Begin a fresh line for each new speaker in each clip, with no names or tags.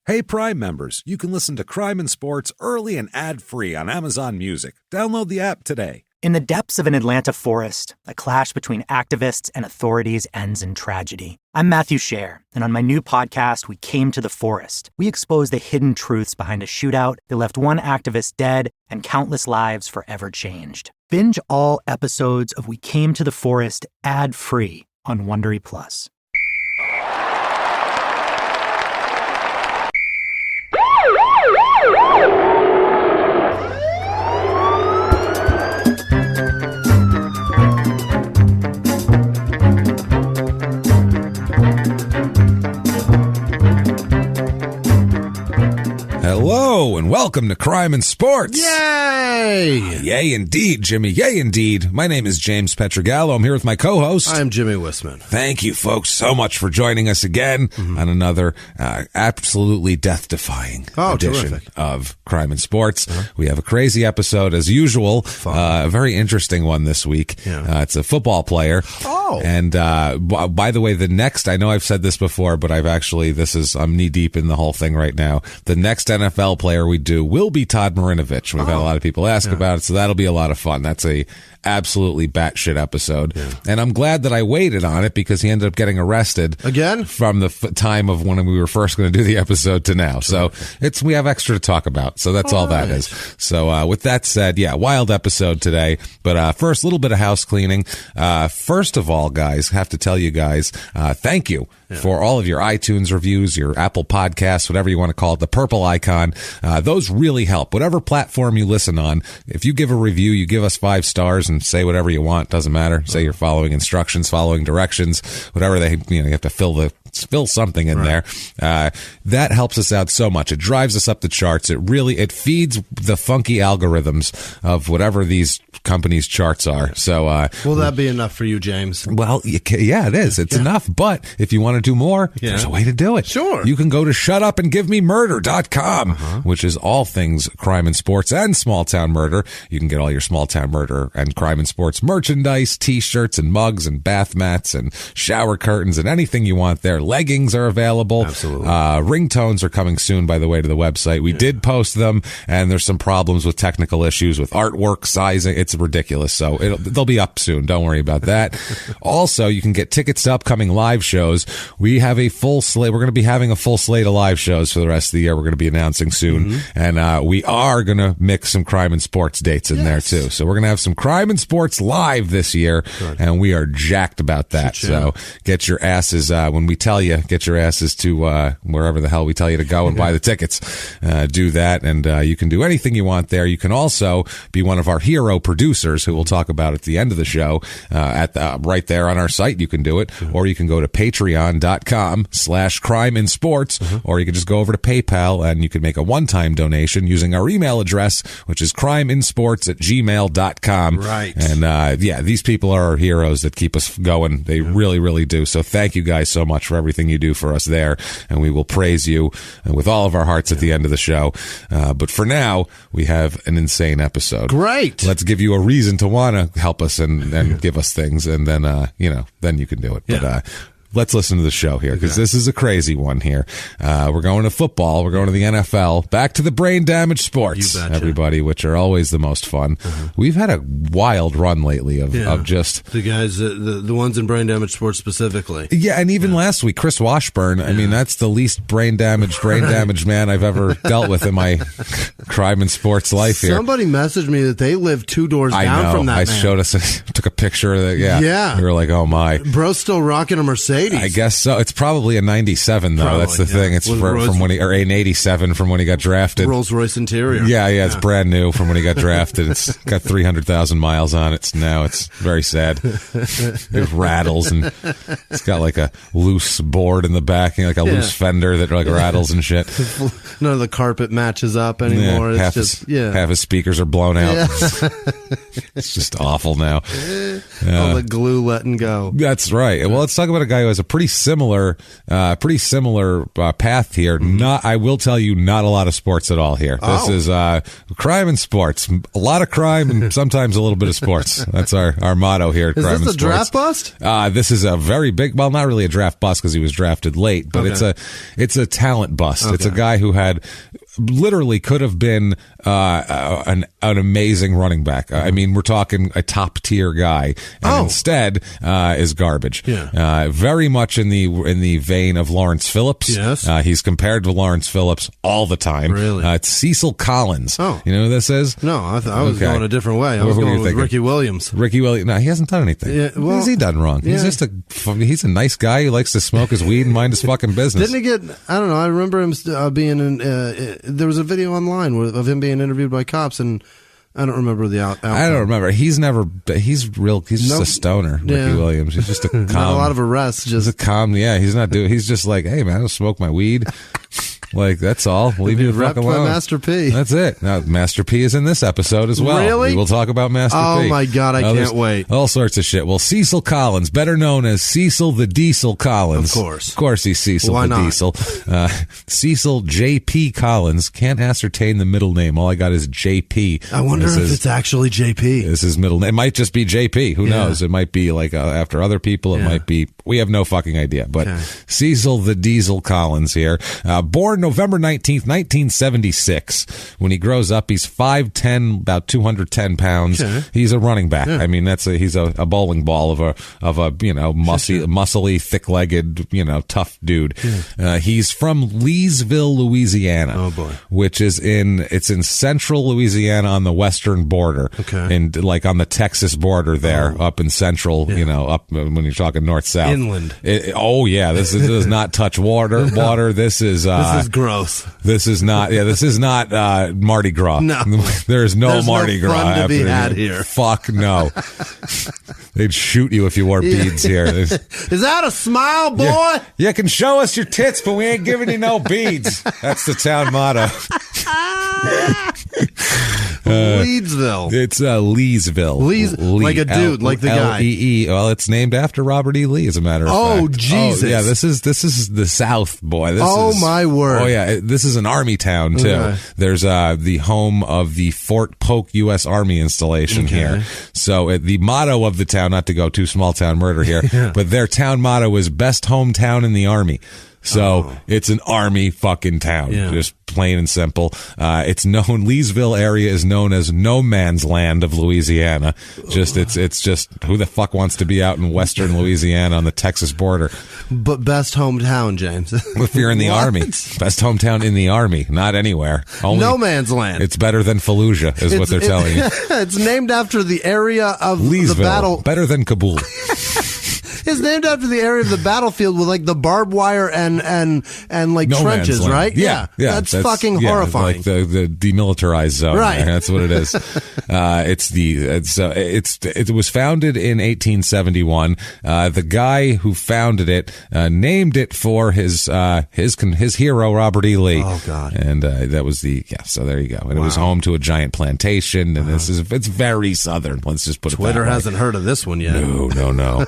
Hey, Prime members, you can listen to Crime and Sports early and ad-free on Amazon Music. Download the app today.
In the depths of an Atlanta forest, a clash between activists and authorities ends in tragedy. I'm Matthew Scher, and on my new podcast, We Came to the Forest, we expose the hidden truths behind a shootout that left one activist dead and countless lives forever changed. Binge all episodes of We Came to the Forest ad-free on Wondery Plus.
Hello, and welcome to Crime and Sports.
Yay!
Yay, indeed, Jimmy. Yay, indeed. My name is James Pietragallo. I'm here with my co-host.
I'm Jimmie Whisman.
Thank you, folks, so much for joining us again on another absolutely death-defying edition of Crime and Sports. We have a crazy episode, as usual. A very interesting one this week. It's a football player.
Oh.
And by the way, the next, I know I've said this before, but I'm knee-deep in the whole thing right now. The next NFL player we do will be Todd Marinovich. We've had a lot of people ask about it, so that'll be a lot of fun. That's a absolutely batshit episode. And I'm glad that I waited on it because he ended up getting arrested
again
from the time of when we were first going to do the episode to now. So we have extra to talk about. So that's all that is. So with that said, wild episode today. But first, a little bit of house cleaning. First of all, guys, have to tell you guys, thank you for all of your iTunes reviews, your Apple Podcasts, whatever you want to call it, the purple icon. Those really help. Whatever platform you listen on, if you give a review, you give us 5 stars and say whatever you want, doesn't matter. Say you're following instructions, following directions, whatever you have to fill something in there. That helps us out so much. It drives us up the charts. It feeds the funky algorithms of whatever these companies' charts are. So
will that be enough for you, James?
Well, it is. It's enough. But if you want to do more, there's a way to do it.
Sure.
You can go to shutupandgivememurder.com, which is all things crime and sports and small town murder. You can get all your small town murder and crime and sports merchandise, t-shirts and mugs and bath mats and shower curtains and anything you want there. Leggings are available.
Absolutely.
Ringtones are coming soon, by the way, to the website. We did post them, and there's some problems with technical issues with artwork, sizing. It's ridiculous. So they'll be up soon. Don't worry about that. Also, you can get tickets to upcoming live shows. We have a full slate. We're going to be having a full slate of live shows for the rest of the year. We're going to be announcing soon. And we are going to mix some crime and sports dates in there, too. So we're going to have some crime and sports live this year, and we are jacked about that. So get your asses, when we tell you, get your asses to wherever the hell we tell you to go and buy the tickets. Do that, and you can do anything you want there. You can also be one of our hero producers, who we'll talk about at the end of the show, right there on our site. You can do it, or you can go to patreon.com/crimeandsports, or you can just go over to PayPal and you can make a one-time donation using our email address, which is crimeandsports@gmail.com.
Right.
And these people are our heroes that keep us going. They really, really do. So thank you guys so much for everything you do for us there, and we will praise you with all of our hearts at the end of the show. But for now, we have an insane episode.
Great.
Let's give you a reason to want to help us and give us things, and then then you can do it. But let's listen to the show here, because this is a crazy one here. We're going to football. We're going to the NFL. Back to the brain damage sports, everybody, which are always the most fun. We've had a wild run lately of just
the guys, the ones in brain damage sports specifically.
Yeah, and even last week, Chris Washburn. I mean, that's the least brain damaged man I've ever dealt with in my crime and sports life here.
Somebody messaged me that they live 2 doors down from that man.
Showed us, took a picture of that. Yeah. We were like, oh my.
Bro's still rocking a Mercedes.
I guess so. It's probably a 97 though. Probably, that's the thing. It's from when or an 87 from when he got drafted.
Rolls Royce interior.
Yeah. It's brand new from when he got drafted. It's got 300,000 miles on it. Now it's very sad. It rattles, and it's got like a loose board in the back, like a loose fender that like rattles and shit.
None of the carpet matches up anymore.
Half his speakers are blown out. It's just awful now.
All the glue letting go.
That's right. Well, let's talk about a guy who who has a pretty similar path here. I will tell you, not a lot of sports at all here. This is crime and sports. A lot of crime and sometimes a little bit of sports. That's our motto here at Crime and Sports.
Is this a draft bust?
This is a very big, well, not really a draft bust because he was drafted late, but it's a talent bust. Okay. It's a guy who had literally could have been an amazing running back. I mean, we're talking a top tier guy, and instead is garbage. Yeah. Very much in the vein of Lawrence Phillips.
Yes.
He's compared to Lawrence Phillips all the time.
Really?
It's Cecil Collins.
Oh.
You know who this is?
No, I was going a different way. I was going with Ricky Williams.
Ricky Williams. No, he hasn't done anything. Yeah, well, what has he done wrong? Yeah. He's a nice guy who likes to smoke his weed and mind his fucking business.
Didn't he get, I don't know, I remember him being in, there was a video online of him being interviewed by cops, and I don't remember the outcome.
I don't remember. He's just a stoner, Ricky Williams. He's just a calm.
Not a lot of arrests. Just
a calm, he's just like, hey man, I'll smoke my weed. Like, that's all. Leave me the fuck alone.
Master P.
That's it. Now, Master P is in this episode as well.
Really?
We will talk about Master P.
Oh, my God. I can't wait.
All sorts of shit. Well, Cecil Collins, better known as Cecil the Diesel Collins.
Of course,
he's Cecil the Diesel. Cecil J.P. Collins. Can't ascertain the middle name. All I got is J.P.
I wonder if it's actually J.P.
This is middle name. It might just be J.P. Who knows? It might be like after other people. It might be. We have no fucking idea. But Cecil the Diesel Collins here. Born November 19th, 1976. When he grows up, he's 5'10", about 210 pounds. Okay. He's a running back. Yeah. I mean, he's a bowling ball of a muscly, thick-legged, tough dude. Yeah. He's from Leesville, Louisiana.
Oh boy.
Which is in central Louisiana on the western border. Okay. And like on the Texas border there, up in central, up when you're talking north-south.
Inland.
This does not touch water. This is
gross.
This is not Mardi Gras.
No.
There's Mardi
Gras.
Fun
to be had here.
Fuck no. They'd shoot you if you wore beads here.
Is that a smile, boy?
You can show us your tits, but we ain't giving you no beads. That's the town motto.
Leedsville.
It's Leesville.
Like a dude, like the guy.
L-E-E. Well, it's named after Robert E. Lee, as a matter of fact.
Oh, Jesus.
Oh, yeah, this is the South, boy.
My word.
Oh, yeah. This is an army town, too. Okay. There's the home of the Fort Polk U.S. Army installation here. So the motto of the town, not to go too small town murder here, but their town motto is best hometown in the Army. So it's an army fucking town, just plain and simple. Leesville area is known as no man's land of Louisiana. It's just who the fuck wants to be out in western Louisiana on the Texas border?
But best hometown, James.
If you're in the Army, best hometown in the Army, not anywhere. Only
no man's land.
It's better than Fallujah, is what they're telling you.
It's named after the area of
Leesville,
the battle.
Better than Kabul.
It's named after the area of the battlefield with like the barbed wire and like no trenches, right?
Yeah.
That's fucking horrifying.
Like the demilitarized zone, right? That's what it is. It was founded in 1871. The guy who founded it named it for his hero Robert E. Lee.
Oh God!
And that was So there you go. And it was home to a giant plantation. And it's very southern. Let's just put
Twitter
it that way.
hasn't heard of this one yet.
No. No.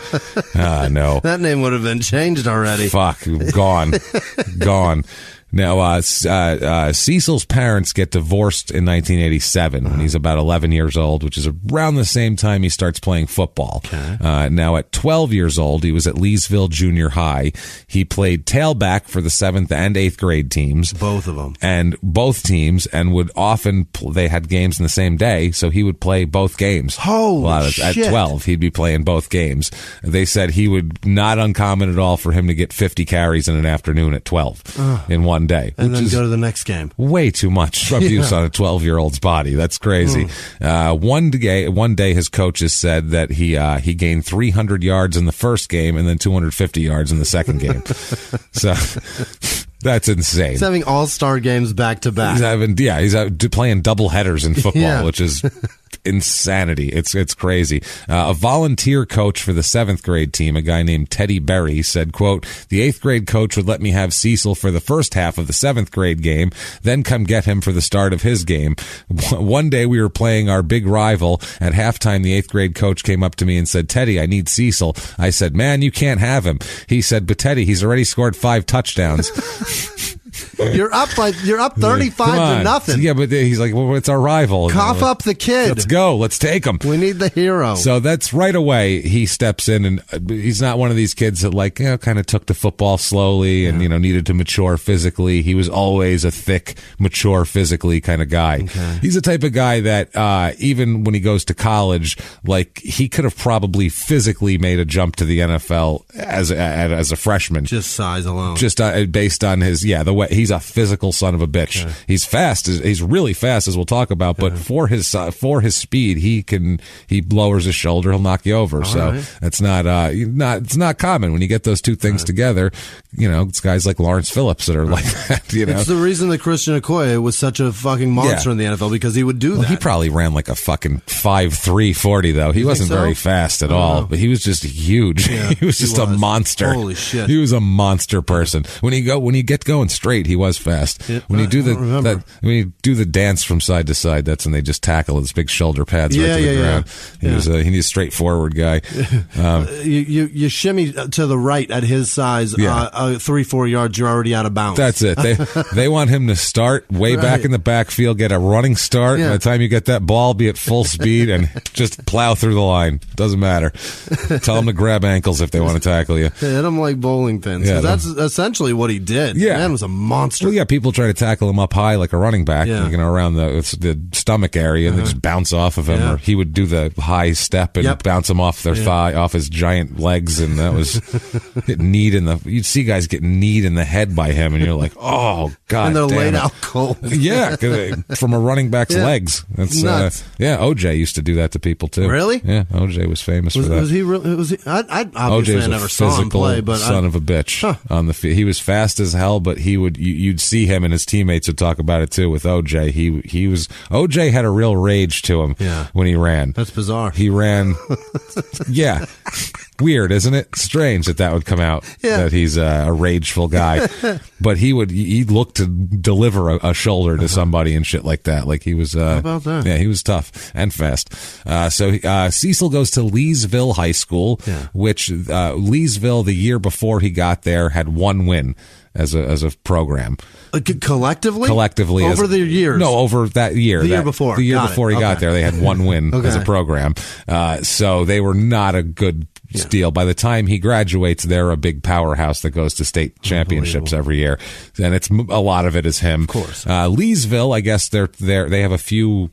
That name would have been changed already.
Fuck. Gone. Now, Cecil's parents get divorced in 1987 when he's about 11 years old, which is around the same time he starts playing football. Okay. Now, at 12 years old, he was at Leesville Junior High. He played tailback for the 7th and 8th grade teams.
Both of them.
And both teams, and would often, they had games in the same day, so he would play both games.
Holy shit.
At 12, he'd be playing both games. They said he would, not uncommon at all for him to get 50 carries in an afternoon at 12 in one day.
And then go to the next game.
Way too much abuse on a 12-year-old's body. That's crazy. One day his coaches said that he gained 300 yards in the first game and then 250 yards in the second game. So that's insane.
He's having all-star games back to back.
He's playing double headers in football, which is just insanity. It's crazy. A volunteer coach for the 7th grade team, a guy named Teddy Berry, said, quote, the 8th grade coach would let me have Cecil for the first half of the 7th grade game, then come get him for the start of his game. One day we were playing our big rival. At halftime, the 8th grade coach came up to me and said, Teddy, I need Cecil. I said, man, you can't have him. He said, but Teddy, he's already scored 5 touchdowns.
You're up 35 to nothing.
Yeah, but he's like, well, it's our rival.
Cough up the kid.
Let's go. Let's take him.
We need the hero.
So that's right away. He steps in, and he's not one of these kids that kind of took to football slowly and needed to mature physically. He was always a thick, mature physically kind of guy. Okay. He's the type of guy that even when he goes to college, he could have probably physically made a jump to the NFL as a freshman.
Just size alone.
Just based on his the way he's a physical son of a bitch. Okay. He's fast. He's really fast, as we'll talk about. But for his speed, he lowers his shoulder. He'll knock you over. It's not common when you get those two things together. It's guys like Lawrence Phillips that are like that.
It's the reason that Christian Okoye was such a fucking monster in the NFL, because he would do that.
He probably ran like a fucking 5.3 40 though. He wasn't very fast at all, but he was just huge. Yeah, he was just a monster.
Holy shit!
He was a monster person. When you get going straight, he was fast.
Yeah,
when you do the dance from side to side, that's when they just tackle his big shoulder pads right to the ground. He's a straightforward guy.
You shimmy to the right at his size, 3-4 yards, you're already out of bounds.
That's it. They want him to start way back in the backfield, get a running start. By the time you get that ball, be at full speed and just plow through the line. Doesn't matter. Tell them to grab ankles if they want to tackle you.
Hit them like bowling pins. Yeah, that's essentially what he did. Yeah. The man was a monster.
Well, people try to tackle him up high like a running back, around the stomach area, and they just bounce off of him. Or he would do the high step and bounce him off their thigh, off his giant legs, and that was you'd see guys get kneed in the head by him, and you're like, oh god,
and they're laid out cold.
From a running back's legs. That's
nuts.
OJ used to do that to people too.
Really?
Yeah, OJ was famous for that.
Was he really? I obviously
OJ was
never
a
saw him
physical
play, but
son of a bitch on the field. He was fast as hell, but you'd see him, and his teammates would talk about it too with OJ. OJ had a real rage to him when he ran.
That's bizarre.
He ran. Weird, isn't it? Strange that would come out, that he's a rageful guy. But he'd look to deliver a shoulder to somebody and shit like that. Like he was,
how about that?
Yeah, he was tough and fast. So Cecil goes to Leesville High School, which Leesville, the year before he got there, had 1 win as a program. Collectively
over the years.
No, over that year.
The year before.
The year before he got there, they had 1 win as a program. So they were not a good deal. By the time he graduates, they're a big powerhouse that goes to state championships every year, and a lot of it is him. Of course. Leesville, I guess they have a few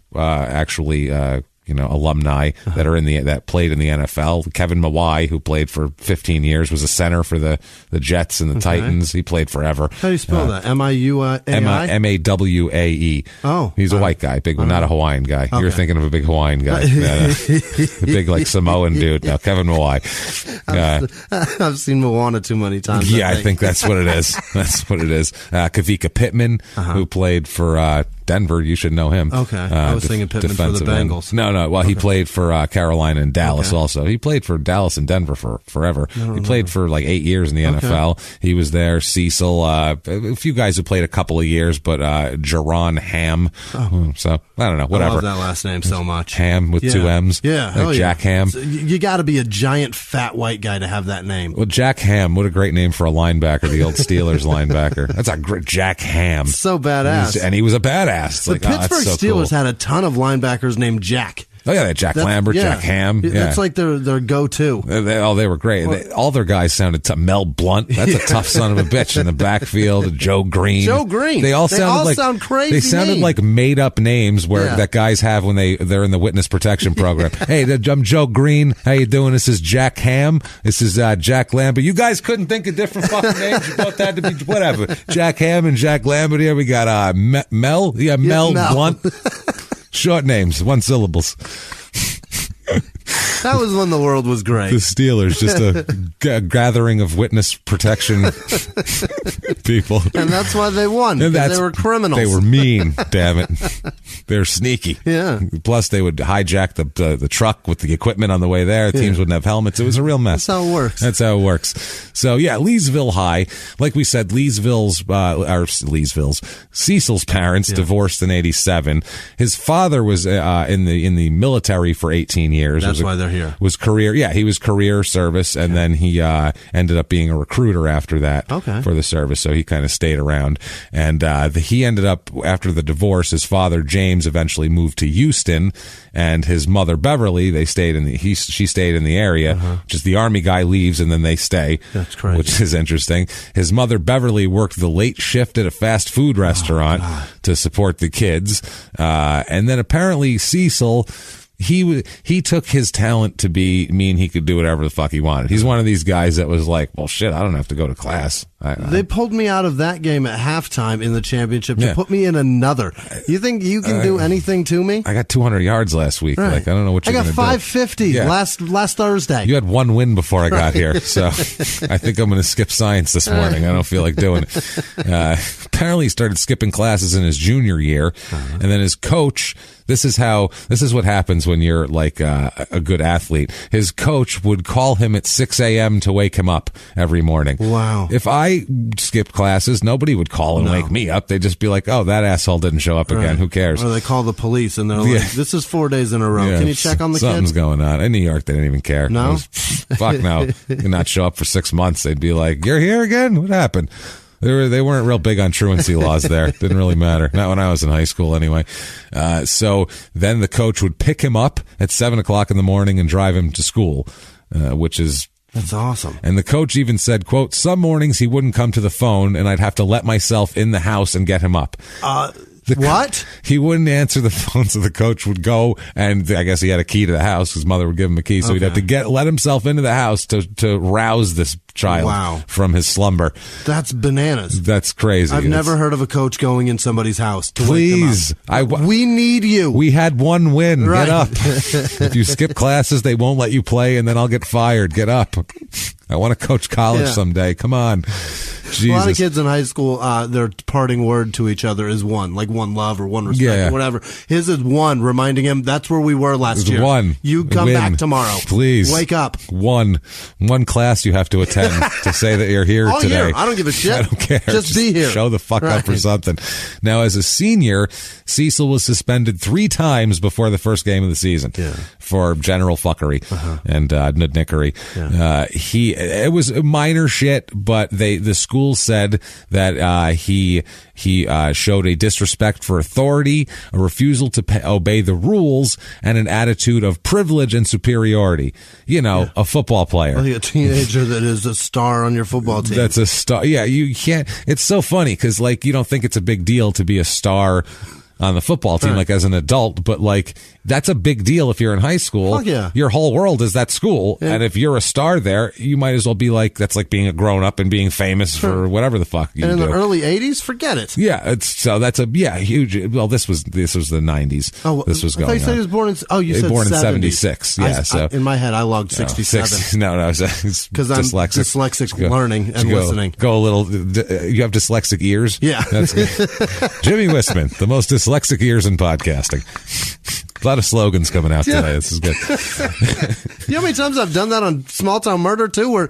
alumni that are that played in the NFL. Kevin Mawai, who played for 15 years, was a center for the Jets and the Titans. He played forever.
How do you spell that? Miuaai?
Mawae.
Oh,
he's a white guy, big one, not a Hawaiian guy. Okay. You're thinking of a big Hawaiian guy, the big Samoan dude. No, Kevin Mawai.
I've seen Moana too many times.
Yeah, I think that's what it is. That's what it is. Kavika Pittman, who played for Denver. You should know him.
Okay. I was thinking Pittman for the Bengals.
No. Well, he played for Carolina and Dallas also. He played for Dallas and Denver for forever. He played for like 8 years in the NFL. He was there. Cecil, a few guys who played a couple of years, but Jerron Ham. So, I don't know. Whatever.
I love that last name so much.
Ham with 2 M's.
Yeah.
Like Jack Ham.
So you got to be a giant fat white guy to have that name.
Well, Jack Ham, what a great name for a linebacker, the old Steelers linebacker. That's a great Jack Ham.
So badass.
And he was a badass.
The Pittsburgh Steelers had a ton of linebackers named Jack.
Oh, yeah, they had Jack Lambert, Jack Ham.
That's like their go-to.
They were great. All their guys sounded tough. Mel Blunt, that's a tough son of a bitch in the backfield. Joe Green.
They all sound crazy.
They sounded like made-up names that guys have when they're in the witness protection program. Hey, I'm Joe Green. How you doing? This is Jack Ham. This is Jack Lambert. You guys couldn't think of different fucking names. You both had to be whatever. Jack Ham and Jack Lambert. Here we got Mel. Mel Blunt. Short names, 1 syllables.
That was when the world was great.
The Steelers, just a gathering of witness protection people.
And that's why they won, because they were criminals.
They were mean, damn it. They're sneaky.
Yeah.
Plus, they would hijack the truck with the equipment on the way there. Teams wouldn't have helmets. It was a real mess.
That's how it works.
That's how it works. So, yeah, Leesville High. Like we said, Cecil's parents divorced in 87. His father was in the military for 18 years.
That's why they're here.
He was career service, and then he ended up being a recruiter after that for the service, so he kind of stayed around. And he ended up, after the divorce, his father, James, eventually moved to Houston, and his mother, Beverly, she stayed in the area. Just the Army guy leaves, and then they stay.
That's crazy.
Which is interesting. His mother, Beverly, worked the late shift at a fast food restaurant to support the kids. And then apparently Cecil, he took his talent to mean he could do whatever the fuck he wanted. He's one of these guys that was like, well, shit, I don't have to go to class.
They pulled me out of that game at halftime in the championship to put me in another. You think you can do anything to me?
I got 200 yards last week.
Right.
Like, I don't know what you're going to do.
I got 550 last Thursday.
You had one win before I got here, so I think I'm going to skip science this morning. I don't feel like doing it. Apparently, he started skipping classes in his junior year, and then his coach. This is what happens when you're like a good athlete. His coach would call him at 6 a.m. to wake him up every morning.
Wow.
If I skipped classes, nobody would call and wake me up. They'd just be like, oh, that asshole didn't show up again. Who cares?
Or they call the police and they're like, this is 4 days in a row. Can you check on the
Something's
kid?
going on. In New York, they didn't even care.
No?
Fuck no. You could not show up for 6 months. They'd be like, you're here again? What happened? They weren't real big on truancy laws there. Didn't really matter. Not when I was in high school anyway. So then the coach would pick him up at 7 o'clock in the morning and drive him to school, which is...
That's awesome.
And the coach even said, quote, some mornings he wouldn't come to the phone and I'd have to let myself in the house and get him up.
What?
He wouldn't answer the phone, so the coach would go, and I guess he had a key to the house. His mother would give him a key, so he'd have to let himself into the house to rouse this child from his slumber.
That's bananas.
That's crazy.
I've never heard of a coach going in somebody's house to
please.
Wake them up. We need you.
We had one win.
Right.
Get up. If you skip classes, they won't let you play, and then I'll get fired. Get up. I want to coach college someday. Come on. Jesus.
A lot of kids in high school, their parting word to each other is one, like one love or one respect or whatever. His is one, reminding him that's where we were last year.
One.
You come back tomorrow.
Please.
Wake up.
One class you have to attend to say that you're here
all
today.
Year. I don't give a shit.
I don't care.
Just be here.
Show the fuck up for something. Now, as a senior, Cecil was suspended 3 times before the first game of the season for general fuckery and nudnickery. It was minor shit, but the school said that he showed a disrespect for authority, a refusal to obey the rules, and an attitude of privilege and superiority. You know, a football player.
Like a teenager that is a star on your football team.
That's a star. Yeah, you can't. It's so funny because, like, you don't think it's a big deal to be a star on the football team, like as an adult, but like that's a big deal if you're in high school. Your whole world is that school, and if you're a star there, you might as well be like, that's like being a grown up and being famous for whatever the fuck you do.
And in the early 80s, forget it.
Yeah, that's a huge. Well, this was the 90s.
Oh,
this was going on.
You said he was born in. Oh, you said
born
70s.
in 76. Yeah, so
in my head I logged 67.
No, because
I'm dyslexic learning and listening.
Go a little. You have dyslexic ears.
Yeah,
that's good. Jimmie Whisman, the most dyslexic ears in podcasting. A lot of slogans coming out today. This is good.
You know how many times I've done that on Small Town Murder too? And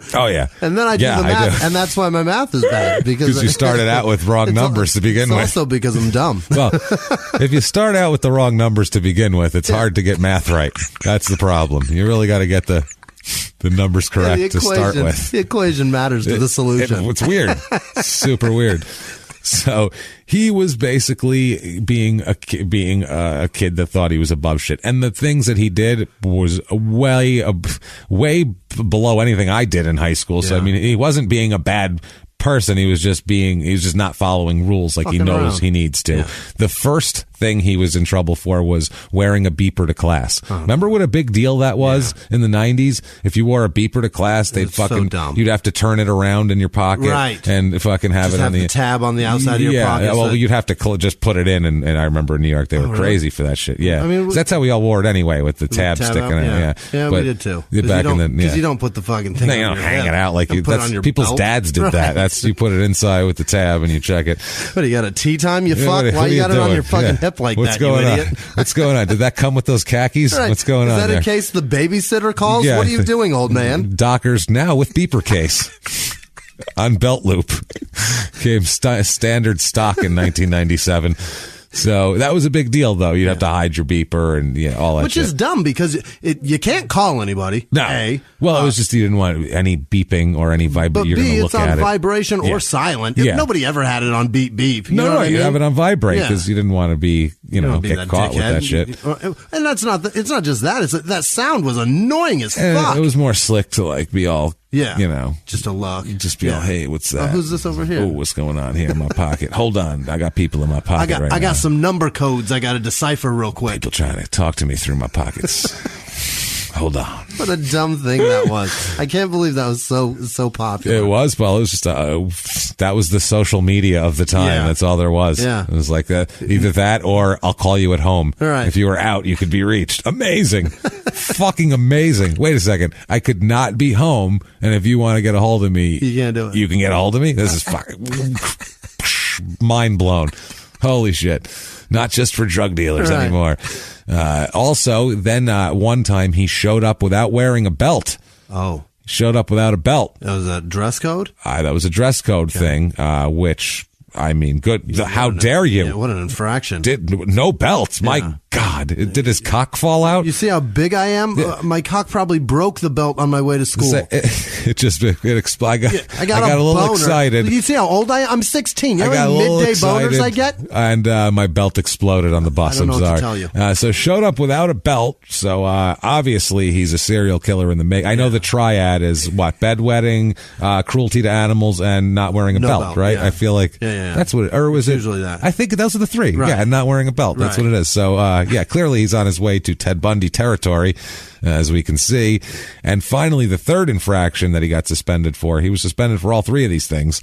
then I do the math, and that's why my math is bad because
you started out with wrong numbers to begin with.
Also because I'm dumb.
Well, if you start out with the wrong numbers to begin with, it's hard to get math right. That's the problem. You really got to get the numbers correct to start with.
The equation matters to the solution.
It's weird. Super weird. So he was basically being a kid that thought he was above shit, and the things that he did was way below anything I did in high school. So I mean, he wasn't being a bad person. He was just not following rules like he knows he needs to. Yeah. The first thing he was in trouble for was wearing a beeper to class. Remember what a big deal that was in the 90s? If you wore a beeper to class, they'd fucking, you'd have to turn it around in your pocket and fucking have
just
it on
the tab on the outside of your pocket.
Yeah, well, you'd have to just put it in, and I remember in New York, they were crazy for that shit. Yeah. I mean, that's how we all wore it anyway, with the tab sticking out.
Yeah, we did too. Because you don't put the fucking thing on
you don't
your
hang
head.
it out like you, that's, people's
belt.
dads did that. That's, you put it inside with the tab and you check it.
What, you got a tea time, you fuck? Why you got it on your fucking hip like that, you idiot?
What's going on? Did that come with those khakis? What's going on
there? Is that
there?
in case the babysitter calls? Yeah. What are you doing, old man?
Dockers now with beeper case. On belt loop. Came standard stock in 1997. So that was a big deal, though. You'd have to hide your beeper and all that
Which
shit.
is dumb because you can't call anybody.
No.
A.
Well, it was just you didn't want any beeping or any vibration.
But B, it's on vibration or silent. Nobody ever had it on beep beep. You know what I mean?
You have it on vibrate because you didn't want to be, get caught with that shit.
And it's not just that. It's that sound was annoying as fuck.
It was more slick to be all,
just a look.
Just be all, hey, what's that?
Who's this over here?
Oh, what's going on here in my pocket? Hold on. I got people in my pocket right now.
I got some number codes I got to decipher real quick.
People trying to talk to me through my pockets. Hold on.
What a dumb thing that was. I can't believe that was so popular.
It was, well, it was just, that was the social media of the time. Yeah. That's all there was.
Yeah.
It was like either that or I'll call you at home.
Right.
If you were out, you could be reached. Amazing. Fucking amazing. Wait a second. I could not be home, and if you want to get a hold of me,
you can't do it.
You can get a hold of me? This is fucking mind blown. Holy shit. Not just for drug dealers anymore. Also, then one time he showed up without wearing a belt.
Oh.
Showed up without a belt.
That was a dress code?
That was a dress code thing, which, I mean, good. How dare you?
Yeah, what an infraction.
No belts. My God. Did his cock fall out?
You see how big I am? My cock probably broke the belt on my way to school.
It exploded. I got a little
boner.
excited.
You see how old I am? I'm 16. You know how many midday boners I get?
And my belt exploded on the bus.
I don't know
I'm
what
sorry.
to tell you.
So showed up without a belt. So obviously he's a serial killer in the make. I know the triad is what? Bedwetting, cruelty to animals, and not wearing a belt, right?
Yeah.
I feel like that's what or was
it's usually that.
I think those are the three.
Right.
Yeah, and not wearing a belt. That's what it is. So clearly he's on his way to Ted Bundy territory, as we can see. And finally, the third infraction that he got suspended for, he was suspended for all three of these things,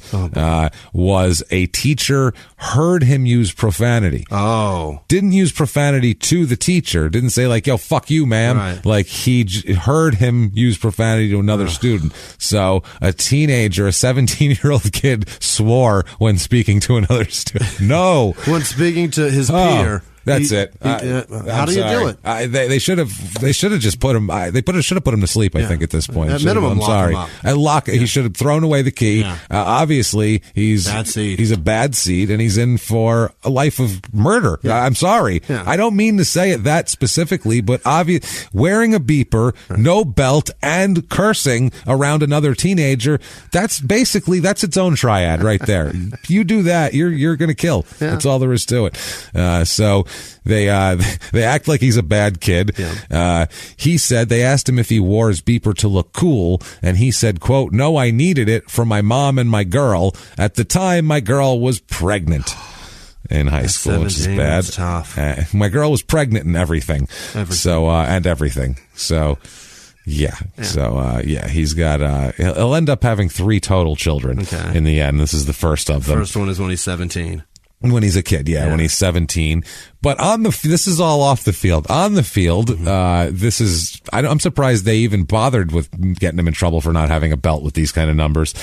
was a teacher heard him use profanity.
Oh.
Didn't use profanity to the teacher. Didn't say like, yo, fuck you, ma'am.
Right.
Like he heard him use profanity to another student. So a teenager, a 17-year-old kid swore when speaking to another student. No.
When speaking to his peer.
That's it.
How do you do it?
They should have just put him. They should have put him to sleep. I think at this point.
At minimum,
I'm sorry. He should have thrown away the key.
Yeah.
Obviously, he's
bad seed.
He's a bad seed, and he's in for a life of murder. Yeah. I'm sorry.
Yeah.
I don't mean to say it that specifically, but wearing a beeper, no belt, and cursing around another teenager. That's its own triad right there. You do that, you're going to kill. Yeah. That's all there is to it. So. They act like he's a bad kid. Yeah. He said they asked him if he wore his beeper to look cool, and he said, quote, "No, I needed it for my mom and my girl. At the time, my girl was pregnant." In high school, which is bad.
That's tough.
My girl was pregnant and everything. So, and everything. So, yeah. So, he's got, he'll end up having 3 total children in the end. This is the first of them.
First one is when he's 17.
When he's a kid, when he's 17. But this is all off the field. On the field, I'm surprised they even bothered with getting him in trouble for not having a belt with these kind of numbers.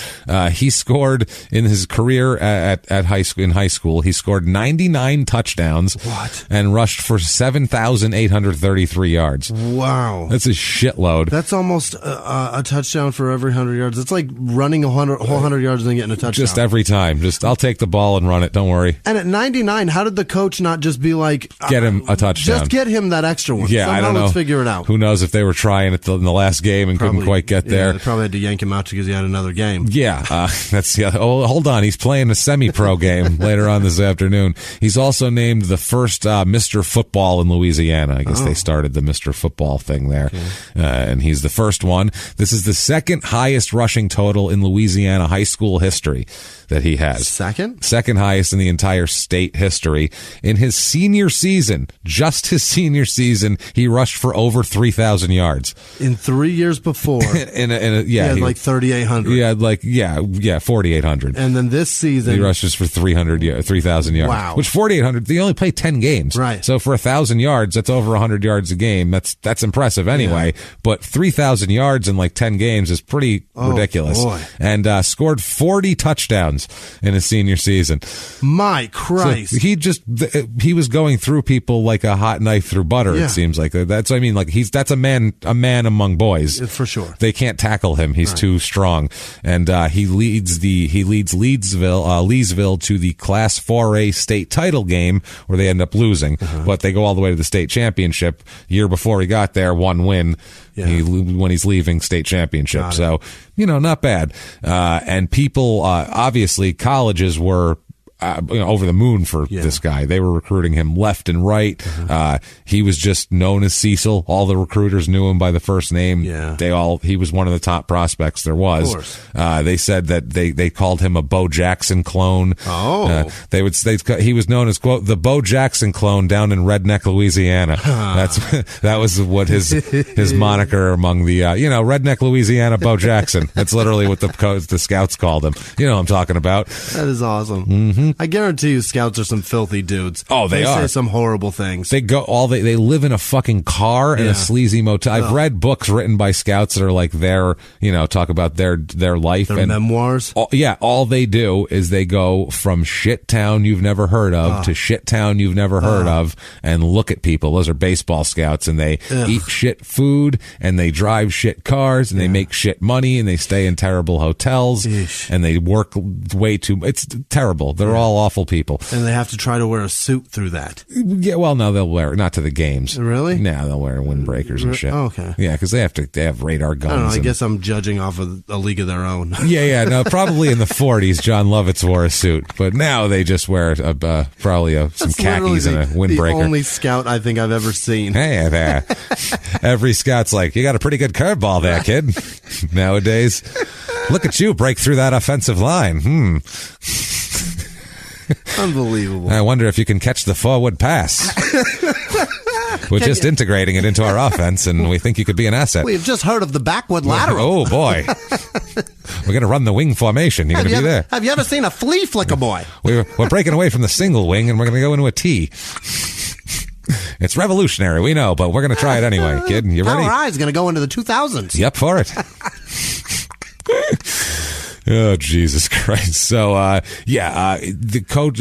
He scored in his career in high school. He scored 99 touchdowns.
What?
And rushed for 7,833 yards.
Wow.
That's a shitload.
That's almost a touchdown for every 100 yards. It's like running a whole 100 yards and then getting a touchdown.
Just every time. I'll take the ball and run it. Don't worry.
And at 99, how did the coach not just be like,
get him a touchdown?
Just get him that extra one.
Yeah,
somehow
I don't know.
Let's figure it out.
Who knows if they were trying it in the last game and couldn't quite get there.
They probably had to yank him out because he had another game.
Yeah, that's the other. Oh, hold on. He's playing a semi-pro game later on this afternoon. He's also named the first Mr. Football in Louisiana. I guess they started the Mr. Football thing there. Okay. And he's the first one. This is the second highest rushing total in Louisiana high school history that he has. Second highest in the entire state history. In his senior season, just his senior season, he rushed for over 3,000 yards.
In 3 years before. He had like 3,800.
Yeah, 4,800.
And then this season,
he rushes for 3,000 yards.
Wow.
Which 4,800, they only play 10 games.
Right.
So for 1,000 yards, that's over 100 yards a game. That's impressive anyway. Yeah. But 3,000 yards in like 10 games is pretty ridiculous.
Boy.
And scored 40 touchdowns in his senior season.
My Christ.
So he was going through people like a hot knife through butter, it seems like. That's what I mean. Like that's a man among boys.
For sure.
They can't tackle him. He's too strong. And he leads Leesville to the Class 4A state title game where they end up losing. But they go all the way to the state championship. Year before he got there, one win. When he's leaving state championship. So, not bad. And people, obviously, colleges were over the moon for this guy. They were recruiting him left and right. He was just known as Cecil. All the recruiters knew him by the first name. He was one of the top prospects there was. They said that they called him a Bo Jackson clone. He was known as, quote, the Bo Jackson clone down in Redneck, Louisiana. That was what his moniker among the Redneck, Louisiana Bo Jackson. That's literally what the scouts called him. You know what I'm talking about.
That is awesome. I guarantee you scouts are some filthy dudes.
Oh, they are.
Say some horrible things.
They live in a fucking car in a sleazy motel. I've read books written by scouts that are like talk about their life.
Their memoirs.
All they do is they go from shit town you've never heard of to shit town you've never heard of and look at people. Those are baseball scouts, and they eat shit food and they drive shit cars and they make shit money and they stay in terrible hotels and they work way too. It's terrible. They're all awful people.
And they have to try to wear a suit through that.
Yeah, well, no, they'll wear it. Not to the games.
Really?
No, they'll wear windbreakers and shit.
Oh, okay.
Yeah, because they have radar guns.
I don't know. I guess I'm judging off of a league of their own.
No, probably in the 40s, John Lovitz wore a suit. But now they just wear probably some khakis and a windbreaker.
The only scout I think I've ever seen.
Hey, there. Every scout's like, you got a pretty good curveball there, kid. Nowadays. Look at you break through that offensive line.
Unbelievable.
I wonder if you can catch the forward pass. We're just integrating it into our offense, and we think you could be an asset.
We've just heard of the backward lateral.
Oh, boy. We're going to run the wing formation. You're going to be there.
Have you ever seen a flea flicker boy?
We're breaking away from the single wing, and we're going to go into a T. It's revolutionary, we know, but we're going to try it anyway, kid. You ready?
Our eye's going to go into the 2000s.
Yep, for it. Oh, Jesus Christ. So, the coach,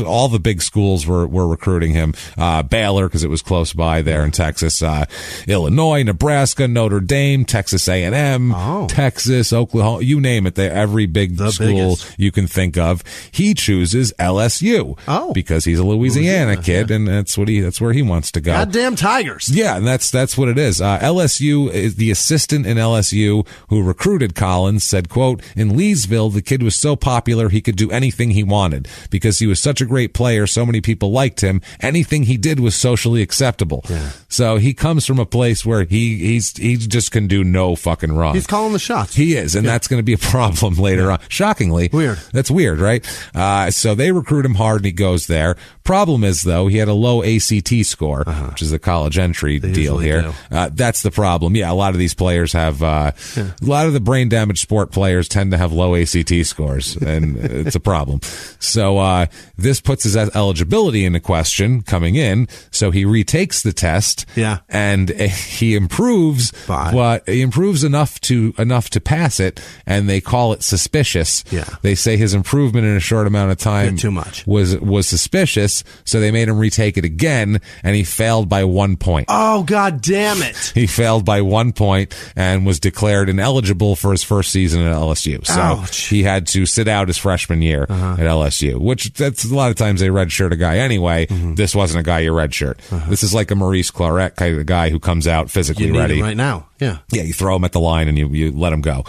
all the big schools were recruiting him. Baylor, because it was close by there in Texas. Illinois, Nebraska, Notre Dame, Texas A&M, Texas, Oklahoma, you name it. Every big school you can think of. He chooses LSU. Because he's a Louisiana kid, and that's where he wants to go.
Goddamn Tigers.
Yeah, and that's what it is. LSU, is the assistant in LSU who recruited Collins said, quote, in Leesville, the kid was so popular he could do anything he wanted because he was such a great player. So many people liked him. Anything he did was socially acceptable. So he comes from a place where he just can do no fucking wrong.
He's calling the shots.
He is, and that's going to be a problem later on. Shockingly.
Weird.
That's weird, right? So they recruit him hard and he goes there. Problem is, though, he had a low ACT score, which is a college entry deal here. That's the problem. Yeah, a lot of these players have, a lot of the brain damaged sport players tend to have low ACT scores, and it's a problem. So this puts his eligibility into question coming in. So he retakes the test, and he improves, but he improves enough to pass it, and they call it suspicious. They say his improvement in a short amount of time
too much
was suspicious. So they made him retake it again, and he failed by 1 point.
Oh, God damn it.
He failed by 1 point and was declared ineligible for his first season at LSU. So
Ouch.
he had to sit out his freshman year at LSU, which that's a lot of times they redshirt a guy anyway. This wasn't a guy you redshirt. This is like a Maurice Claret kind of guy who comes out physically
You need
ready
him right now. Yeah.
Yeah, you throw him at the line and you let him go.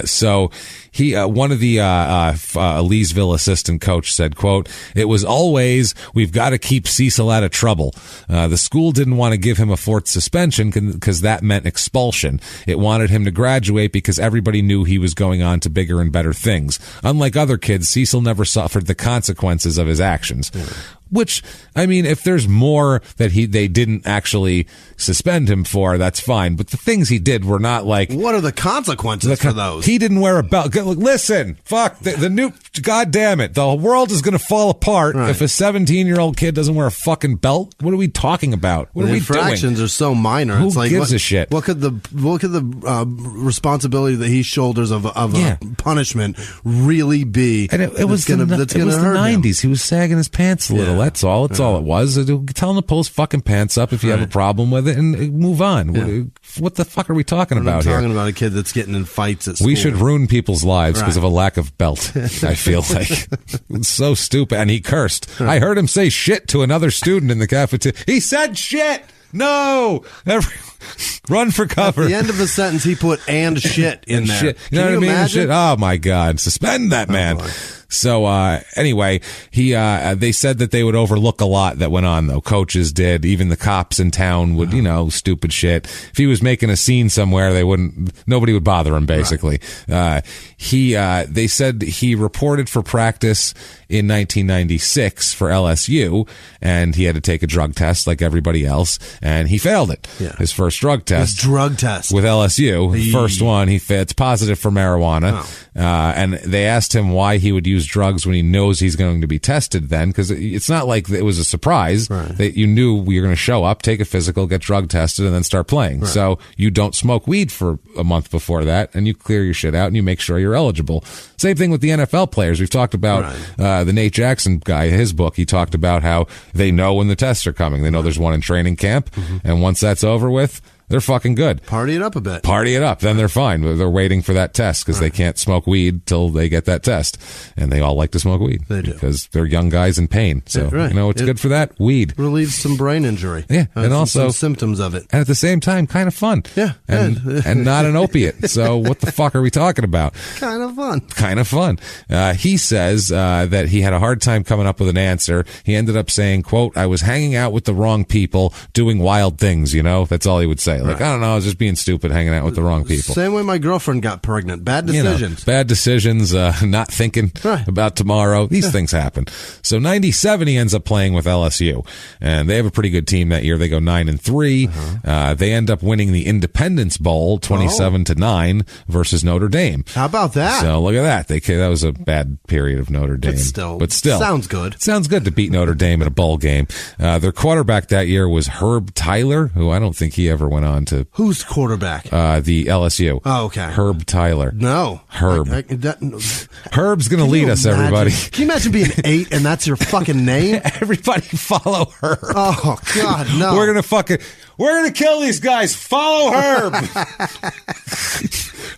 So he, one of the Leesville assistant coach said, quote, "It was always, we've got to keep Cecil out of trouble. The school didn't want to give him a fourth suspension because that meant expulsion. It wanted him to graduate because everybody knew he was going on to bigger and better things. Unlike other kids, Cecil never suffered the consequences of his actions." Yeah. Which, I mean, if there's more that they didn't actually suspend him for, that's fine. But the things he did were not like...
What are the consequences for those?
He didn't wear a belt. Listen, fuck, the new... God damn it. The world is going to fall apart if a 17-year-old kid doesn't wear a fucking belt. What are we talking about? What are we doing?
Infractions are so minor.
Who
it's like,
gives a shit?
What could the responsibility that he shoulders of a punishment really be?
And it was the 90s. He was sagging his pants a little. That's all. That's all it was. Tell him to pull his fucking pants up if you have a problem with it and move on. Yeah. What the fuck are we talking about here?
I'm talking about a kid that's getting in fights at school.
We should ruin people's lives because of a lack of belt, I feel like. It's so stupid. And he cursed. I heard him say shit to another student in the cafeteria. He said shit! No! Run for cover.
At the end of the sentence, he put "and shit" in there.
Shit. You know what I mean?
Imagine?
Shit. Oh, my God. Suspend that man. So, anyway, they said that they would overlook a lot that went on, though. Coaches did. Even the cops in town would, stupid shit. If he was making a scene somewhere, nobody would bother him, basically. Right. They said he reported for practice in 1996 for LSU, and he had to take a drug test like everybody else, and he failed it. Yeah. His first drug test. With LSU. First one, it's positive for marijuana. Oh. And they asked him why he would use drugs when he knows he's going to be tested then, because it's not like it was a surprise that you knew you're going to show up, take a physical, get drug tested, and then start playing. Right. So you don't smoke weed for a month before that, and you clear your shit out, and you make sure you're eligible. Same thing with the NFL players. We've talked about the Nate Jackson guy, his book. He talked about how they know when the tests are coming. They know there's one in training camp, and once that's over with, they're fucking good.
Party it up a bit.
Party it up. Then they're fine. They're waiting for that test because they can't smoke weed till they get that test. And they all like to smoke weed.
They do.
Because they're young guys in pain. So, what's good for that? Weed.
Relieves some brain injury.
Yeah. And also
some symptoms of it.
And at the same time, kind of fun.
Yeah.
And not an opiate. So what the fuck are we talking about?
Kind of fun.
Kind of fun. He says that he had a hard time coming up with an answer. He ended up saying, quote, "I was hanging out with the wrong people, doing wild things," That's all he would say. Like, I don't know, I was just being stupid, hanging out with the wrong people.
Same way my girlfriend got pregnant. Bad decisions.
Bad decisions, not thinking about tomorrow. These things happen. So 97, he ends up playing with LSU. And they have a pretty good team that year. They go 9-3. They end up winning the Independence Bowl 27-9 versus Notre Dame.
How about that?
So look at that. That was a bad period of Notre Dame. But still.
Sounds good.
It sounds good to beat Notre Dame in a bowl game. Their quarterback that year was Herb Tyler, who I don't think he ever went on to...
Who's quarterback?
The LSU.
Oh, okay.
Herb Tyler.
No.
Herb. Herb's going to lead us, everybody.
Can you imagine being 8 and that's your fucking name?
Everybody follow Herb.
Oh, God, no.
We're going to kill these guys. Follow Herb.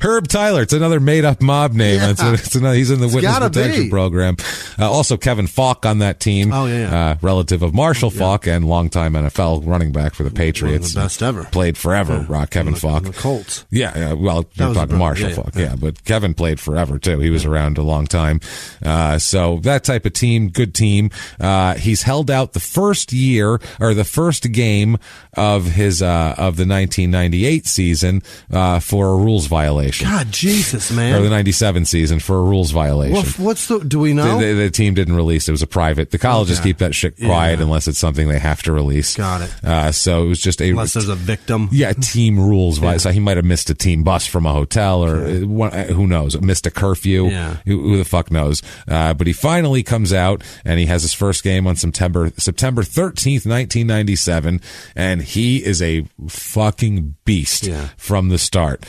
Herb Tyler. It's another made-up mob name. Yeah. He's in the witness protection program. Also, Kevin Falk on that team.
Oh, yeah.
Relative of Marshall Falk and longtime NFL running back for the Patriots.
One of the best ever.
Played forever, Kevin Falk.
The Colts.
Yeah, well, you're talking Marshall Falk. Yeah, but Kevin played forever, too. He was around a long time. So that type of team, good team. He's held out the first game of his of the 1998 season for a rules violation.
God, Jesus, man.
Or the 97 season for a rules violation.
Do we know?
The team didn't release. It was a private. The colleges keep that shit quiet unless it's something they have to release.
Got it.
So it was just
unless there's a victim.
Yeah, team rules. So he might have missed a team bus from a hotel or who knows, missed a curfew.
Yeah.
Who the fuck knows? But he finally comes out and he has his first game on September 13th, 1997. And he is a fucking beast from the start.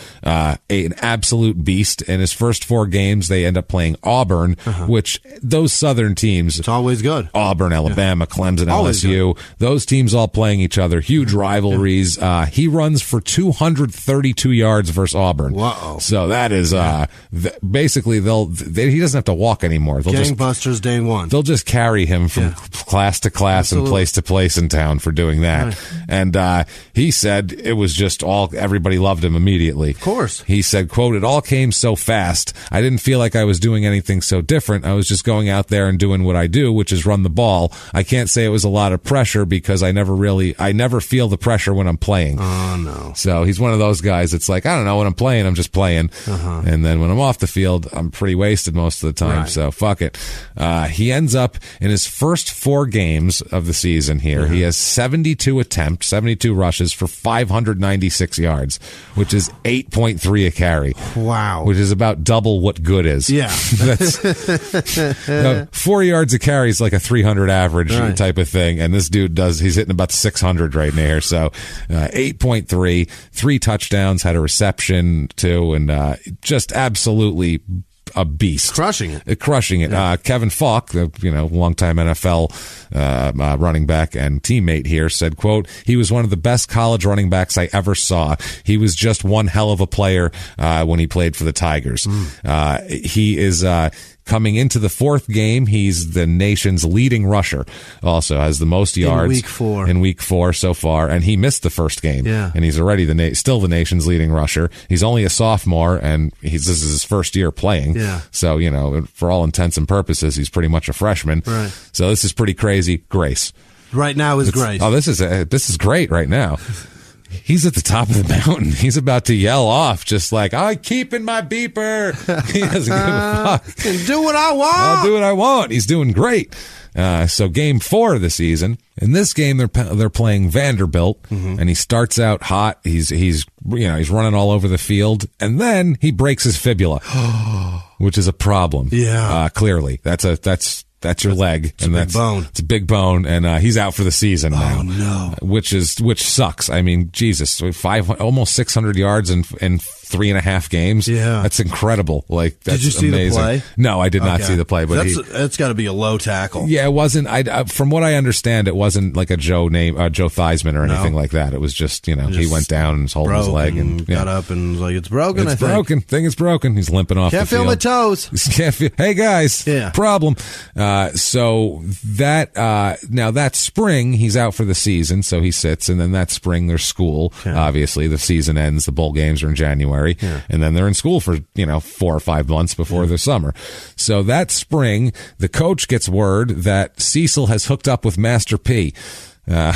an absolute beast. In his first 4 games, they end up playing Auburn, which those Southern teams,
it's always good.
Auburn, Alabama, Clemson,
Always
LSU, those teams all playing each other. Huge rivalries. He runs for 232 yards versus Auburn.
Whoa.
So that is basically he doesn't have to walk anymore. They'll
Gangbusters day one.
They'll just carry him from class to class and place to place in town for doing that.
Right.
And he said it was just everybody loved him immediately.
Of course.
He said, quote, "It all came so fast. I didn't feel like I was doing anything so different. I was just going out there and doing what I do, which is run the ball. I can't say it was a lot of pressure because I never feel the pressure when I'm playing."
Oh, no.
So he's one of those guys. It's like, I don't know, when I'm playing, I'm just playing. And then when I'm off the field, I'm pretty wasted most of the time.
Right.
So fuck it. He ends up in his first 4 games of the season here. He has 72 attempts, 72 rushes for 596 yards, which is 8.3 a carry.
Wow.
Which is about double what good is.
Yeah.
That's 4 yards a carry is like a 300 average type of thing. And this dude he's hitting about 600 right now. So 8.3, 3 touchdowns, had a reception too, and just absolutely a beast.
Crushing it.
Yeah. Kevin Falk, longtime NFL running back and teammate here, said, quote, "He was one of the best college running backs I ever saw. He was just one hell of a player when he played for the Tigers." He is coming into the 4th game, he's the nation's leading rusher. Also has the most yards
in
week 4 so far, and he missed the first game.
Yeah.
And he's already still the nation's leading rusher. He's only a sophomore, and this is his first year playing.
Yeah.
So, for all intents and purposes, he's pretty much a freshman.
Right.
So this is pretty crazy. Grace.
Right now is Grace.
Oh, this is great right now. He's at the top of the mountain. He's about to yell off, just like, "I'm keeping my beeper." He doesn't give a fuck.
Can do what I want.
I'll do what I want. He's doing great. So game 4 of the season. In this game, they're playing Vanderbilt, and he starts out hot. He's running all over the field, and then he breaks his fibula, which is a problem.
Yeah,
clearly that's your leg,
and that's bone.
It's a big bone, and he's out for the season now.
Oh no,
which sucks. I mean, Jesus, almost 600 yards in 3.5 games.
Yeah,
that's incredible. Like, that's
did you see
amazing.
the play?
No, I did not see the play, but
that's got to be a low tackle.
Yeah, it wasn't. From what I understand, it wasn't like a Joe Theismann or anything like that. It was just he went down and was holding his leg and
got up and was like, "It's broken."
It's broken. Thing is broken. He's limping off.
Can't
the field.
feel my toes.
Can't feel. Hey guys, problem. So that now that spring he's out for the season, so he sits, and then that spring there's school. Obviously, the season ends. The bowl games are in January, and then they're in school for 4 or 5 months before the summer. So that spring, the coach gets word that Cecil has hooked up with Master P. At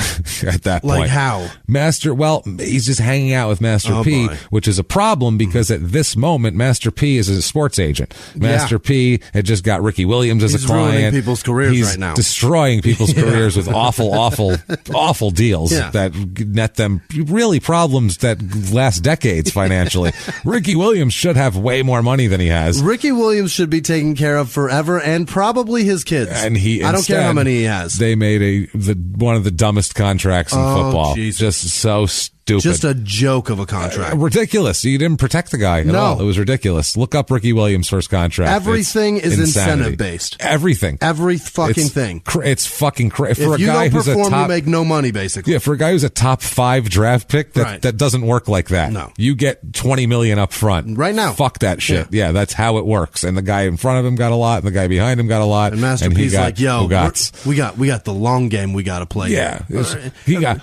that point.
Like how?
He's just hanging out with Master P, which is a problem because at this moment, Master P is a sports agent. Master P had just got Ricky Williams as a client.
He's ruining people's careers right now.
He's destroying people's careers with awful deals that net them really problems that last decades financially. Ricky Williams should have way more money than he has.
Ricky Williams should be taken care of forever, and probably his kids.
And
I don't care how many he has.
They made one of the dumbest contracts in football.
Jesus.
Just so stupid.
Just a joke of a contract.
Ridiculous. You didn't protect the guy at all. It was ridiculous. Look up Ricky Williams' first contract.
Everything is incentive based.
Everything.
Every fucking thing.
It's fucking crazy.
If you don't perform, you make no money, basically.
Yeah, for a guy who's a top 5 draft pick, that doesn't work like that.
No.
You get $20 million up front.
Right now.
Fuck that shit. Yeah, that's how it works. And the guy in front of him got a lot, and the guy behind him got a lot.
And Master P's like, yo, we got the long game we got to play.
Yeah.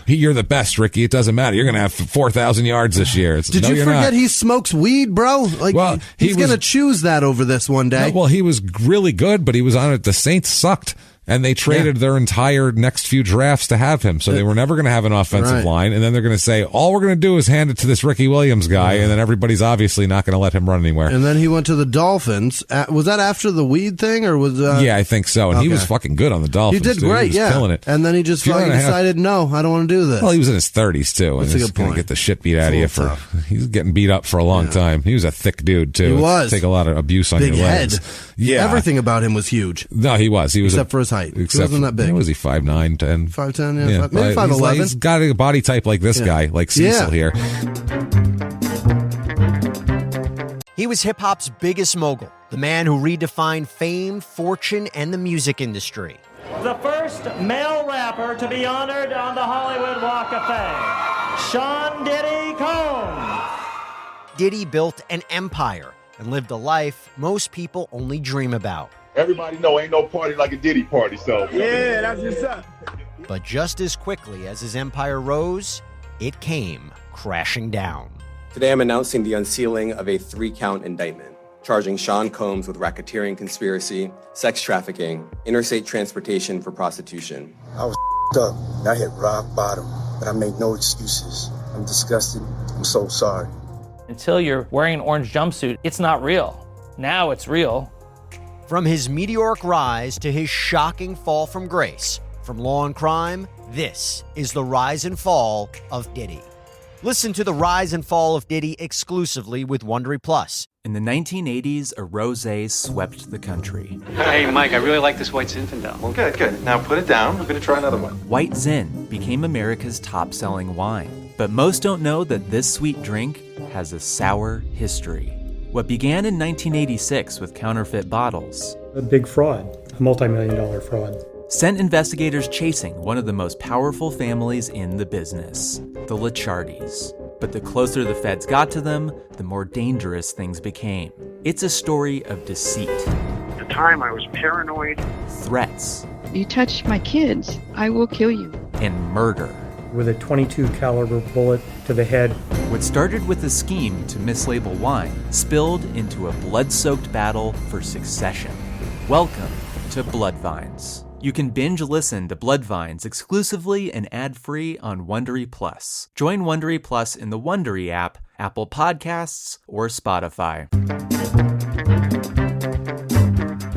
You're the best, Ricky. It doesn't matter. You're going to have 4,000 yards this year.
Did you forget he smokes weed, bro? Like, he's going to choose that over this one day.
Well, he was really good, but he was on it. The Saints sucked. And they traded their entire next few drafts to have him. So they were never going to have an offensive line. And then they're going to say, all we're going to do is hand it to this Ricky Williams guy. And then everybody's obviously not going to let him run anywhere.
And then he went to the Dolphins. Was that after the weed thing? Or was
Yeah, I think so. And he was fucking good on the Dolphins.
He did great,
He was killing it.
And then he just fucking decided, no, I don't want to do this.
Well, he was in his 30s, too.
That's
and
a good point.
Get the shit beat out of you he was getting beat up for a long time. He was a thick dude, too.
He was.
Take a lot of abuse on your legs.
Big head.
Yeah.
Everything about him was huge.
No, he was.
Except for his height. He wasn't that big.
Was he 5'9", 10?
5'10", yeah. Maybe 5'11".
He's got a body type like this guy, like Cecil here.
He was hip-hop's biggest mogul, the man who redefined fame, fortune, and the music industry.
The first male rapper to be honored on the Hollywood Walk of Fame, Sean Diddy Combs.
Diddy built an empire and lived a life most people only dream about.
Everybody know ain't no party like a Diddy party, so.
Yeah, that's what's up.
But just as quickly as his empire rose, it came crashing down.
Today I'm announcing the unsealing of a 3-count indictment, charging Sean Combs with racketeering conspiracy, sex trafficking, interstate transportation for prostitution.
I was up. I hit rock bottom, but I make no excuses. I'm disgusted. I'm so sorry.
Until you're wearing an orange jumpsuit, it's not real. Now it's real.
From his meteoric rise to his shocking fall from grace, from law and crime, this is the rise and fall of Diddy. Listen to the rise and fall of Diddy exclusively with Wondery Plus.
In the 1980s, a rosé swept the country.
Hey, Mike, I really like this White Zinfandel.
Well, good. Now put it down. We're going to try another one.
White Zin became America's top-selling wine. But most don't know that this sweet drink has a sour history. What began in 1986 with counterfeit bottles.
A big fraud, a multi-million-dollar fraud.
Sent investigators chasing one of the most powerful families in the business, the Licciardis. But the closer the feds got to them, the more dangerous things became. It's a story of deceit.
At the time, I was paranoid.
Threats.
You touch my kids, I will kill you.
And murder.
With a .22 caliber bullet to the head.
What started with a scheme to mislabel wine spilled into a blood-soaked battle for succession. Welcome to Bloodvines. You can binge listen to Bloodvines exclusively and ad-free on Wondery Plus. Join Wondery Plus in the Wondery app, Apple Podcasts, or Spotify.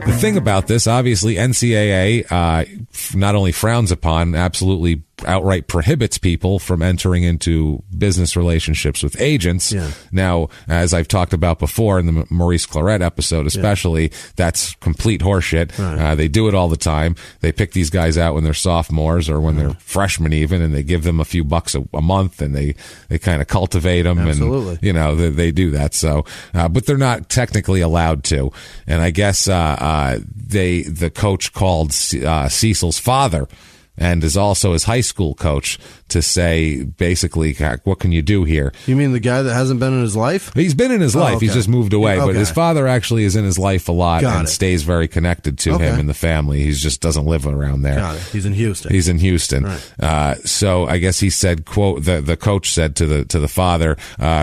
The thing about this, obviously, NCAA not only frowns upon, absolutely outright prohibits people from entering into business relationships with agents.
Yeah.
Now, as I've talked about before in the Maurice Claret episode especially, that's complete horseshit.
Right.
They do it all the time. They pick these guys out when they're sophomores or when they're freshmen even, and they give them a few bucks a month, and they kind of cultivate them.
Absolutely.
And, they do that. So, but they're not technically allowed to. And I guess the coach called Cecil's father, and is also his high school coach, to say, basically, what can you do here?
You mean the guy that hasn't been in his life?
He's been in his life.
Okay.
He's just moved away.
Okay.
But his father actually is in his life a lot and stays very connected to him and the family. He just doesn't live around there.
Got it. He's in Houston.
He's in Houston.
Right.
So I guess he said, quote, the coach said to the father,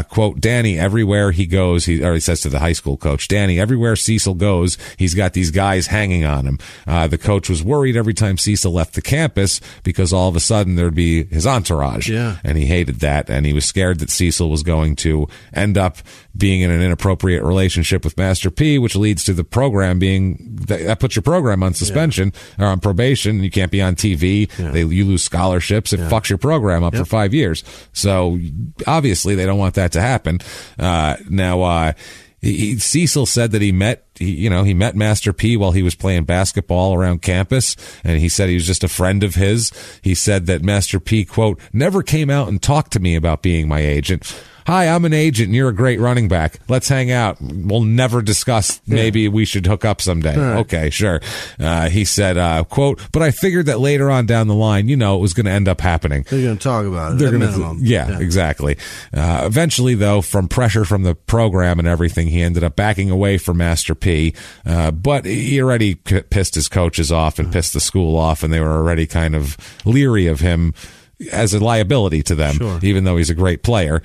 quote, Danny, everywhere he goes, he says to the high school coach, Danny, everywhere Cecil goes, he's got these guys hanging on him. The coach was worried every time Cecil left the campus because all of a sudden there'd be his entourage.
Yeah.
And he hated that. And he was scared that Cecil was going to end up being in an inappropriate relationship with Master P, which leads to the program being, that puts your program on suspension or on probation. You can't be on TV.
Yeah.
You lose scholarships. It fucks your program up for 5 years. So obviously they don't want that to happen. Cecil said that he met Master P while he was playing basketball around campus, and he said he was just a friend of his. He said that Master P, quote, never came out and talked to me about being my agent. Hi, I'm an agent and you're a great running back. Let's hang out. We'll never discuss maybe we should hook up someday.
Right.
Okay, sure. He said, quote, but I figured that later on down the line, it was going to end up happening.
They're going to talk about it.
They're
at
going
minimum.
Yeah, exactly. Eventually, though, from pressure from the program and everything, he ended up backing away from Master P. But he already pissed his coaches off and pissed the school off, and they were already kind of leery of him as a liability to them, even though he's a great player.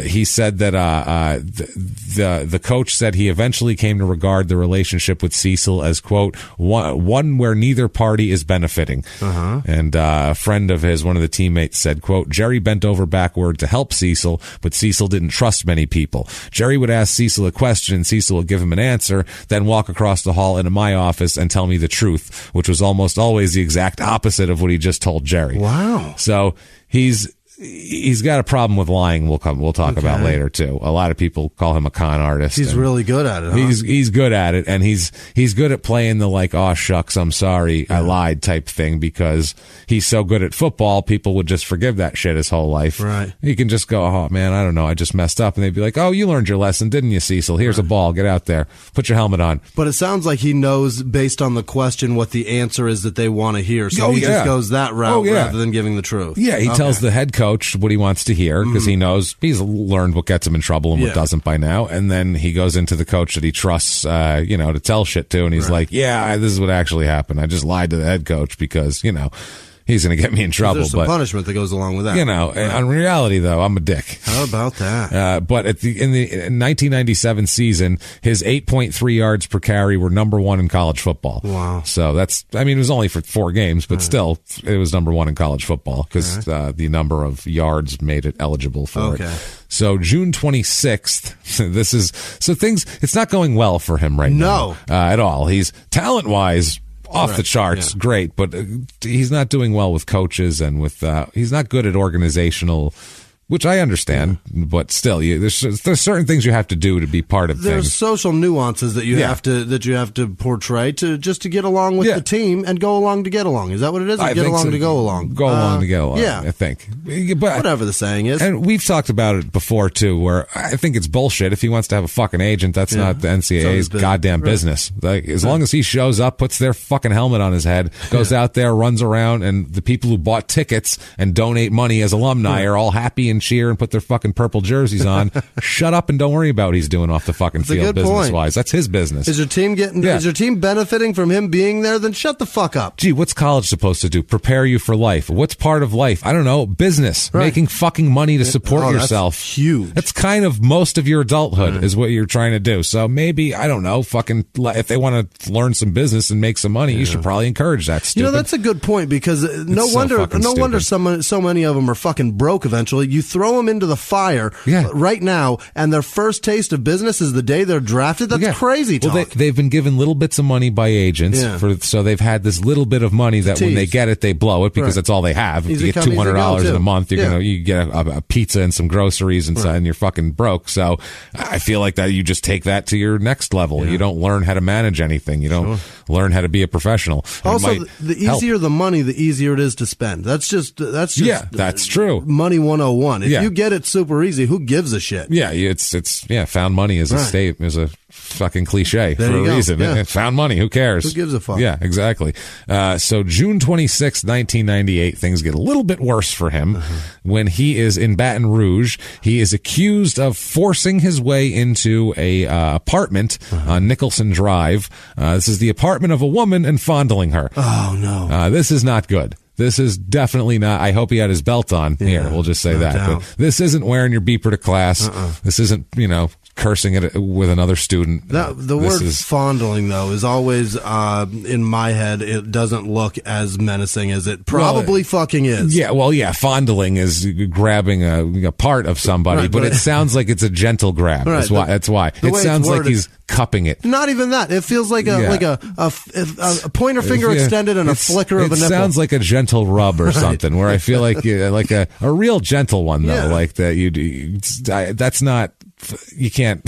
He said that the coach said he eventually came to regard the relationship with Cecil as, quote, one where neither party is benefiting. And a friend of his, one of the teammates, said, quote, Jerry bent over backward to help Cecil, but Cecil didn't trust many people. Jerry would ask Cecil a question, and Cecil would give him an answer, then walk across the hall into my office and tell me the truth, which was almost always the exact opposite of what he just told Jerry.
Wow.
So he's he's got a problem with lying. We'll talk about later too. A lot of people call him a con artist.
He's really good at it. Huh?
He's good at it, and he's good at playing the like, oh shucks, I'm sorry, I lied type thing, because he's so good at football. People would just forgive that shit his whole life.
Right.
He can just go, oh man, I don't know, I just messed up, and they'd be like, oh, you learned your lesson, didn't you, Cecil? Here's a ball. Get out there. Put your helmet on.
But it sounds like he knows based on the question what the answer is that they want to hear. So he just goes that route rather than giving the truth.
Yeah, he tells the head coach what he wants to hear, because he knows he's learned what gets him in trouble and what doesn't by now. And then he goes into the coach that he trusts, to tell shit to, and he's like, yeah, this is what actually happened. I just lied to the head coach because, he's going to get me in trouble.
There's some punishment that goes along with that.
In reality, though, I'm a dick.
How about that?
But in the 1997 season, his 8.3 yards per carry were number one in college football.
Wow.
So it was only for 4 games, but still, it was number one in college football because the number of yards made it eligible for it. So June 26th, it's not going well for him right now. At all. He's talent-wise off the charts, great, but he's not doing well with coaches and with he's not good at organizational, which I understand, but still, there's certain things you have to do to be part of
There's
things.
social nuances that you have to portray to get along with the team and go along to get along. Is that what it is? Or get along to go along.
Go along to get along.
Yeah,
I think.
But whatever the saying is,
and we've talked about it before too. Where I think it's bullshit. If he wants to have a fucking agent, that's not the NCAA's goddamn business. Like, as long as he shows up, puts their fucking helmet on his head, goes out there, runs around, and the people who bought tickets and donate money as alumni are all happy and cheer and put their fucking purple jerseys on. Shut up and don't worry about what he's doing off the fucking field business wise. That's his business.
Is your team is your team benefiting from him being there? Then shut the fuck up.
Gee, what's college supposed to do? Prepare you for life. What's part of life? I don't know. Business. Making fucking money to support yourself.
That's huge.
That's kind of most of your adulthood is what you're trying to do. So maybe, I don't know, if they want to learn some business and make some money, you should probably encourage that. Stupid.
That's a good point, because no wonder so many of them are fucking broke eventually. You throw them into the fire right now, and their first taste of business is the day they're drafted. That's crazy talk.
Well, they've been given little bits of money by agents, so they've had this little bit of money that when they get it, they blow it because that's all they have. If you get $200 in a month, you get a pizza and some groceries and you're fucking broke. So I feel like that you just take that to your next level. You don't learn how to manage anything. You don't learn how to be a professional.
Also, the easier the money, the easier it is to spend. That's
true.
Money 101. If you get it super easy, who gives a shit?
Yeah, found money is a fucking cliche for a reason. Yeah. Found money, who cares?
Who gives a fuck?
Yeah, exactly. So June 26, 1998, things get a little bit worse for him when he is in Baton Rouge. He is accused of forcing his way into a apartment on Nicholson Drive. This is the apartment of a woman and fondling her.
Oh, no.
This is not good. This is definitely not. I hope he had his belt on. Here, we'll just say that.
Doubt.
But this isn't wearing your beeper to class. This isn't, cursing it with another student.
The word fondling, though, is always in my head. It doesn't look as menacing as it probably fucking is.
Yeah, well, fondling is grabbing a part of somebody, but it sounds like it's a gentle grab. Right, that's why. It sounds like he's cupping it.
Not even that. It feels like a pointer finger extended and a flicker of a nipple.
It sounds like a gentle rub or something. Where I feel like a real gentle one though. Like that. That's not. You can't.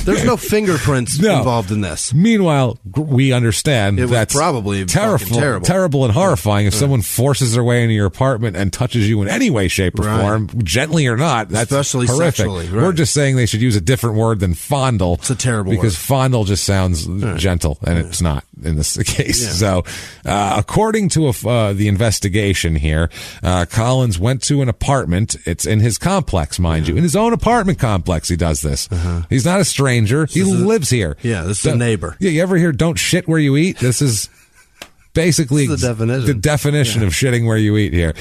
There's no fingerprints involved in this.
Meanwhile, we understand that's
probably
terrible and horrifying if someone forces their way into your apartment and touches you in any way, shape, or form, gently or not. That's
especially
horrific.
Sexually. Right.
We're just saying they should use a different word than fondle.
It's a terrible
because
word.
Fondle just sounds gentle, and it's not in this case. Yeah. So, according to the investigation here, Collins went to an apartment. It's in his complex, mind you, in his own apartment complex. He does this. He's not a stranger. He lives here.
Yeah, this is a neighbor.
Yeah, you ever hear "don't shit where you eat"? This is basically
the
definition of shitting where you eat here.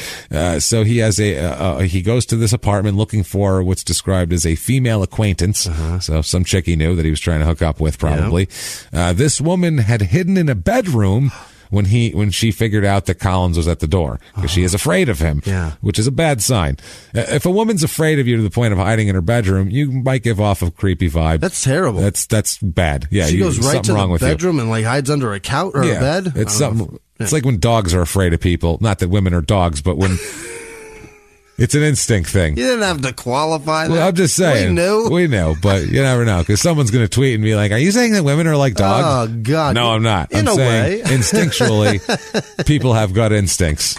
So he has he goes to this apartment looking for what's described as a female acquaintance. So some chick he knew that he was trying to hook up with, probably. This woman had hidden in a bedroom when she figured out that Collins was at the door, because she is afraid of him, which is a bad sign. If a woman's afraid of you to the point of hiding in her bedroom, you might give off a creepy vibe.
That's terrible.
That's bad. Yeah,
she goes right to the bedroom
and
hides under a couch or a bed.
It's something. It's like when dogs are afraid of people. Not that women are dogs, but when It's an instinct thing.
You didn't have to qualify that.
Well, I'm just saying. We know, but you never know, because someone's going to tweet and be like, are you saying that women are like dogs?
Oh, God.
No, I'm not.
In
I'm
a
saying
way.
instinctually, people have gut instincts.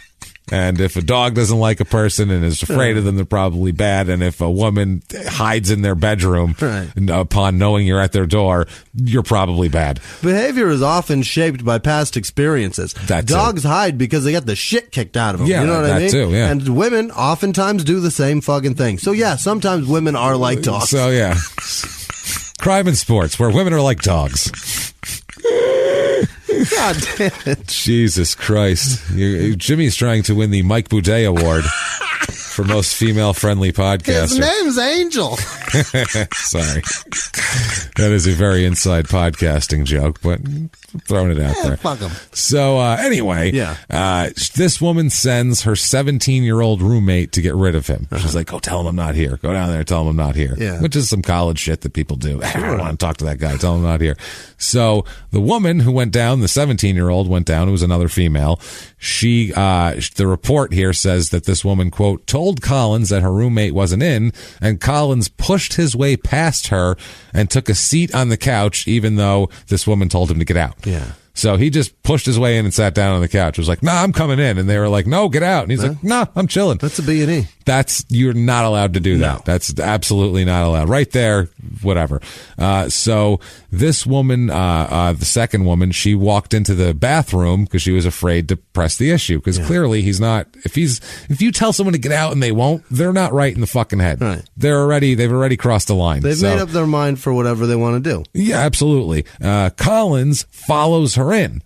And if a dog doesn't like a person and is afraid of them, they're probably bad. And if a woman hides in their bedroom upon knowing you're at their door, you're probably bad.
Behavior is often shaped by past experiences. Dogs hide because they get the shit kicked out of them.
Yeah,
you know what I mean?
Too, yeah.
And women oftentimes do the same fucking thing. So, yeah, sometimes women are like dogs.
So, yeah. Crime and sports, where women are like dogs.
God damn it.
Jesus Christ. Jimmy's trying to win the Mike Boudet Award for most female-friendly podcaster.
His name's Angel.
Sorry. That is a very inside podcasting joke, but throwing it out there.
Fuck him.
So, anyway, this woman sends her 17-year-old roommate to get rid of him. She's like, go tell him I'm not here. Go down there and tell him I'm not here.
Yeah.
Which is some college shit that people do. I don't want to talk to that guy. Tell him I'm not here. So, the woman who went down, the 17-year-old went down, who was another female. She, the report here says that this woman, quote, told Collins that her roommate wasn't in, and Collins pushed his way past her and took a seat on the couch, even though this woman told him to get out.
Yeah.
So he just pushed his way in and sat down on the couch. He was like, nah, I'm coming in. And they were like, no, get out. And he's like, nah, I'm chilling.
That's a B&E.
You're not allowed to do that.
No.
That's absolutely not allowed. Right there, whatever. So this woman, the second woman, she walked into the bathroom because she was afraid to press the issue. Because clearly he's not, if you tell someone to get out and they won't, they're not right in the fucking head.
Right.
They've already crossed the line.
They've made up their mind for whatever they want to do.
Yeah, absolutely. Collins follows her in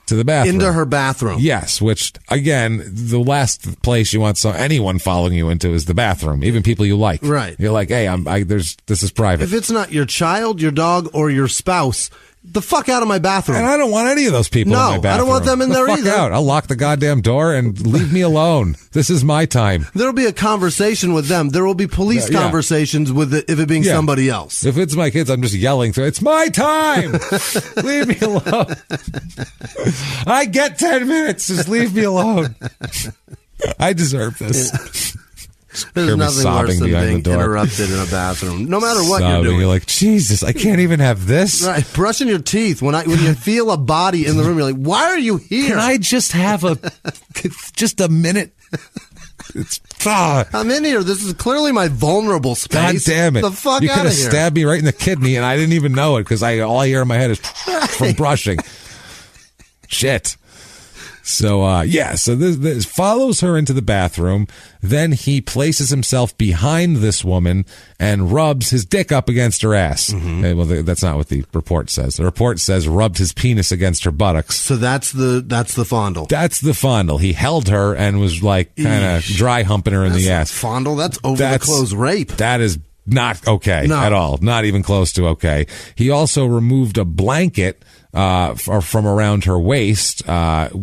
to the bathroom.
Into her bathroom.
Yes, which, again, the last place you want anyone following you into is the bathroom, even people you like.
Right.
You're like, hey, this is private.
If it's not your child, your dog, or your spouse, the fuck out of my bathroom.
And I don't want any of those people in my bathroom.
I don't want them in there
fuck
either.
Out. I'll lock the goddamn door and leave me alone. This is my time.
There'll be a conversation with them. There will be police conversations with it if it being somebody else.
If it's my kids, I'm just yelling through. It's my time. Leave me alone. I get 10 minutes. Just leave me alone. I deserve this.
There's nothing worse than being interrupted in a bathroom, no matter what you're doing.
You're like, Jesus, I can't even have this.
Right, brushing your teeth when you feel a body in the room, you're like, why are you here?
Can I just have just a minute?
I'm in here. This is clearly my vulnerable space.
God damn it!
The fuck
you
out
could
of
have
here.
stabbed me right in the kidney, and I didn't even know it because all I hear in my head is from brushing. Shit. So, so this follows her into the bathroom. Then he places himself behind this woman and rubs his dick up against her ass. Mm-hmm. Well, that's not what the report says. The report says rubbed his penis against her buttocks.
So that's the fondle.
That's the fondle. He held her and was like kind of dry humping her in the ass.
Fondle? That's the clothes rape.
That is not okay at all. Not even close to okay. He also removed a blanket from around her waist.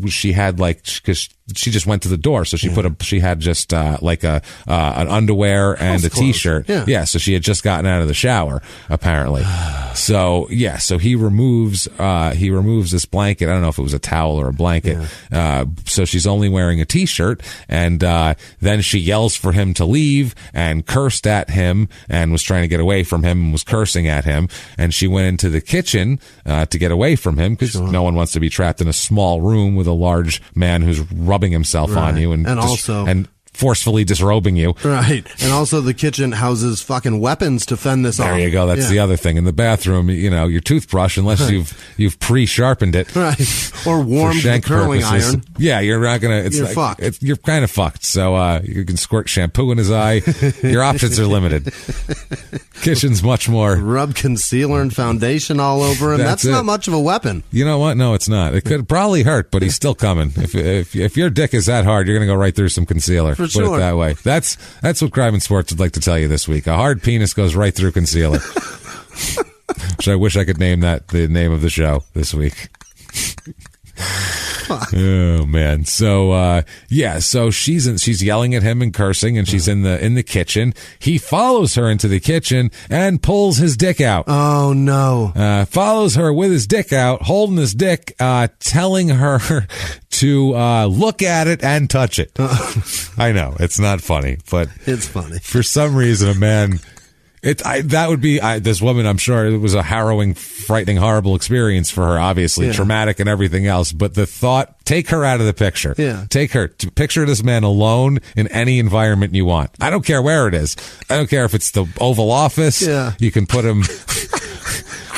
She had because she just went to the door, so she had just like an underwear and a t-shirt. Yeah, so she had just gotten out of the shower apparently. So he removes this blanket. I don't know if it was a towel or a blanket. So she's only wearing a t-shirt, and then she yells for him to leave and cursed at him and was trying to get away from him and was cursing at him. And she went into the kitchen to get away from him because no one wants to be trapped in a small room with a large man who's rubbing himself on you and forcefully disrobing you.
Right. And also the kitchen houses fucking weapons to fend this off.
There you go. That's the other thing. In the bathroom, your toothbrush, unless you've pre-sharpened it.
Right. Or warmed the curling iron.
Yeah, you're not going to...
You're fucked.
You're kind of fucked. So you can squirt shampoo in his eye. Your options are limited. Kitchen's much more...
Rub concealer and foundation all over him. That's not much of a weapon.
You know what? No, it's not. It could probably hurt, but he's still coming. If your dick is that hard, you're going to go right through some concealer.
For
Put
sure.
it that way. That's what Crime and Sports would like to tell you this week. A hard penis goes right through concealer. Which I wish I could name that the name of the show this week. Oh man. So so she's yelling at him and cursing, and she's in the kitchen. He follows her into the kitchen and pulls his dick out.
Oh no.
Follows her with his dick out, holding his dick, telling her to look at it and touch it. I know it's not funny, but
it's funny.
For some reason, a man. That would be this woman. I'm sure it was a harrowing, frightening, horrible experience for her. Obviously, traumatic and everything else. But the thought, take her out of the picture.
Yeah,
take her. Picture this man alone in any environment you want. I don't care where it is. I don't care if it's the Oval Office.
Yeah,
you can put him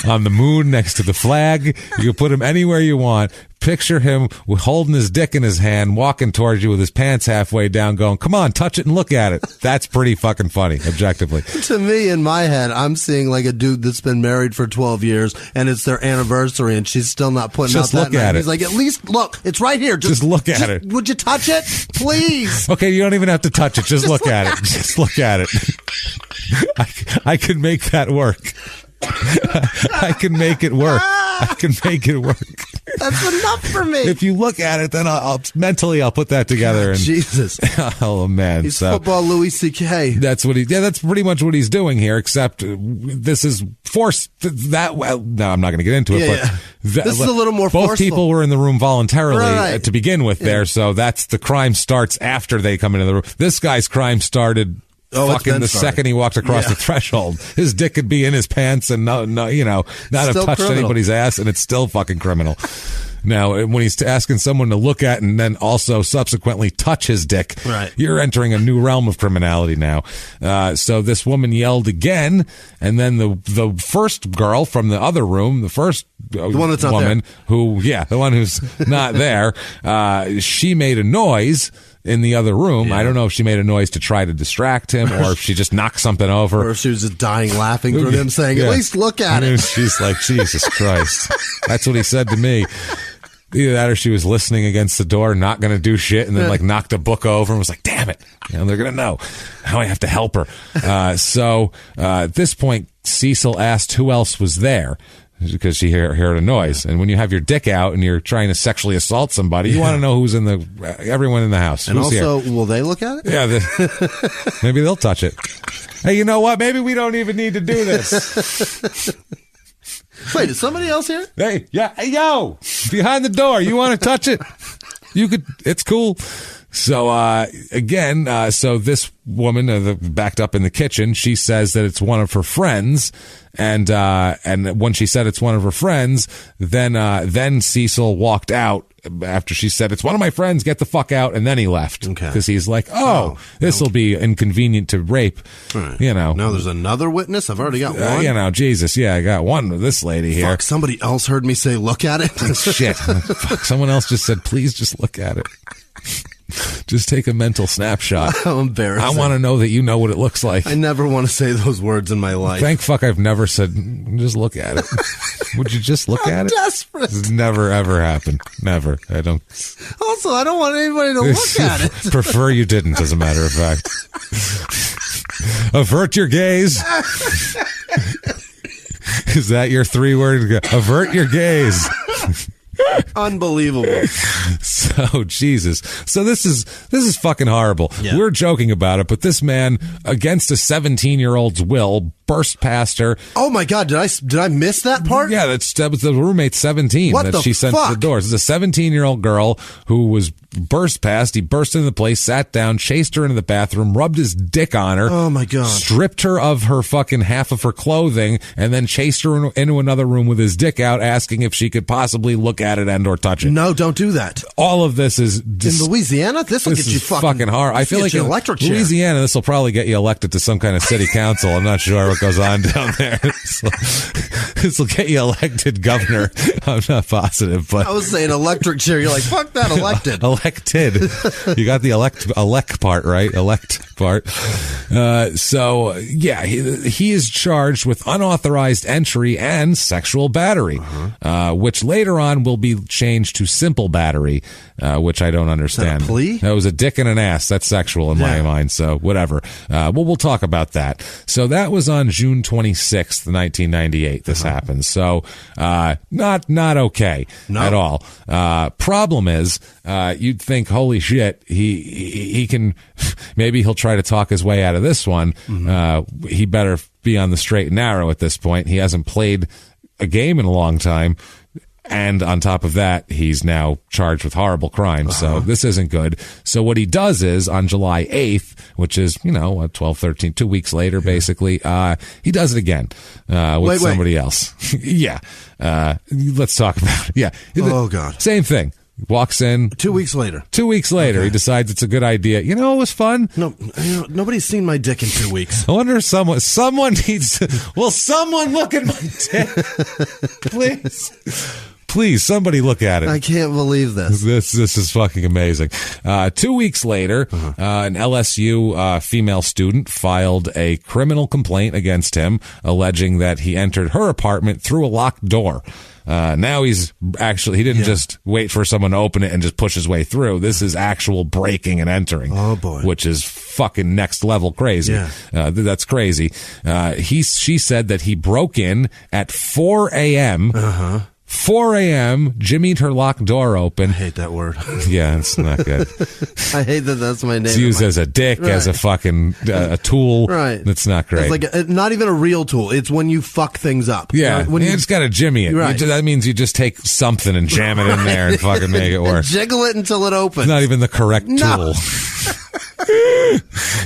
on the moon next to the flag. You can put him anywhere you want. Picture him holding his dick in his hand, walking towards you with his pants halfway down, going, come on, touch it and look at it. That's pretty fucking funny, objectively.
To me, in my head, I'm seeing like a dude that's been married for 12 years, and it's their anniversary, and she's still not putting
just
out that
look at
night.
it.
He's like, at least look. It's right here.
Just look at it.
Would you touch it? Please.
Okay, you don't even have to touch it. Just look at it. Just look at it. I can make that work. I can make it work. I can make it work.
That's enough for me.
If you look at it, then I'll mentally put that together. And
Jesus.
Oh man,
he's football Louis C.K.
That's what that's pretty much what he's doing here. Except this is forced. That no, I'm not going to get into it. But
this is a little more.
Both
forceful.
people were in the room voluntarily to begin with. There, so that's the crime starts after they come into the room. This guy's crime started. Fucking the second he walked across the threshold, his dick could be in his pants and not have touched anybody's ass, and it's still fucking criminal. Now, when he's asking someone to look at and then also subsequently touch his dick, you're entering a new realm of criminality now. So this woman yelled again, and then the first girl from the other room, the first
the one that's
woman the one who's not there, she made a noise in the other room. Yeah. I don't know if she made a noise to try to distract him or if she just knocked something over.
Or if she was just dying laughing from him saying, at least look at it.
She's like, Jesus Christ. That's what he said to me. Either that or she was listening against the door, not going to do shit, and then knocked a book over and was like, damn it. They're going to know. Now I have to help her. So at this point, Cecil asked who else was there. Because she heard a noise. And when you have your dick out and you're trying to sexually assault somebody, you want to know who's in everyone in the house.
And
who's
also,
here.
Will they look at it?
Yeah. Maybe they'll touch it. Hey, you know what? Maybe we don't even need to do this.
Wait, is somebody else here?
Hey, yeah. Hey, yo, behind the door. You want to touch it? You could. It's cool. So, again, so this woman backed up in the kitchen, she says that it's one of her friends. And when she said it's one of her friends, then Cecil walked out after she said, it's one of my friends, get the fuck out. And then he left. Okay. Because he's like, this will be inconvenient to rape.
Right.
Now
there's another witness. I've already got one.
Jesus. Yeah, I got one with this lady here.
Fuck, somebody else heard me say, look at it.
Shit. Fuck, someone else just said, please just look at it. Just take a mental snapshot.
How embarrassing.
I want to know that you know what it looks like.
I never want to say those words in my life.
Thank fuck I've never said, just look at it. Would you just look at it?
I'm desperate.
This has never, ever happened. Never. I don't.
Also, I don't want anybody to look at it.
Prefer you didn't, as a matter of fact. Avert your gaze. Is that your 3-word? Avert your gaze.
Unbelievable.
So Jesus. So this is fucking horrible. Yeah. We're joking about it, but this man, against a 17-year-old's will, burst past her.
Oh my God! Did I miss that part?
Yeah, that was the roommate's 17
what
that she sent to the doors. It's a 17-year-old girl who was burst past. He burst into the place, sat down, chased her into the bathroom, rubbed his dick on her.
Oh my God!
Stripped her of her fucking half of her clothing, and then chased her into another room with his dick out, asking if she could possibly look at it and/or touch it.
No, don't do that.
All of this is
in Louisiana. This will get you fucking
hard. I feel like in Louisiana, this will probably get you elected to some kind of city council. I'm not sure what goes on down there. This will get you elected governor. I'm not positive, but
I was saying electric chair. You're like, fuck that, elected.
Elected. You got the elect part right. Elect part. So yeah, he is charged with unauthorized entry and sexual battery, which later on will be changed to simple battery, which I don't understand.
Is that a plea?
That was a dick and an ass. That's sexual in my mind. So whatever. We'll talk about that. So that was on on June 26th, 1998, this happens. So, not okay at all. Problem is, you'd think, holy shit, he can, maybe he'll try to talk his way out of this one. He better be on the straight and narrow at this point. He hasn't played a game in a long time. And on top of that, he's now charged with horrible crimes. So this isn't good. So what he does is on July 8th, which is, 12, 13, 2 weeks later, basically, he does it again, with somebody else. Yeah. Let's talk about it. Yeah.
Oh, God.
Same thing. Walks in
2 weeks later.
2 weeks later, He decides it's a good idea. It was fun.
No, nobody's seen my dick in 2 weeks.
I wonder if someone needs to, will someone look at my dick? Please, somebody look at it.
I can't believe this.
This is fucking amazing. 2 weeks later, an LSU female student filed a criminal complaint against him, alleging that he entered her apartment through a locked door. Now he didn't just wait for someone to open it and just push his way through. This is actual breaking and entering.
Oh, boy.
Which is fucking next level crazy.
Yeah.
That's crazy. She said that he broke in at 4 a.m., 4 a.m., Jimmie'd her locked door open.
I hate that word.
Yeah, it's not good.
I hate that that's my name.
It's used as a dick, as a fucking a tool.
Right.
It's not great.
It's like not even a real tool. It's when you fuck things up.
Yeah. When you just got to Jimmie it.
Right.
That means you just take something and jam it in there and fucking make it work.
Jiggle it until it opens.
It's not even the correct tool.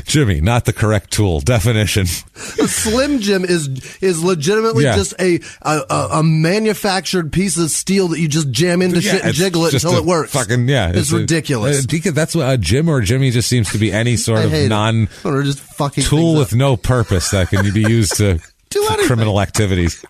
Jimmie, not the correct tool. Definition.
A Slim Jim is legitimately just a manufactured piece of steel that you just jam into shit and jiggle it until it works.
Fucking
it's ridiculous.
That's what a Jim or Jimmie just seems to be any sort of tool with no purpose that can be used to for criminal activities.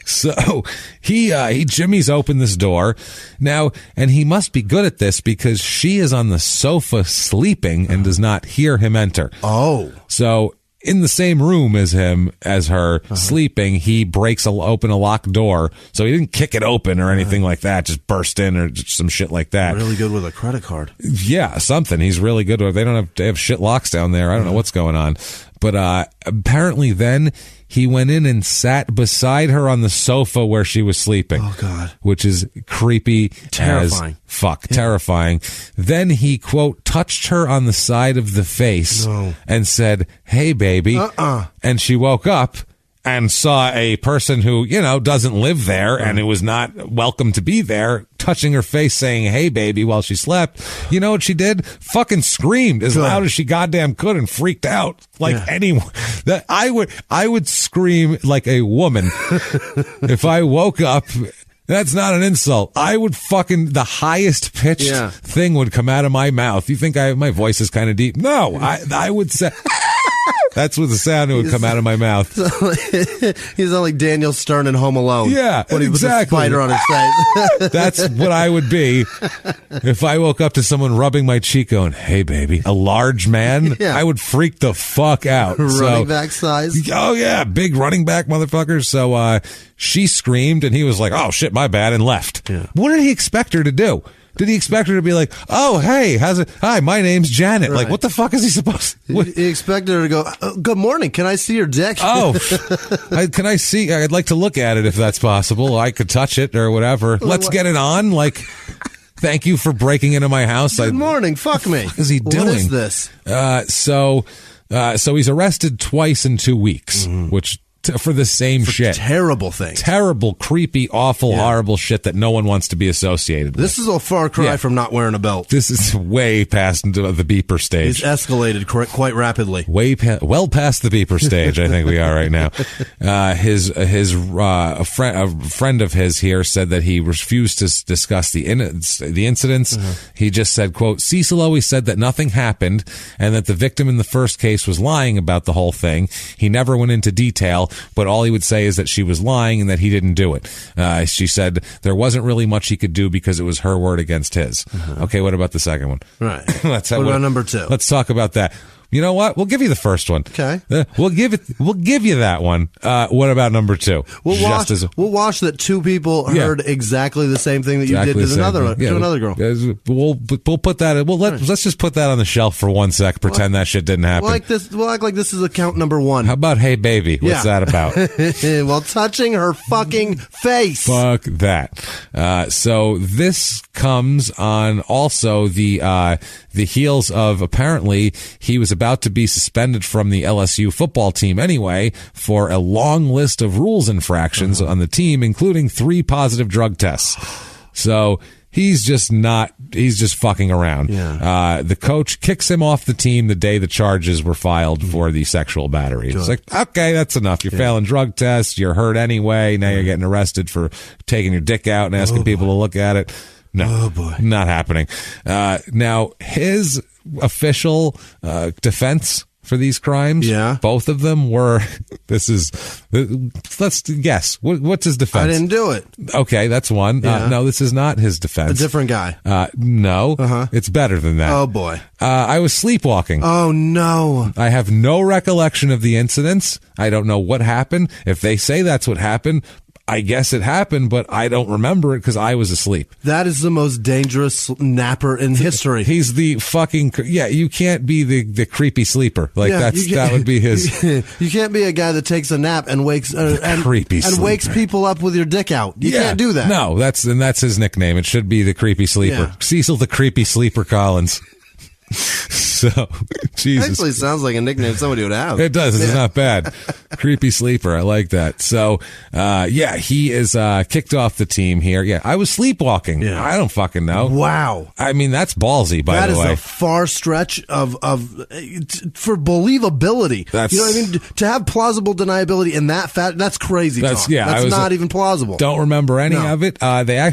So he Jimmie's opened this door now, and he must be good at this because she is on the sofa sleeping and does not hear him enter.
Oh,
so in the same room as her sleeping, he breaks open a locked door. So he didn't kick it open or anything like that, just burst in or just some shit like that.
Really good with a credit card.
Yeah, something. He's really good with. They have shit locks down there. I don't know what's going on. But apparently then he went in and sat beside her on the sofa where she was sleeping.
Oh, God.
Which is creepy.
Terrifying.
As fuck. Yeah. Terrifying. Then he, quote, touched her on the side of the face and said, "Hey, baby." And she woke up and saw a person who, doesn't live there and who was not welcome to be there, touching her face saying, "Hey, baby," while she slept. You know what she did? Fucking screamed as loud as she goddamn could and freaked out like anyone. That I would scream like a woman if I woke up. That's not an insult. I would the highest pitched thing would come out of my mouth. You think my voice is kind of deep? No, I would say... That's what the sound that would come out of my mouth.
He's like Daniel Stern in Home Alone.
Yeah,
when he was a spider on his face.
That's what I would be if I woke up to someone rubbing my cheek going, "Hey, baby." A large man, I would freak the fuck out.
Running back size.
Oh, yeah, big running back motherfucker. So she screamed, and he was like, "Oh, shit, my bad," and left. Yeah. What did he expect her to do? Did he expect her to be like, "Oh, hey, how's it? Hi, my name's Janet." Right. Like, what the fuck is he supposed to...
He expected her to go, "Good morning. Can I see your dick?"
Oh, can I see? I'd like to look at it if that's possible. I could touch it or whatever. Let's get it on. Like, thank you for breaking into my house.
Good morning. Fuck me.
What is he doing?
What is this?
So he's arrested twice in 2 weeks, which... for the same shit.
Terrible things.
Terrible, creepy, awful, horrible shit that no one wants to be associated with.
This is a far cry from not wearing a belt.
This is way past the beeper stage.
It's escalated quite rapidly.
Well past the beeper stage, I think we are right now. A friend of his here said that he refused to discuss the incidents. He just said, quote, "Cecil always said that nothing happened and that the victim in the first case was lying about the whole thing. He never went into detail, but all he would say is that she was lying and that he didn't do it." She said there wasn't really much he could do because it was her word against his. Okay, what about the second one?
Right. What about number two?
Let's talk about that. You know what? We'll give you the first one.
Okay.
We'll give you that one. What about number 2?
We'll watch that two people heard exactly the same thing that you did to another girl.
We'll put that. Let's just put that on the shelf for 1 sec. Pretend that shit didn't happen.
We'll act like this is account number 1.
How about Hey Baby? What's that about?
Well, touching her fucking face.
Fuck that. So this comes on also the heels of apparently he was about to be suspended from the LSU football team anyway for a long list of rules infractions on the team, including 3 positive drug tests. So he's just fucking around.
Yeah.
The coach kicks him off the team the day the charges were filed for the sexual battery. It's like, okay, that's enough. You're failing drug tests. You're hurt anyway. Now you're getting arrested for taking your dick out and asking people to look at it. No, not happening. Now, his official defense for these crimes, both of them were, let's guess. What's his defense?
I didn't do it.
Okay, that's one. No, this is not his defense.
A different guy.
No, it's better than that.
Oh, boy.
I was sleepwalking.
Oh, no.
I have no recollection of the incidents. I don't know what happened. If they say that's what happened, I guess it happened, but I don't remember it because I was asleep.
That is the most dangerous napper in history.
He's the fucking, you can't be the creepy sleeper. That would be his.
You can't be a guy that takes a nap and wakes wakes people up with your dick out. You can't do that.
No, that's his nickname. It should be the creepy sleeper. Cecil the creepy sleeper Collins. So, Jesus.
Actually sounds like a nickname somebody would have.
It does. It's not bad. Creepy sleeper. I like that. So, he is kicked off the team here. Yeah, I was sleepwalking. Yeah. I don't fucking know.
Wow.
I mean, that's ballsy, by the way.
That is a far stretch for believability. You know what I mean? To have plausible deniability in that that's crazy talk. That's not even plausible.
Don't remember any of it.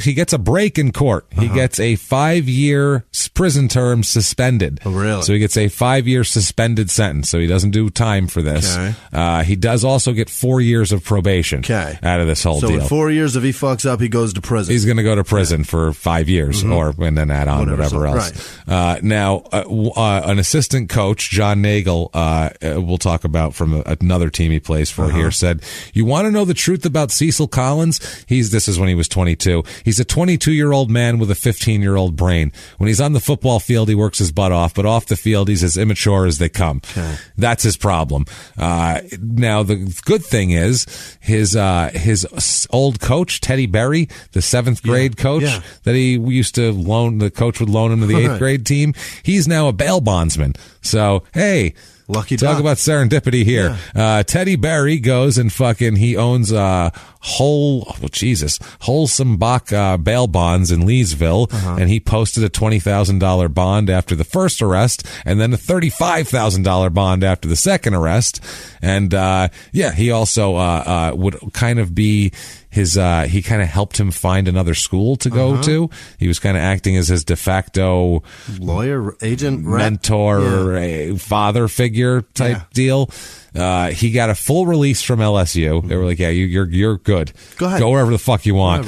He gets a break in court. He gets a 5-year prison term suspended.
Oh, really?
So he gets a 5-year suspended sentence. So he doesn't do time for this.
Okay.
He does also get 4 years of probation out of this whole deal.
So in 4 years, if he fucks up, he goes to prison.
He's going to go to prison for 5 years, and then add on whatever else. Right. Now, an assistant coach, John Nagel, we'll talk about from another team he plays for here, said, "You want to know the truth about Cecil Collins? This is when he was 22. He's a 22-year-old man with a 15-year-old brain. When he's on the football field, he works his butt off, but off the field, he's as immature as they come." Okay. That's his problem. Now, the good thing is his old coach, Teddy Berry, the 7th grade coach that he used to loan, the coach would loan him to the 8th grade team. He's now a bail bondsman. So, hey,
lucky
talk
duck.
about serendipity here. Yeah. Teddy Berry goes and he owns Wholesome Bach bail bonds in Leesville, and he posted a $20,000 bond after the first arrest, and then a $35,000 bond after the second arrest. And he also would kind of be he kind of helped him find another school to go to. He was kind of acting as his de facto
lawyer, agent,
mentor, father figure type deal. He got a full release from LSU. They were like, you're good.
Go ahead.
Go wherever the fuck you want.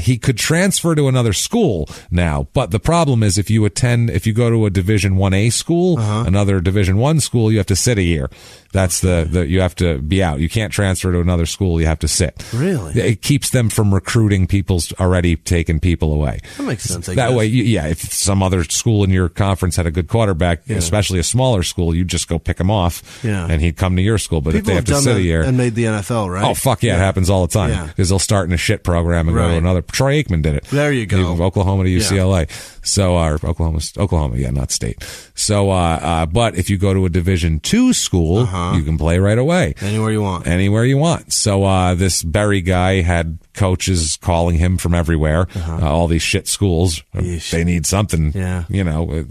He could transfer to another school now, but the problem is if you go to a Division 1A school, another Division 1 school, you have to sit a year. That's you have to be out. You can't transfer to another school. You have to sit.
Really?
It keeps them from recruiting people's already taken people away.
That makes sense.
That way, if some other school in your conference had a good quarterback, especially a smaller school, you just go pick him off, and he'd come to your school. But
people
if they have to sit a year
and made the NFL, right?
Oh fuck yeah, it happens all the time because they'll start in a shit program and go to another. Troy Aikman did it.
There you go.
Oklahoma to UCLA. So Oklahoma, not state. So but if you go to a Division 2 school, you can play right away.
Anywhere you want.
So this Berry guy had coaches calling him from everywhere. All these shit schools.
Yeesh.
They need something.
Yeah.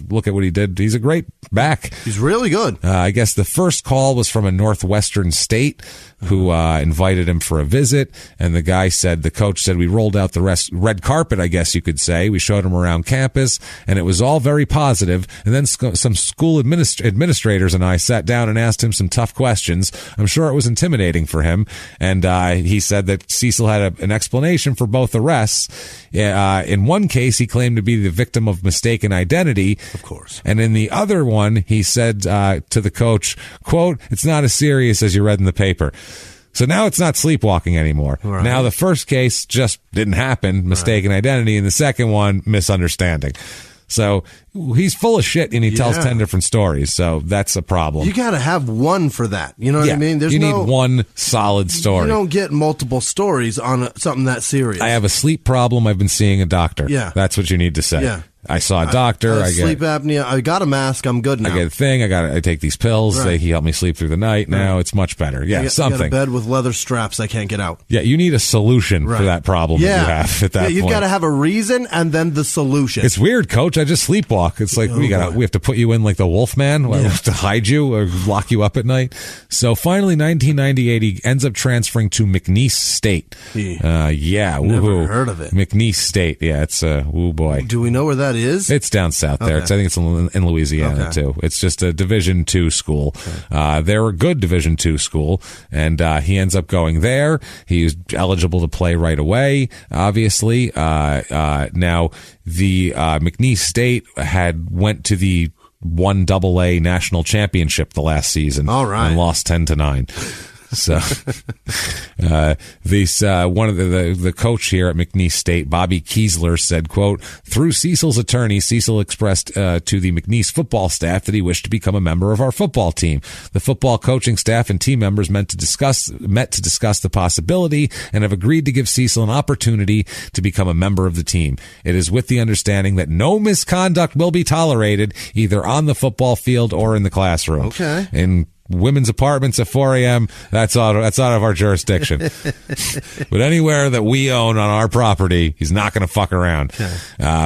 Look at what he did. He's a great back.
He's really good.
I guess the first call was from a northwestern state who invited him for a visit, and the coach said, we rolled out the red carpet, I guess you could say. We showed him around campus. office, and it was all very positive. And then some school administrators and I sat down and asked him some tough questions. I'm sure it was intimidating for him. And he said that Cecil had an explanation for both arrests. In one case, he claimed to be the victim of mistaken identity.
Of course.
And in the other one, he said to the coach, quote, "It's not as serious as you read in the paper." So now it's not sleepwalking anymore. Right. Now the first case just didn't happen, mistaken identity, and the second one, misunderstanding. So he's full of shit, and he tells 10 different stories. So that's a problem.
You got to have one for that. You know what I mean?
You need one solid story.
You don't get multiple stories on something that serious.
I have a sleep problem. I've been seeing a doctor.
Yeah.
That's what you need to say.
Yeah.
I saw a doctor.
I sleep apnea. I got a mask. I'm good now.
I get a thing. I take these pills.
Right.
He helped me sleep through the night. Now it's much better. Yeah, something.
I got a bed with leather straps. I can't get out.
Yeah, you need a solution for that problem that you have at that point.
You've got to have a reason and then the solution.
It's weird, Coach. I just sleepwalk. It's like we have to put you in like the Wolfman. We have to hide you or lock you up at night. So finally, 1998, he ends up transferring to McNeese State.
Never heard of it.
McNeese State. Yeah, it's woo boy.
Do we know where that is?
It's down south there. I think it's in Louisiana too. It's just a Division II school. They're a good Division II school, and he ends up going there. He's eligible to play right away, obviously. Now, the McNeese State went to the 1AA national championship the last season.
All right.
And lost 10-9. So, one of the coach here at McNeese State, Bobby Kiesler, said, quote, "Through Cecil's attorney, Cecil expressed to the McNeese football staff that he wished to become a member of our football team. The football coaching staff and team members met to discuss the possibility and have agreed to give Cecil an opportunity to become a member of the team. It is with the understanding that no misconduct will be tolerated either on the football field or in the classroom."
Okay.
In women's apartments at 4 a.m., that's out of our jurisdiction. But anywhere that we own on our property, he's not going to fuck around.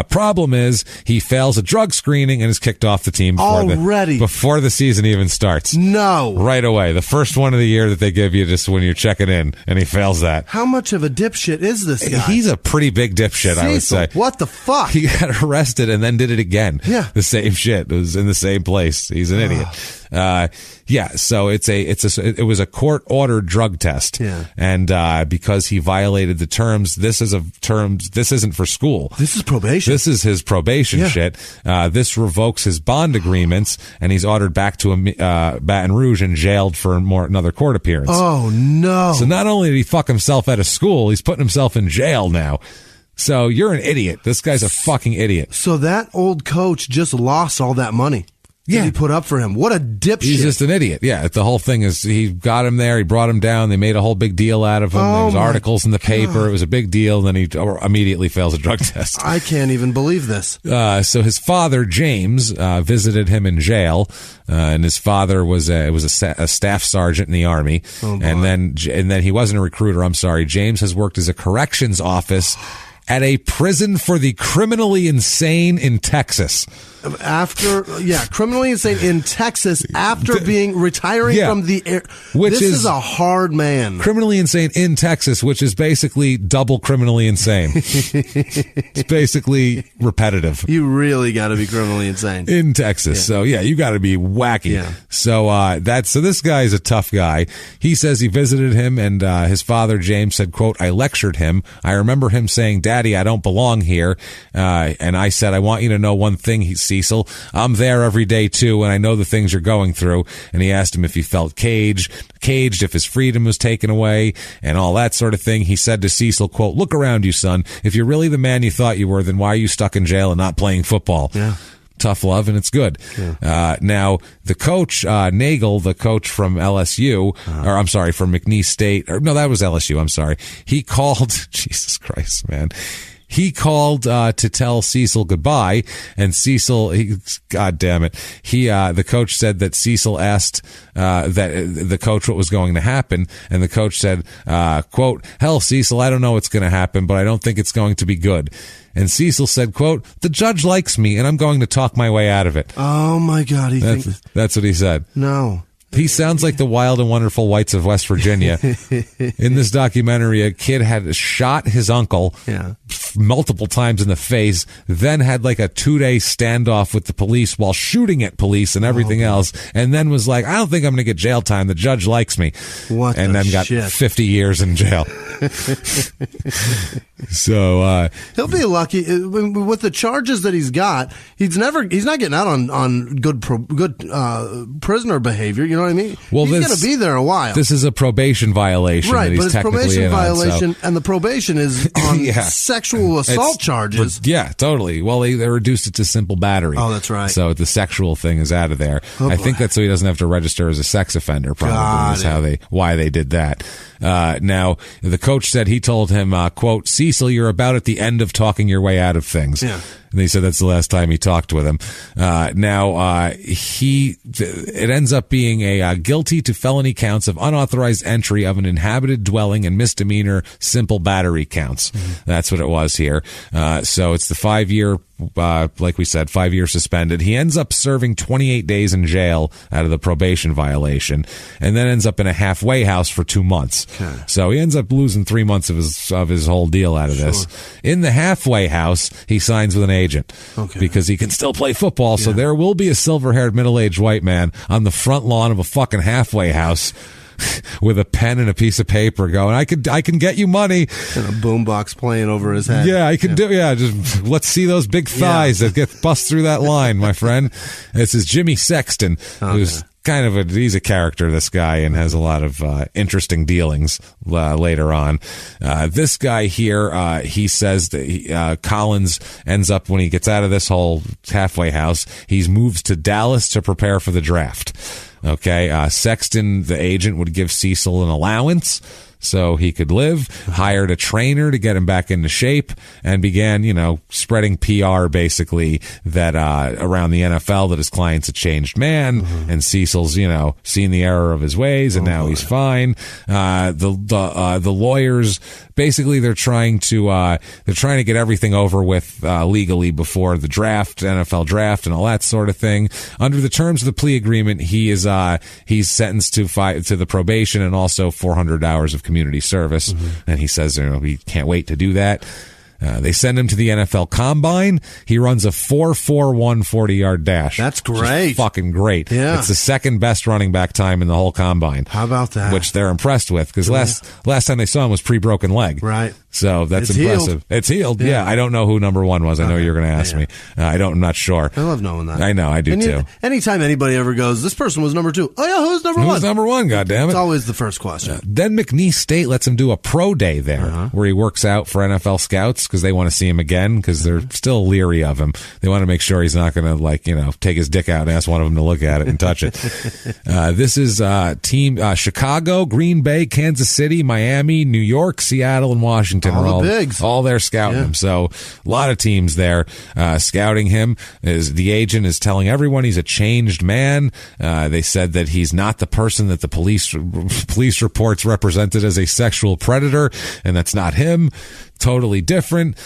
Problem is, he fails a drug screening and is kicked off the team before the season even starts.
No.
Right away. The first one of the year that they give you just when you're checking in, and he fails that.
How much of a dipshit is this guy?
He's a pretty big dipshit,
Cecil,
I would say.
What the fuck?
He got arrested and then did it again.
Yeah.
The same shit. It was in the same place. He's an idiot. So it was a court-ordered drug test.
Yeah.
And because he violated the terms, this isn't for school.
This is probation.
This is his probation shit. This revokes his bond agreements, and he's ordered back to Baton Rouge and jailed for another court appearance.
Oh, no.
So not only did he fuck himself out of school, he's putting himself in jail now. So you're an idiot. This guy's a fucking idiot.
So that old coach just lost all that money. Yeah. He put up for him. What a dipshit.
He's just an idiot. Yeah. The whole thing is he got him there. He brought him down. They made a whole big deal out of him. There was articles in the paper. It was a big deal. Then he immediately fails a drug test.
I can't even believe this.
So his father, James, visited him in jail. And his father was a staff sergeant in the Army.
Oh,
and then he wasn't a recruiter. I'm sorry. James has worked as a corrections office at a prison for the criminally insane in Texas.
Criminally insane in Texas after retiring from the air. This is a hard man.
Criminally insane in Texas, which is basically double criminally insane. It's basically repetitive.
You really got to be criminally insane
in Texas. So you got to be wacky.
Yeah.
So this guy is a tough guy. He says he visited him, and his father James said, quote, "I lectured him. I remember him saying, 'Daddy, I don't belong here.' And I said, 'I want you to know one thing, Cecil. I'm there every day too, and I know the things you're going through.' And he asked him if he felt caged, if his freedom was taken away, and all that sort of thing. He said to Cecil, quote, 'Look around you, son. If you're really the man you thought you were, then why are you stuck in jail and not playing football?'"
Yeah.
Tough love, and it's good.
Yeah.
Now, the coach, Nagel, the coach from LSU, from McNeese State, that was LSU, I'm sorry. He called, Jesus Christ, man. He called to tell Cecil goodbye, and Cecil, God damn it, the coach said that Cecil asked the coach what was going to happen, and the coach said, quote, "Hell, Cecil, I don't know what's going to happen, but I don't think it's going to be good." And Cecil said, quote, "The judge likes me, and I'm going to talk my way out of it."
Oh, my God.
That's what he said.
No.
He sounds like the Wild and Wonderful Whites of West Virginia. In this documentary, a kid had shot his uncle multiple times in the face, then had like a 2-day standoff with the police while shooting at police and everything else, and then was like, I don't think I'm going to get jail time. The judge likes me. And then got 50 years in jail. So
he'll be lucky with the charges that he's got. He's not getting out on good prisoner behavior. You know what I mean?
Well,
he's going to be there a while.
This is a probation violation,
right?
That he's
but it's
technically
probation violation,
so.
And the probation is on sexual assault charges.
Yeah, totally. Well, they reduced it to simple battery.
Oh, that's right.
So the sexual thing is out of there. I think that's so he doesn't have to register as a sex offender. Probably is why they did that. Now, the coach said he told him, quote, Cecil, you're about at the end of talking your way out of things.
Yeah.
And he said that's the last time he talked with him. It ends up being a guilty to felony counts of unauthorized entry of an inhabited dwelling and misdemeanor simple battery counts. Mm-hmm. That's what it was here. So it's the 5-year, like we said, 5-year suspended. He ends up serving 28 days in jail out of the probation violation, and then ends up in a halfway house for 2 months. Okay. So he ends up losing 3 months of his whole deal out of this. In the halfway house, he signs with an agent because he can still play football. So there will be a silver-haired middle-aged white man on the front lawn of a fucking halfway house with a pen and a piece of paper going, I can get you money.
And a boombox playing over his head.
Yeah, I can do. Yeah, just let's see those big thighs that get bust through that line, my friend. This is Jimmie Sexton, who's kind of he's a character, this guy, and has a lot of interesting dealings later on. This guy here, he says that Collins ends up, when he gets out of this whole halfway house, he moves to Dallas to prepare for the draft. Okay, Sexton, the agent, would give Cecil an allowance so he could live, hired a trainer to get him back into shape, and began, spreading PR basically that around the NFL that his client's a changed man, and Cecil's, seen the error of his ways, and now he's fine. The lawyers, basically, they're trying to get everything over with legally before the draft, NFL draft, and all that sort of thing. Under the terms of the plea agreement, he's sentenced to the probation and also 400 hours of community service. And he says, he can't wait to do that. They send him to the NFL Combine. He runs a 4.41 40-yard dash.
That's great.
Fucking great.
Yeah.
It's the second best running back time in the whole Combine.
How about that?
Which they're impressed with, because last time they saw him was pre-broken leg.
Right.
So that's impressive.
Healed.
It's healed. Yeah. I don't know who number one was. I know you're going to ask me. I'm not sure.
I love knowing that.
I know. I do too.
Anytime anybody ever goes, this person was number 2. Oh yeah, who's number 1?
Who's number 1? God damn it!
It's always the first question.
Then McNeese State lets him do a pro day there, where he works out for NFL scouts because they want to see him again, because they're still leery of him. They want to make sure he's not going to take his dick out and ask one of them to look at it and touch it. This is team Chicago, Green Bay, Kansas City, Miami, New York, Seattle, and Washington
all the bigs.
All there scouting him. So a lot of teams there scouting him. The agent is telling everyone he's a changed man. They said that he's not the person that the police reports represented as a sexual predator, and that's not him. Totally different.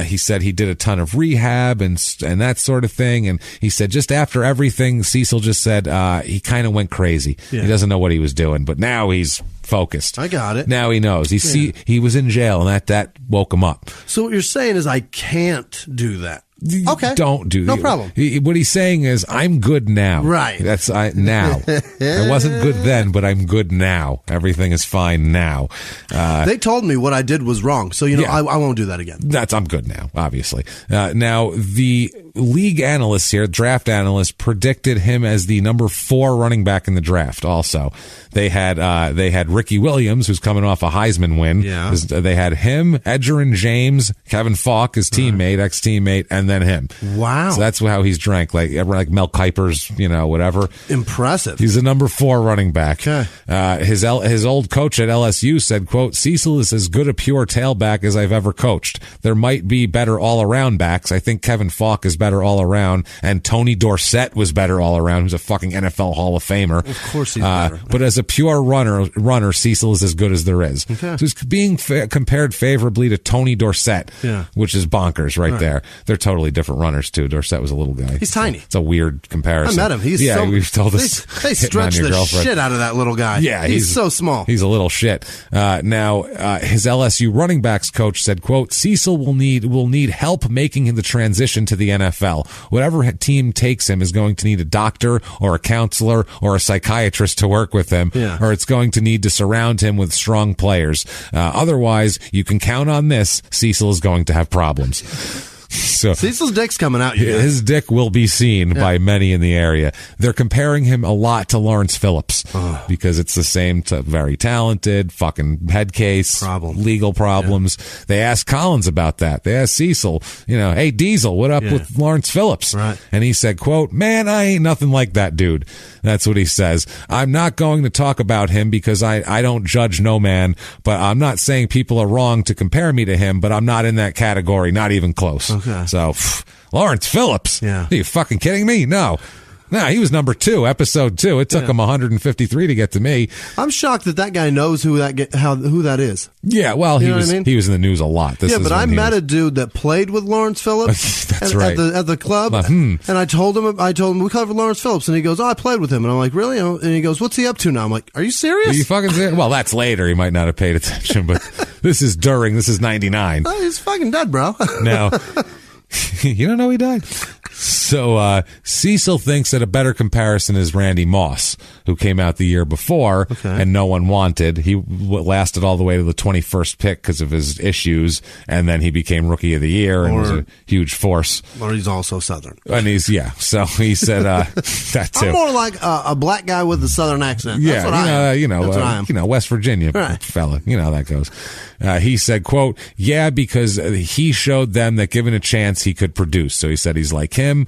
He said he did a ton of rehab and that sort of thing. And he said just after everything, Cecil just said he kind of went crazy. Yeah. He doesn't know what he was doing, but now he's focused.
I got it.
Now he knows. He was in jail, and that woke him up.
So what you're saying is I can't do that. Okay.
Don't do that.
No problem.
What he's saying is, I'm good now.
Right.
That's now. I wasn't good then, but I'm good now. Everything is fine now.
They told me what I did was wrong, so I won't do that again.
I'm good now, obviously. Now the league analysts here, draft analysts, predicted him as the number 4 running back in the draft. Also, they had Ricky Williams, who's coming off a Heisman win.
Yeah.
They had him, Edgerrin James, Kevin Falk, his teammate, ex-teammate, and then him.
Wow.
So that's how he's drank, like Mel Kiper's, whatever.
Impressive.
He's a number 4 running back.
Okay.
His old coach at LSU said, quote, Cecil is as good a pure tailback as I've ever coached. There might be better all-around backs. I think Kevin Falk is better better all around, and Tony Dorsett was better all around, who's a fucking NFL Hall of Famer.
Of course he's better.
But as a pure runner, Cecil is as good as there is.
Okay.
So he's being compared favorably to Tony Dorsett, which is bonkers right there. They're totally different runners, too. Dorsett was a little guy.
He's tiny.
It's a weird comparison.
I met him.
We've told us.
They stretch the shit out of that little guy.
Yeah,
he's so small.
He's a little shit. Now, his LSU running backs coach said, quote, Cecil will need help making the transition to the NFL. Whatever team takes him is going to need a doctor or a counselor or a psychiatrist to work with him, or it's going to need to surround him with strong players. Otherwise, you can count on this. Cecil is going to have problems. So
Cecil's dick's coming out.
His dick will be seen by many in the area. They're comparing him a lot to Lawrence Phillips because it's the same. Very talented, fucking head case, legal problems. They asked Collins about that. They asked Cecil, hey Diesel, what up with Lawrence Phillips?
Right.
And he said, quote, man, I ain't nothing like that dude. That's what he says. I'm not going to talk about him because I don't judge no man, but I'm not saying people are wrong to compare me to him, but I'm not in that category, not even close.
Okay.
So, Lawrence Phillips.
Yeah.
Are you fucking kidding me? No, he was number 2, episode 2. It took him 153 to get to me.
I'm shocked that guy knows who that is.
Yeah, well, he was in the news a lot.
But I met a dude that played with Lawrence Phillips.
That's right.
At the club, and I told him we covered Lawrence Phillips, and he goes, "Oh, I played with him," and I'm like, "Really?" And he goes, "What's he up to now?" I'm like, "Are you serious?"
Are you fucking serious? Well, that's later. He might not have paid attention, but this is 99.
Oh, he's fucking dead, bro.
Now. You don't know he died? So Cecil thinks that a better comparison is Randy Moss, who came out the year before and no one wanted. He lasted all the way to the 21st pick because of his issues, and then he became Rookie of the Year and was a huge force.
Or he's also Southern.
And so he said that too.
I'm more like a black guy with a Southern accent.
Yeah,
that's what I am.
West Virginia fella. You know how that goes. He said, quote, because he showed them that given a chance he could produce. So he said he's like him.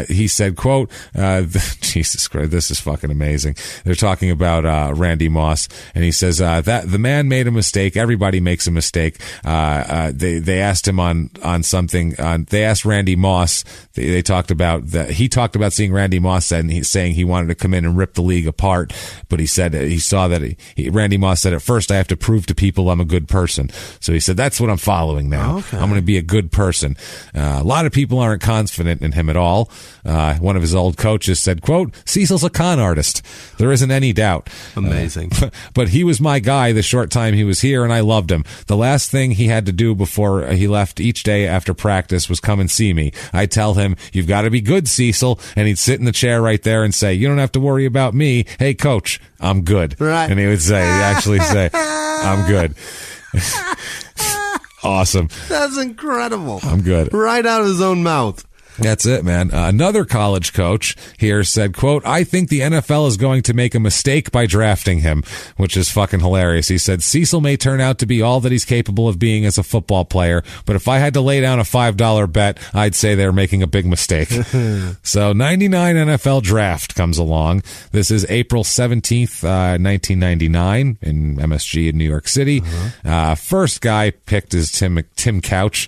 He said, quote, Jesus Christ, this is fucking amazing. They're talking about Randy Moss, and he says that the man made a mistake. Everybody makes a mistake. They asked him on something. They asked Randy Moss. They talked about that. He talked about seeing Randy Moss and he's saying he wanted to come in and rip the league apart. But he said he saw that Randy Moss said, at first I have to prove to people I'm a good person. So he said, that's what I'm following now.
Okay.
I'm going to be a good person. A lot of people aren't confident in him at all. One of his old coaches said, quote, Cecil's a con artist. There isn't any doubt.
Amazing.
But he was my guy the short time he was here, and I loved him. The last thing he had to do before he left each day after practice was come and see me. I'd tell him, you've got to be good, Cecil. And he'd sit in the chair right there and say, you don't have to worry about me. Hey, coach, I'm good.
Right.
And he'd actually say, I'm good. Awesome.
That's incredible.
I'm good.
Right out of his own mouth.
That's it, man. Another college coach here said, quote, I think the NFL is going to make a mistake by drafting him, which is fucking hilarious. He said, Cecil may turn out to be all that he's capable of being as a football player, but if I had to lay down a $5 bet, I'd say they're making a big mistake. So 99 NFL draft comes along. This is April 17th, 1999 in MSG in New York City. First guy picked is Tim Couch.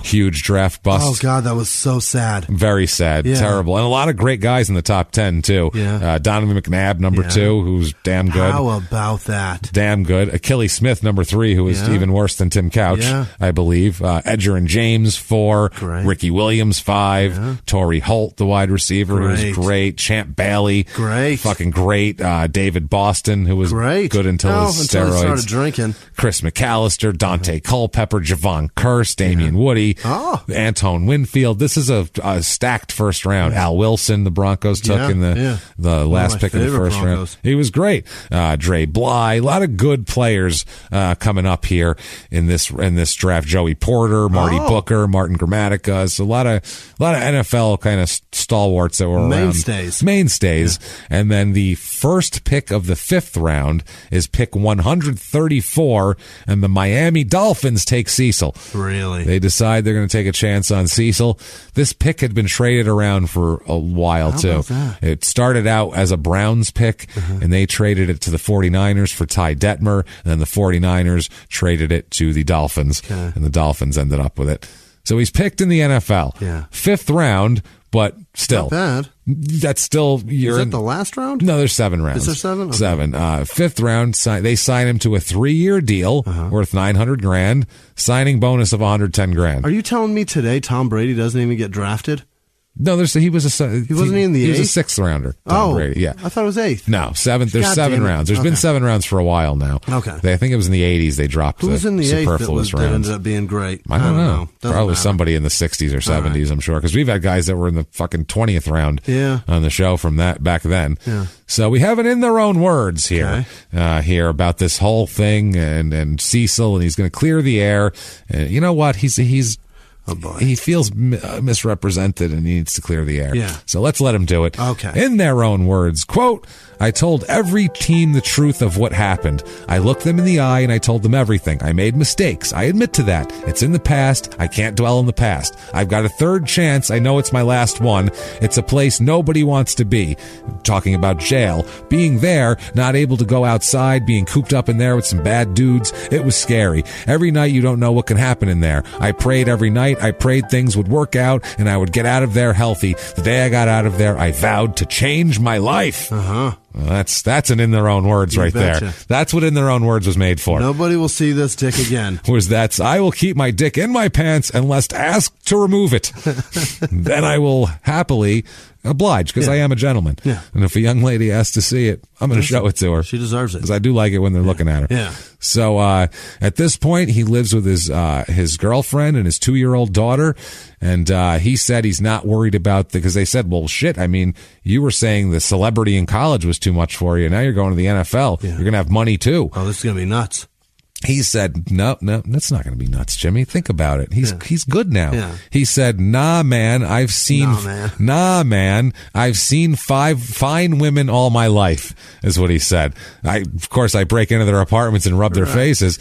Huge draft bust.
Oh, God, that was so sad.
Very sad. Terrible. And a lot of great guys in the top 10, too.
Yeah.
Donovan McNabb, number 2, who's damn good.
How about that?
Damn good. Achilles Smith, number 3, who was even worse than Tim Couch, I believe. Edger and James, 4.
Great.
Ricky Williams, 5. Torrey Holt, the wide receiver, who was great. Champ Bailey.
Great.
Fucking great. David Boston, who was good until his steroids.
Until he started drinking.
Chris McAllister, Dante Culpepper, Javon Curse, Damian Woody, Anton Winfield. This is a stacked first round. Al Wilson, the Broncos took in the last pick of the first round. He was great. Dre Bly, a lot of good players coming up here in this draft. Joey Porter, Marty Booker, Martin Grammatica. So a lot of NFL kind of stalwarts that were mainstays. And then the first pick of the 5th round is pick 134, and the Miami Dolphins take Cecil.
Really?
They decide they're going to take a chance on Cecil. This pick had been traded around for a while, too. It started out as a Browns pick, and they traded it to the 49ers for Ty Detmer, and then the 49ers traded it to the Dolphins, and the Dolphins ended up with it. So he's picked in the NFL.
Yeah.
5th round, but still.
Not bad.
That's still...
Is that the last round?
No, there's 7 rounds.
Is there 7? Okay.
7. 5th round, they sign him to a 3-year deal worth $900,000, signing bonus of $110,000.
Are you telling me today Tom Brady doesn't even get drafted?
No, he wasn't in the 8th? He was a 6th rounder. Tom Brady, yeah.
I thought it was 8th.
No, 7th. There's 7 rounds. There's been 7 rounds for a while now.
Okay.
I think it was in the 80s they dropped
Who's in the 8th
superfluous
that
rounds.
ended up being great?
I don't know. Probably
matter.
somebody in the 60s or 70s, I'm sure, because we've had guys that were in the fucking 20th round on the show from that back then.
Yeah.
So we have it in their own words here, here about this whole thing and Cecil, and he's going to clear the air. And you know what? He feels misrepresented and he needs to clear the air.
Yeah.
So let's let him do it.
Okay.
In their own words, quote, I told every team the truth of what happened. I looked them in the eye and I told them everything. I made mistakes. I admit to that. It's in the past. I can't dwell on the past. I've got a 3rd chance. I know it's my last one. It's a place nobody wants to be. Talking about jail. Being there, not able to go outside, being cooped up in there with some bad dudes. It was scary. Every night you don't know what can happen in there. I prayed every night. I prayed things would work out and I would get out of there healthy. The day I got out of there, I vowed to change my life. Well, that's an in their own words right there. That's what in their own words was made for.
Nobody will see this dick again.
I will keep my dick in my pants unless asked to remove it. Then I will happily oblige because I am a gentleman.
Yeah.
And if a young lady asks to see it, I'm going to show it to her.
She deserves it.
Because I do like it when they're looking at her.
Yeah.
So at this point, he lives with his girlfriend and his 2-year-old daughter. And he said he's not worried about because they said, well, shit, I mean, you were saying the celebrity in college was too much for you. Now you're going to the NFL. You're going to have money, too.
Oh, this is going to be nuts.
He said, no, that's not going to be nuts, Jimmy. Think about it. He's good now.
Yeah.
He said, nah, man, I've seen 5 fine women all my life, is what he said. Of course, I break into their apartments and rub their faces.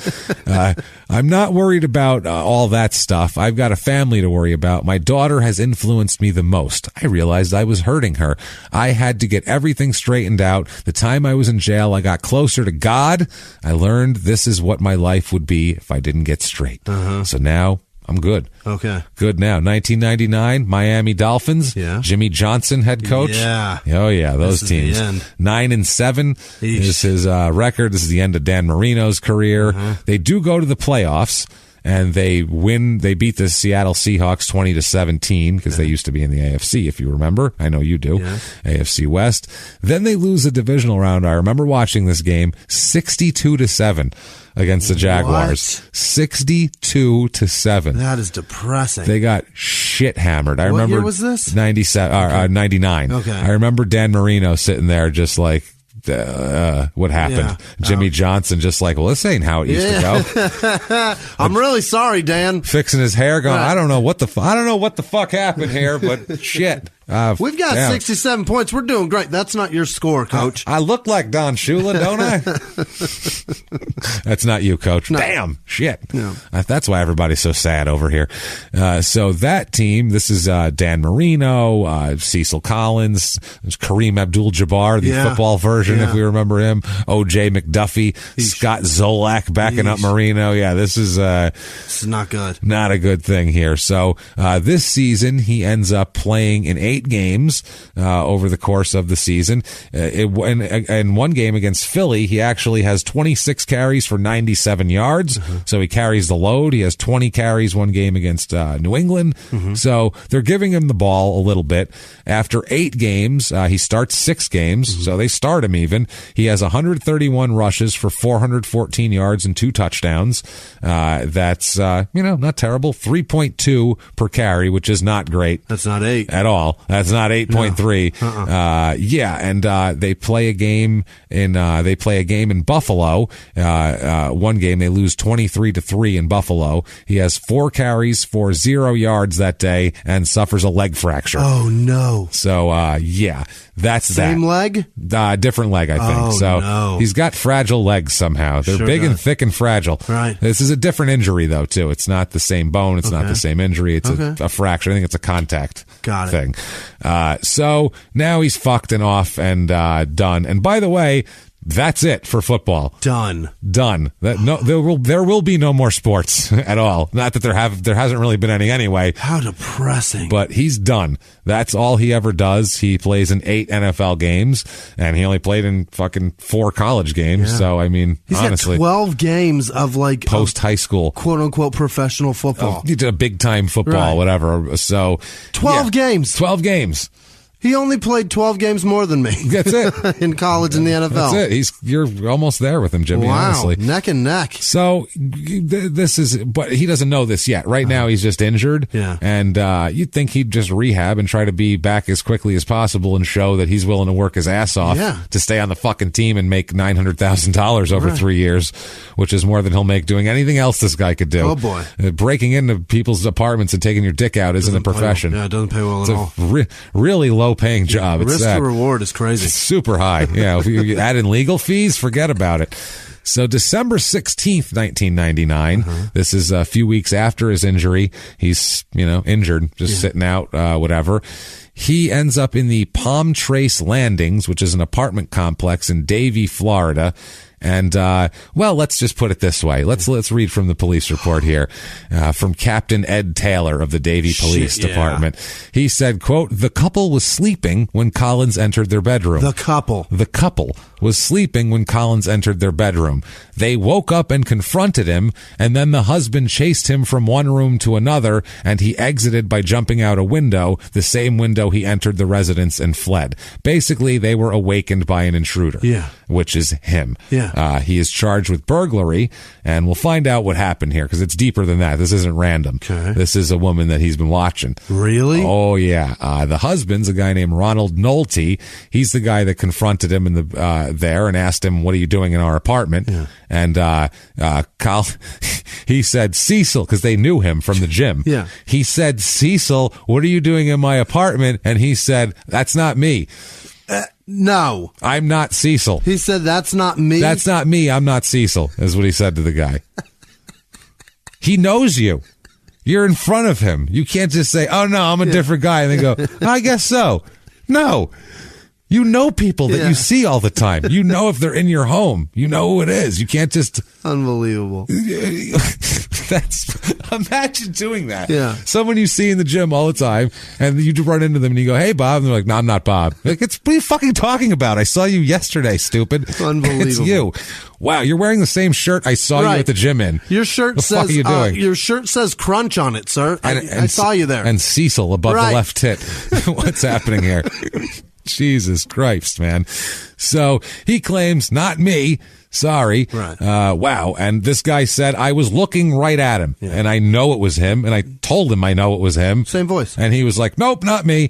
I'm not worried about all that stuff. I've got a family to worry about. My daughter has influenced me the most. I realized I was hurting her. I had to get everything straightened out. The time I was in jail, I got closer to God. I learned this is what my life would be if I didn't get straight. So now I'm good.
Okay.
Good now. 1999, Miami Dolphins.
Yeah.
Jimmy Johnson, head coach.
Yeah.
Oh, yeah, those teams. 9-7 is his record. This is the end of Dan Marino's career. They do go to the playoffs. And they win. They beat the Seattle Seahawks 20-17 because they used to be in the AFC, if you remember. I know you do.
Yeah.
AFC West. Then they lose the divisional round. I remember watching this game 62-7 against the Jaguars. 62-7.
That is depressing.
They got shit hammered. I remember.
What year was this?
99.
Okay.
I remember Dan Marino sitting there just like, what happened?
Yeah.
Jimmy Johnson just like, well, this ain't how it used to go.
I'm really sorry, Dan.
Fixing his hair, going, I don't know what the fuck happened here, but shit.
We've got 67 points. We're doing great. That's not your score, Coach.
I look like Don Shula, don't I? That's not you, Coach. No. Damn, shit.
No.
That's why everybody's so sad over here. So that team, this is Dan Marino, Cecil Collins, Kareem Abdul-Jabbar, the football version, if we remember him, O.J. McDuffie, Scott Zolak backing up Marino. Yeah, this is
not good.
Not a good thing here. So this season, he ends up playing in 8 games over the course of the season. In one game against Philly, he actually has 26 carries for 97 yards. So he carries the load. He has 20 carries one game against New England. So they're giving him the ball a little bit. After 8 games, he starts 6 games. So they start him even. He has 131 rushes for 414 yards and 2 touchdowns. That's, not terrible. 3.2 per carry, which is not great.
That's not 8
at all. That's not 8.3. And they play a game in Buffalo. One game they lose 23-3 in Buffalo. He has 4 carries for 0 yards that day and suffers a leg fracture.
Oh no!
So that's
same leg,
different leg, I think.
No.
He's got fragile legs sough. They're big and thick and fragile.
Right.
This is a different injury though too. It's not the same bone. It's not the same injury. It's a fracture. I think it's a contact thing. So now he's fucked and off and done. And by the way, That's it for football.
Done.
There will be no more sports at all. Not that there hasn't really been any anyway.
How depressing.
But he's done. That's all he ever does. He plays in 8 NFL games, and he only played in fucking 4 college games. Yeah. So I mean,
he's
honestly,
got 12 games of like
post high school,
quote unquote professional football.
He did a big time football, whatever. So
12 games.
12 games.
He only played 12 games more than me.
That's it.
In college and the NFL.
That's it. You're almost there with him, Jimmie, honestly.
Neck and neck.
So this is, but he doesn't know this yet. Right now he's just injured.
Yeah.
And you'd think he'd just rehab and try to be back as quickly as possible and show that he's willing to work his ass off to stay on the fucking team and make $900,000 over 3 years, which is more than he'll make doing anything else this guy could do.
Oh, boy.
Breaking into people's apartments and taking your dick out isn't a profession.
It doesn't pay well at all.
It's a really low paying job.
Risk to reward is crazy.
It's super high. Yeah, if you add in legal fees, forget about it. So December 16th, 1999, this is a few weeks after his injury. He's, injured, just sitting out, whatever. He ends up in the Palm Trace Landings, which is an apartment complex in Davie, Florida. And, let's just put it this way. Let's read from the police report here, from Captain Ed Taylor of the Davie Police Department. He said, quote, "The couple was sleeping when Collins entered their bedroom."
The couple
was sleeping when Collins entered their bedroom. They woke up and confronted him, and then the husband chased him from one room to another, and he exited by jumping out a window, the same window he entered the residence, and fled. Basically, they were awakened by an intruder, which is him. He is charged with burglary, and we'll find out what happened here, because it's deeper than that. This isn't random.
Okay.
This is a woman that he's been watching.
Really?
Oh, yeah. The husband's a guy named Ronald Nolte. He's the guy that confronted him in the there and asked him, "What are you doing in our apartment?"
Yeah.
And he said, "Cecil," because they knew him from the gym.
Yeah.
He said, "Cecil, what are you doing in my apartment?" And he said, "That's not me."
No.
"I'm not Cecil."
He said, "That's not me."
"That's not me. I'm not Cecil," is what he said to the guy. He knows you. You're in front of him. You can't just say, "Oh, no, I'm a different guy," and then go, "I guess so." No. You know people that you see all the time. You know if they're in your home. You know who it is. You can't just...
Unbelievable.
Imagine doing that.
Yeah.
Someone you see in the gym all the time, and you run into them and you go, "Hey, Bob." And they're like, "No, I'm not Bob." Like, what are you fucking talking about? I saw you yesterday, stupid.
Unbelievable.
It's you. Wow, you're wearing the same shirt I saw you at the gym in.
Your shirt says,
what the fuck are you doing?
Your shirt says Crunch on it, sir. I saw you there.
And Cecil above the left tit. What's happening here? Jesus Christ, man. So he claims, "Not me. Sorry."
Right.
Wow. And this guy said, "I was looking right at him, and I know it was him, and I told him I know it was him."
Same voice.
And he was like, "Nope, not me."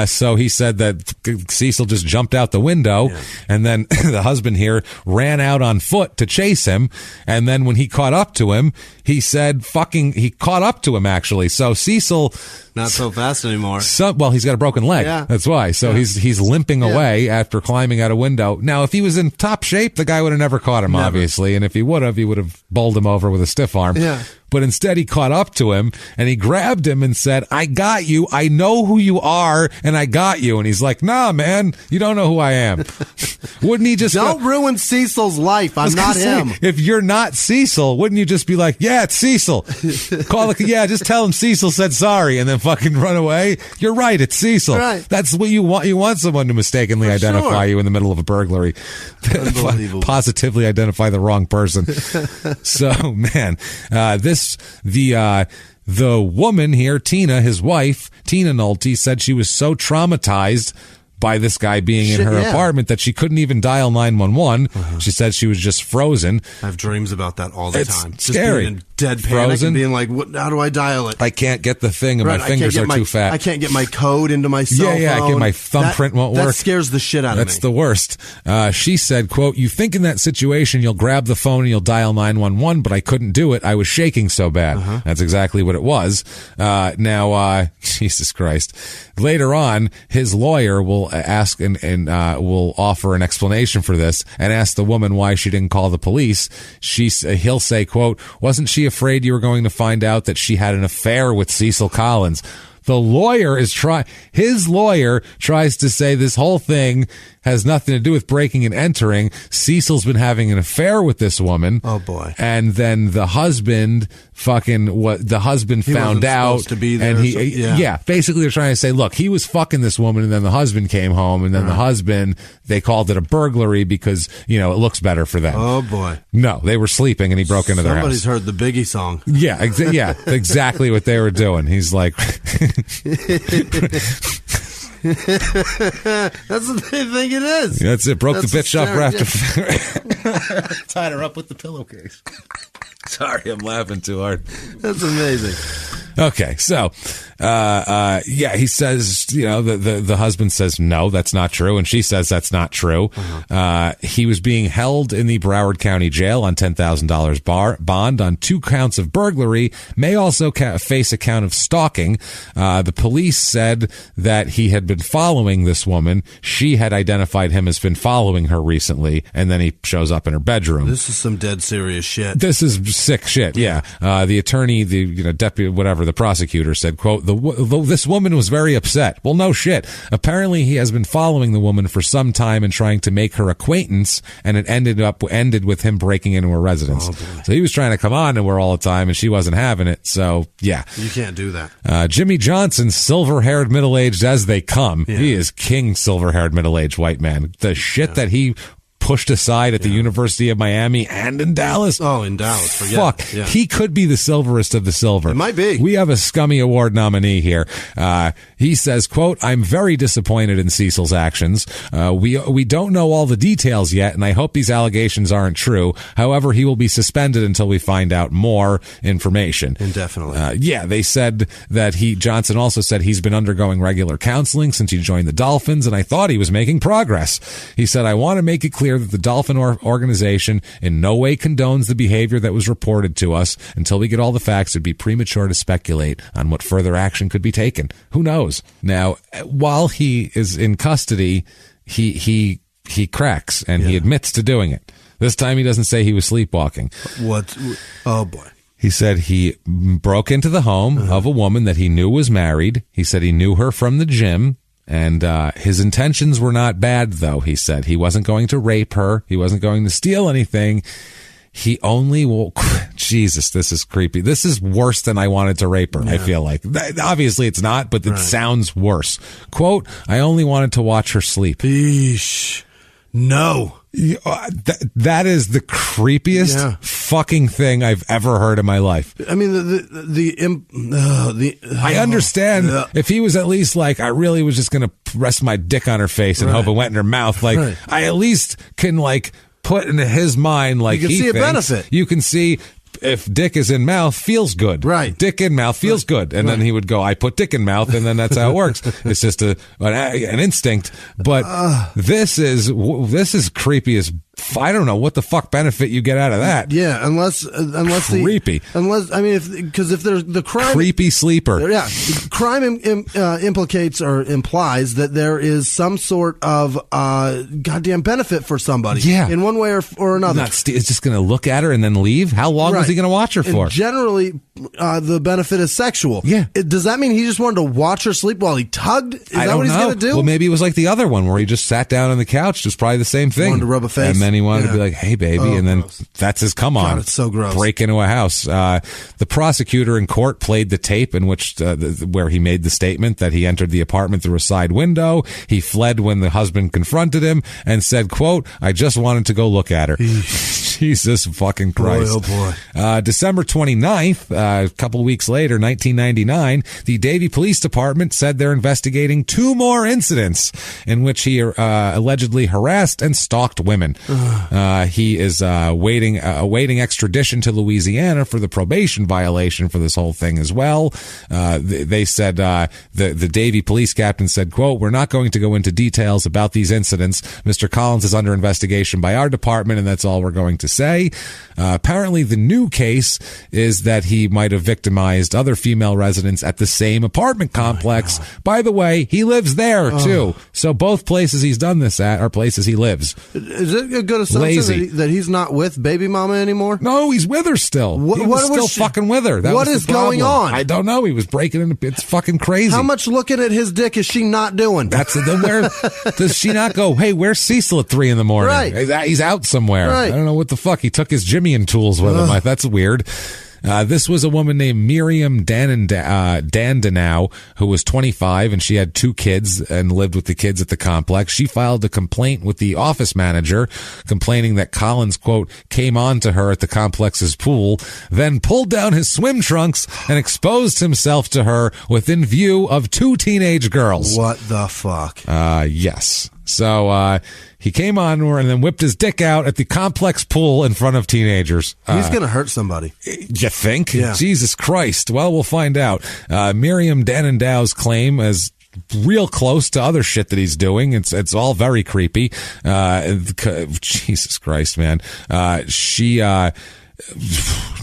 So he said that Cecil just jumped out the window, and then the husband here ran out on foot to chase him. And then when he caught up to him, he said he caught up to him, actually. So Cecil...
Not so fast anymore.
Well, he's got a broken leg.
Yeah.
That's why. So he's limping away after climbing out a window. Now, if he was in top shape, the guy would have never caught him, obviously. And if he would have bowled him over with a stiff arm.
Yeah.
But instead, he caught up to him, and he grabbed him and said, "I got you. I know who you are, and I got you." And he's like, "Nah, man, you don't know who I am." Wouldn't he just...
Don't ruin Cecil's life. I'm not him.
If you're not Cecil, wouldn't you just be like, "Yeah, it's Cecil." Just tell him Cecil said sorry, and then fucking run away. You're right, it's Cecil.
Right.
That's what you want. You want someone to mistakenly identify you in the middle of a burglary.
Unbelievable.
Positively identify the wrong person. So, man, the woman here, Tina, his wife, Tina Nolte, said she was so traumatized by this guy being in her apartment that she couldn't even dial 911. She said she was just frozen.
I have dreams about that all the time.
It's scary.
Just being in dead panic and being like, how do I dial it?
I can't get the thing, and my fingers are too fat.
I can't get my code into my cell phone.
I get my thumbprint won't work.
That scares the shit out of me.
That's the worst. She said, quote, "You think in that situation you'll grab the phone and you'll dial 911, but I couldn't do it. I was shaking so bad." That's exactly what it was. Now, Jesus Christ. Later on, his lawyer will ask and will offer an explanation for this and ask the woman why she didn't call the police. He'll say, quote, "Wasn't she afraid you were going to find out that she had an affair with Cecil Collins?" The lawyer his lawyer tries to say this whole thing has nothing to do with breaking and entering. Cecil's been having an affair with this woman.
Oh boy.
And then the husband found out
to be there,
and basically they're trying to say, look, he was fucking this woman and then the husband came home and then the husband, they called it a burglary because, it looks better for them.
Oh boy.
No, they were sleeping and he broke into their house.
Somebody's heard the Biggie song.
Yeah, exactly what they were doing. He's like
that's what they think it is.
That's it. Broke the bitch up after tied her up with the pillowcase. Sorry, I'm laughing too hard.
That's amazing.
Okay, so he says, the husband says no, that's not true, and she says that's not true. He was being held in the Broward County Jail on $10,000 bond on 2 counts of burglary. May also face a count of stalking. The police said that he had been following this woman. She had identified him as been following her recently, and then he shows up in her bedroom.
This is some dead serious shit.
This is sick shit. Yeah. The attorney, the deputy, whatever, the prosecutor said, quote, this woman was very upset. Well, no shit. Apparently he has been following the woman for some time and trying to make her acquaintance, and it ended with him breaking into her residence. So he was trying to come on to her all the time and she wasn't having it. So yeah.
You can't do that.
Jimmie Johnson, silver-haired, middle-aged as they come. Yeah. He is king silver-haired, middle-aged white man. The shit that he pushed aside at the University of Miami and in Dallas.
Oh, in Dallas. Forget.
Fuck.
Yeah.
He could be the silverest of the silver.
It might be.
We have a scummy award nominee here. He says, quote, I'm very disappointed in Cecil's actions. We don't know all the details yet, and I hope these allegations aren't true. However, he will be suspended until we find out more information.
Indefinitely.
They said that Johnson also said he's been undergoing regular counseling since he joined the Dolphins, and I thought he was making progress. He said, I want to make it clear that the Dolphin organization in no way condones the behavior that was reported to us. Until we get all the facts, it would be premature to speculate on what further action could be taken. Who knows? Now, while he is in custody, he cracks and he admits to doing it. This time he doesn't say he was sleepwalking.
What? Oh boy.
He said he broke into the home of a woman that he knew was married. He said he knew her from the gym. And his intentions were not bad, though, he said. He wasn't going to rape her. He wasn't going to steal anything. He only will... Jesus, this is creepy. This is worse than I wanted to rape her, I feel like. Obviously, it's not, but it sounds worse. Quote, I only wanted to watch her sleep.
Eesh. No.
That is the creepiest fucking thing I've ever heard in my life.
I mean,
I understand if he was at least like, I really was just going to rest my dick on her face and hope it went in her mouth. Like, I at least can like put into his mind, like,
you can see a benefit.
You can see if dick is in mouth, feels good.
Right.
Dick in mouth feels good. And then he would go, I put dick in mouth, and then that's how it works. It's just an instinct. But this is creepy as I don't know what the fuck benefit you get out of that.
Yeah, unless
creepy.
Because if there's the crime,
creepy sleeper.
Yeah, crime implicates or implies that there is some sort of goddamn benefit for somebody.
Yeah,
in one way or another.
It's just going to look at her and then leave. How long is he going to watch her for?
And generally, the benefit is sexual.
Yeah.
Does that mean he just wanted to watch her sleep while he tugged? Is that what he's going to do?
Well, maybe it was like the other one where he just sat down on the couch. It was probably the same thing.
Wanted to rub a face.
And then he wanted to be like, hey, baby. And then that's his come on.
God, it's so gross.
Break into a house. The prosecutor in court played the tape in which where he made the statement that he entered the apartment through a side window. He fled when the husband confronted him and said, quote, I just wanted to go look at her. Jesus fucking Christ.
Boy, oh boy.
December 29th, a couple of weeks later, 1999, the Davie Police Department said they're investigating 2 more incidents in which he allegedly harassed and stalked women. He is awaiting extradition to Louisiana for the probation violation for this whole thing as well. They said the Davie police captain said, quote, we're not going to go into details about these incidents. Mr. Collins is under investigation by our department, and that's all we're going to to say. Apparently, the new case is that he might have victimized other female residents at the same apartment complex. By the way, he lives there, too. So both places he's done this at are places he lives.
Is it a good assumption that he's not with baby mama anymore?
No, he's with her still. He was still fucking with her.
What is going on?
I don't know. He was breaking into. It's fucking crazy.
How much looking at his dick is she not doing?
That's where does she not go? Hey, where's Cecil at 3 a.m?
Right.
He's out somewhere.
Right.
I don't know what the fuck. He took his Jimmie and tools with him. That's weird. This was a woman named Miriam Dandenau, who was 25, and she had 2 kids and lived with the kids at the complex. She filed a complaint with the office manager, complaining that Collins, quote, came on to her at the complex's pool, then pulled down his swim trunks and exposed himself to her within view of 2 teenage girls.
What the fuck?
Yes. So, he came on to her and then whipped his dick out at the complex pool in front of teenagers.
He's going to hurt somebody.
You think?
Yeah.
Jesus Christ. Well, we'll find out. Miriam Danendow's claim is real close to other shit that he's doing. It's all very creepy. Jesus Christ, man.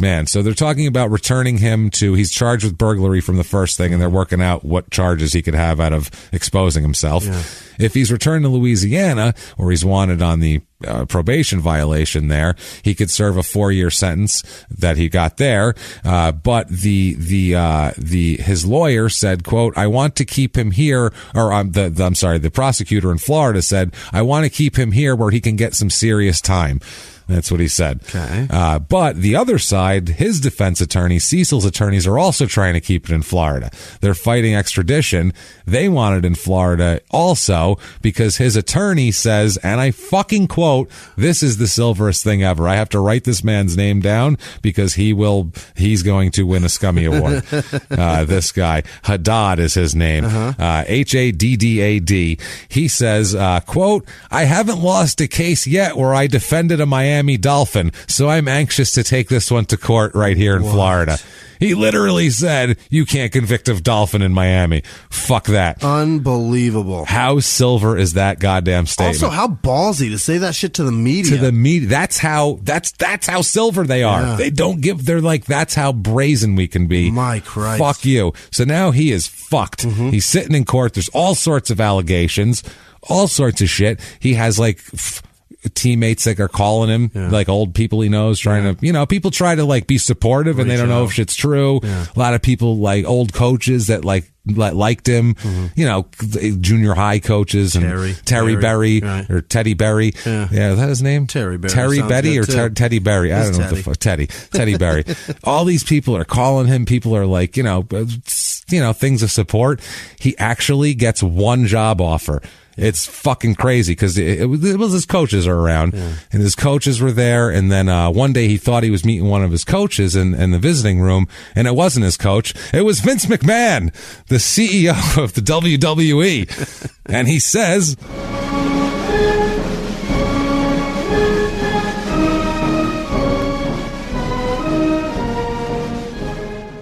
Man, so they're talking about returning him to, he's charged with burglary from the first thing, and they're working out what charges he could have out of exposing himself. Yeah. If he's returned to Louisiana, or he's wanted on the probation violation there, he could serve a 4-year sentence that he got there. But his lawyer said, quote, I want to keep him here, or the prosecutor in Florida said, I want to keep him here where he can get some serious time. That's what he said.
Okay.
But the other side, his defense attorney, Cecil's attorneys, are also trying to keep it in Florida. They're fighting extradition. They want it in Florida also because his attorney says, and I fucking quote, this is the silverest thing ever. I have to write this man's name down because he's going to win a Scummy Award. This guy, Haddad is his name. Haddad. He says, quote, I haven't lost a case yet where I defended a Miami Dolphin, so I'm anxious to take this one to court right here in Florida. He literally said, you can't convict a dolphin in Miami. Fuck that.
Unbelievable.
How silver is that goddamn statement?
Also, how ballsy to say that shit to the media.
To the media. That's how silver they are.
Yeah.
They don't give, they're like, that's how brazen we can be.
My Christ.
Fuck you. So now he is fucked. Mm-hmm. He's sitting in court. There's all sorts of allegations, all sorts of shit. He has like teammates that are calling him, like old people he knows, trying to, people try to like be supportive and they don't know if shit's true. A lot of people, like old coaches that liked him, junior high coaches, and Terry Berry, right. Or Teddy Berry. Yeah, is that his name?
Terry Berry.
Terry Betty or Teddy Berry? I don't know what the fuck. Teddy Berry. All these people are calling him. People are like, things of support. He actually gets one job offer. It's fucking crazy because it was his coaches are around, and his coaches were there. And then one day he thought he was meeting one of his coaches in the visiting room, and it wasn't his coach. It was Vince McMahon, the CEO of the WWE. And he says,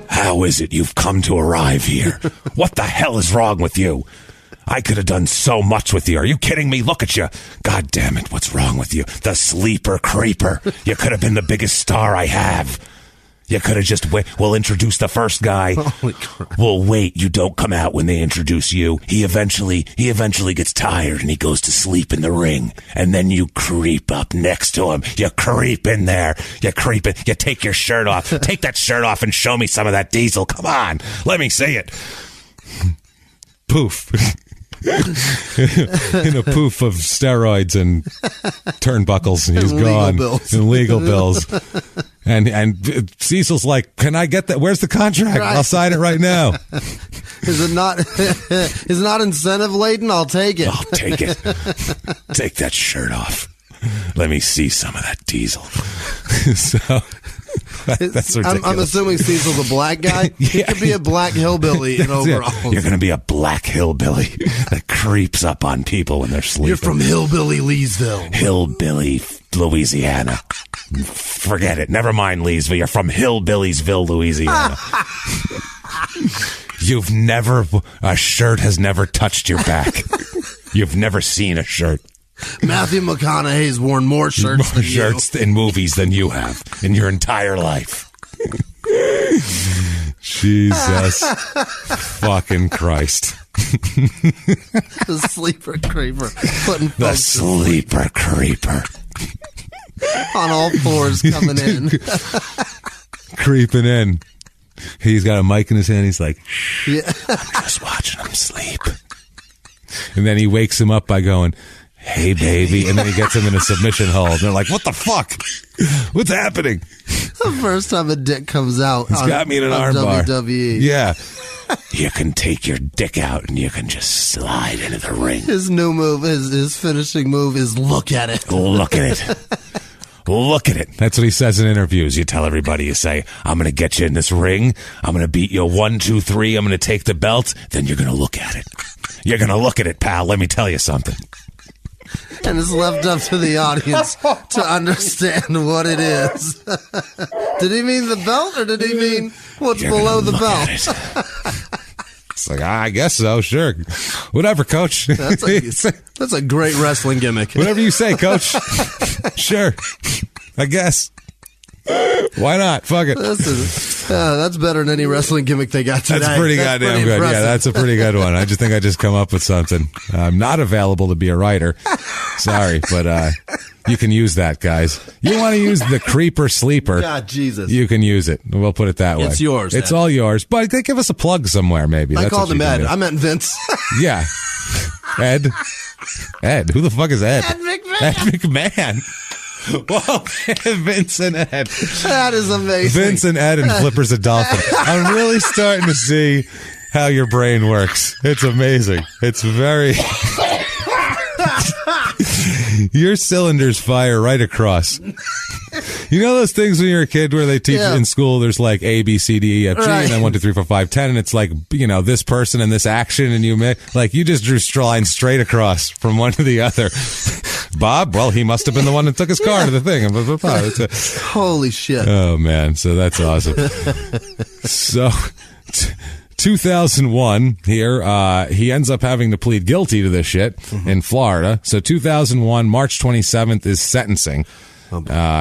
how is it you've come to arrive here? What the hell is wrong with you? I could have done so much with you. Are you kidding me? Look at you. God damn it. What's wrong with you? The sleeper creeper. You could have been the biggest star I have. You could have just we'll introduce the first guy.
Holy crap.
We'll wait. You don't come out when they introduce you. He eventually gets tired and he goes to sleep in the ring. And then you creep up next to him. You creep in there. You creep in. You take your shirt off. Take that shirt off and show me some of that diesel. Come on. Let me see it. Poof. In a poof of steroids and turnbuckles, and he's gone. And legal bills. And Cecil's like, can I get that? Where's the contract? Right. I'll sign it right now.
Is it not incentive laden? I'll take it.
I'll take it. Take that shirt off. Let me see some of that diesel. So that's ridiculous.
I'm assuming Cecil's a black guy. He could be a black hillbilly in overalls.
You're going to be a black hillbilly that creeps up on people when they're sleeping.
You're from Hillbilly Leesville.
Hillbilly Louisiana. Forget it. Never mind Leesville. You're from Hillbilliesville, Louisiana. A shirt has never touched your back. You've never seen a shirt.
Matthew McConaughey's worn more shirts
in movies than you have in your entire life. Jesus fucking Christ.
The sleeper creeper.
The sleeper creeper.
On all fours coming in.
Creeping in. He's got a mic in his hand. He's like,
yeah.
I'm just watching him sleep. And then he wakes him up by going, hey, baby. And then he gets him in a submission hold. They're like, what the fuck? What's happening?
The first time a dick comes out.
He's got me in an arm bar.
WWE.
Yeah. You can take your dick out and you can just slide into the ring.
His new move, his finishing move is look at it.
Look at it. Look at it. That's what he says in interviews. You tell everybody, you say, I'm going to get you in this ring. I'm going to beat you 1, 2, 3. I'm going to take the belt. Then you're going to look at it. You're going to look at it, pal. Let me tell you something.
And it's left up to the audience to understand what it is. Did he mean the belt or did he mean what's below the belt?
It's like, I guess so, sure. Whatever, coach.
That's a great wrestling gimmick.
Whatever you say, coach. Sure. I guess. Why not? Fuck it.
That's better than any wrestling gimmick they got today.
That's pretty goddamn good. Yeah, that's a pretty good one. I just think I just come up with something. I'm not available to be a writer. Sorry, but you can use that, guys. You want to use the creeper sleeper.
God, Jesus.
You can use it. We'll put it that way.
It's yours.
It's
Ed.
all yours. But give us a plug somewhere, maybe.
I called him Ed. I meant Vince.
Yeah. Ed. Who the fuck is Ed?
Ed McMahon.
Ed McMahon. Whoa, Vince and Ed.
That is amazing.
Vince and Ed and Flipper's a dolphin. I'm really starting to see how your brain works. It's amazing. It's very... Your cylinders fire right across. You know those things when you're a kid where they teach in school, there's like A, B, C, D, E, F, G, and then 1, 2, 3, 4, 5, 10, and it's like, this person and this action, and you just drew lines straight across from one to the other. Bob, well, he must have been the one that took his car to the thing.
Holy shit.
Oh, man. So that's awesome. So... 2001 here, he ends up having to plead guilty to this shit in Florida. So 2001, March 27th is sentencing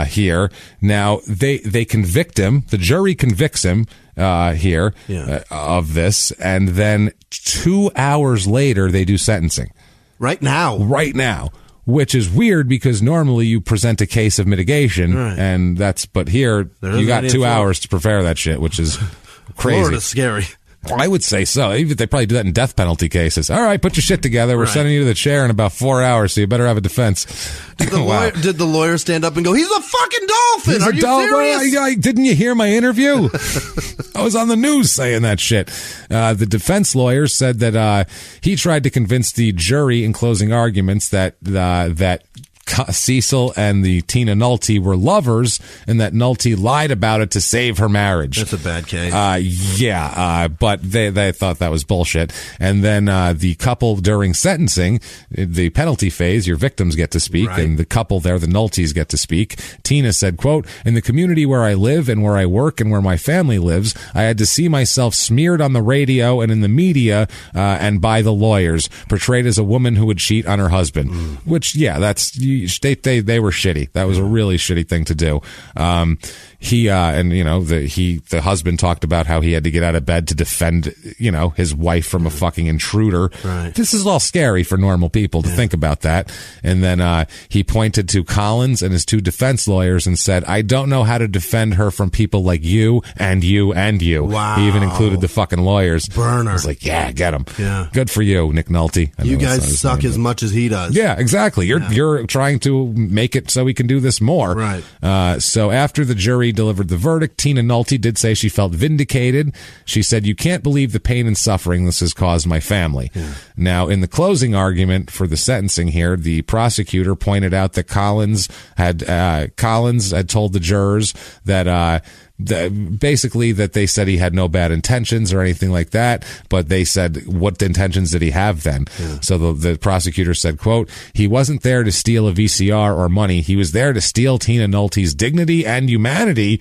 here. Now, they convict him. The jury convicts him here of this. And then 2 hours later, they do sentencing.
Right now.
Which is weird because normally you present a case of mitigation. And but here, you got 2 hours to prepare that shit, which is crazy.
Florida's scary.
I would say so. Even they probably do that in death penalty cases. All right, put your shit together. We're sending you to the chair in about 4 hours, so you better have a defense.
Did the lawyer stand up and go, he's a fucking dolphin? Are you serious?
Didn't you hear my interview? I was on the news saying that shit. The defense lawyer said that he tried to convince the jury in closing arguments that Cecil and the Tina Nolte were lovers and that Nolte lied about it to save her marriage.
That's a bad case.
But they thought that was bullshit. And then the couple during sentencing, the penalty phase, your victims get to speak, and the couple there, the Noltes, get to speak. Tina said, quote, in the community where I live and where I work and where my family lives, I had to see myself smeared on the radio and in the media and by the lawyers, portrayed as a woman who would cheat on her husband. Which, that's... They were shitty. That was a really shitty thing to do. The husband talked about how he had to get out of bed to defend, his wife from a fucking intruder.
Right.
This is all scary for normal people to think about that. And then he pointed to Collins and his 2 defense lawyers and said, I don't know how to defend her from people like you and you and you.
Wow.
He even included the fucking lawyers.
Burner.
I was like, yeah, get him.
Yeah.
Good for you, Nick Nolte.
You guys suck as much as he does.
Yeah, exactly. You're trying to make it so we can do this more.
Right.
So after the jury delivered the verdict, Tina Nolte did say she felt vindicated. She said, you can't believe the pain and suffering this has caused my family. Yeah. Now, in the closing argument for the sentencing here, the prosecutor pointed out that Collins had told the jurors that basically that they said he had no bad intentions or anything like that, but they said, what intentions did he have then? Yeah. So the prosecutor said, quote, he wasn't there to steal a VCR or money. He was there to steal Tina Nolte's dignity and humanity.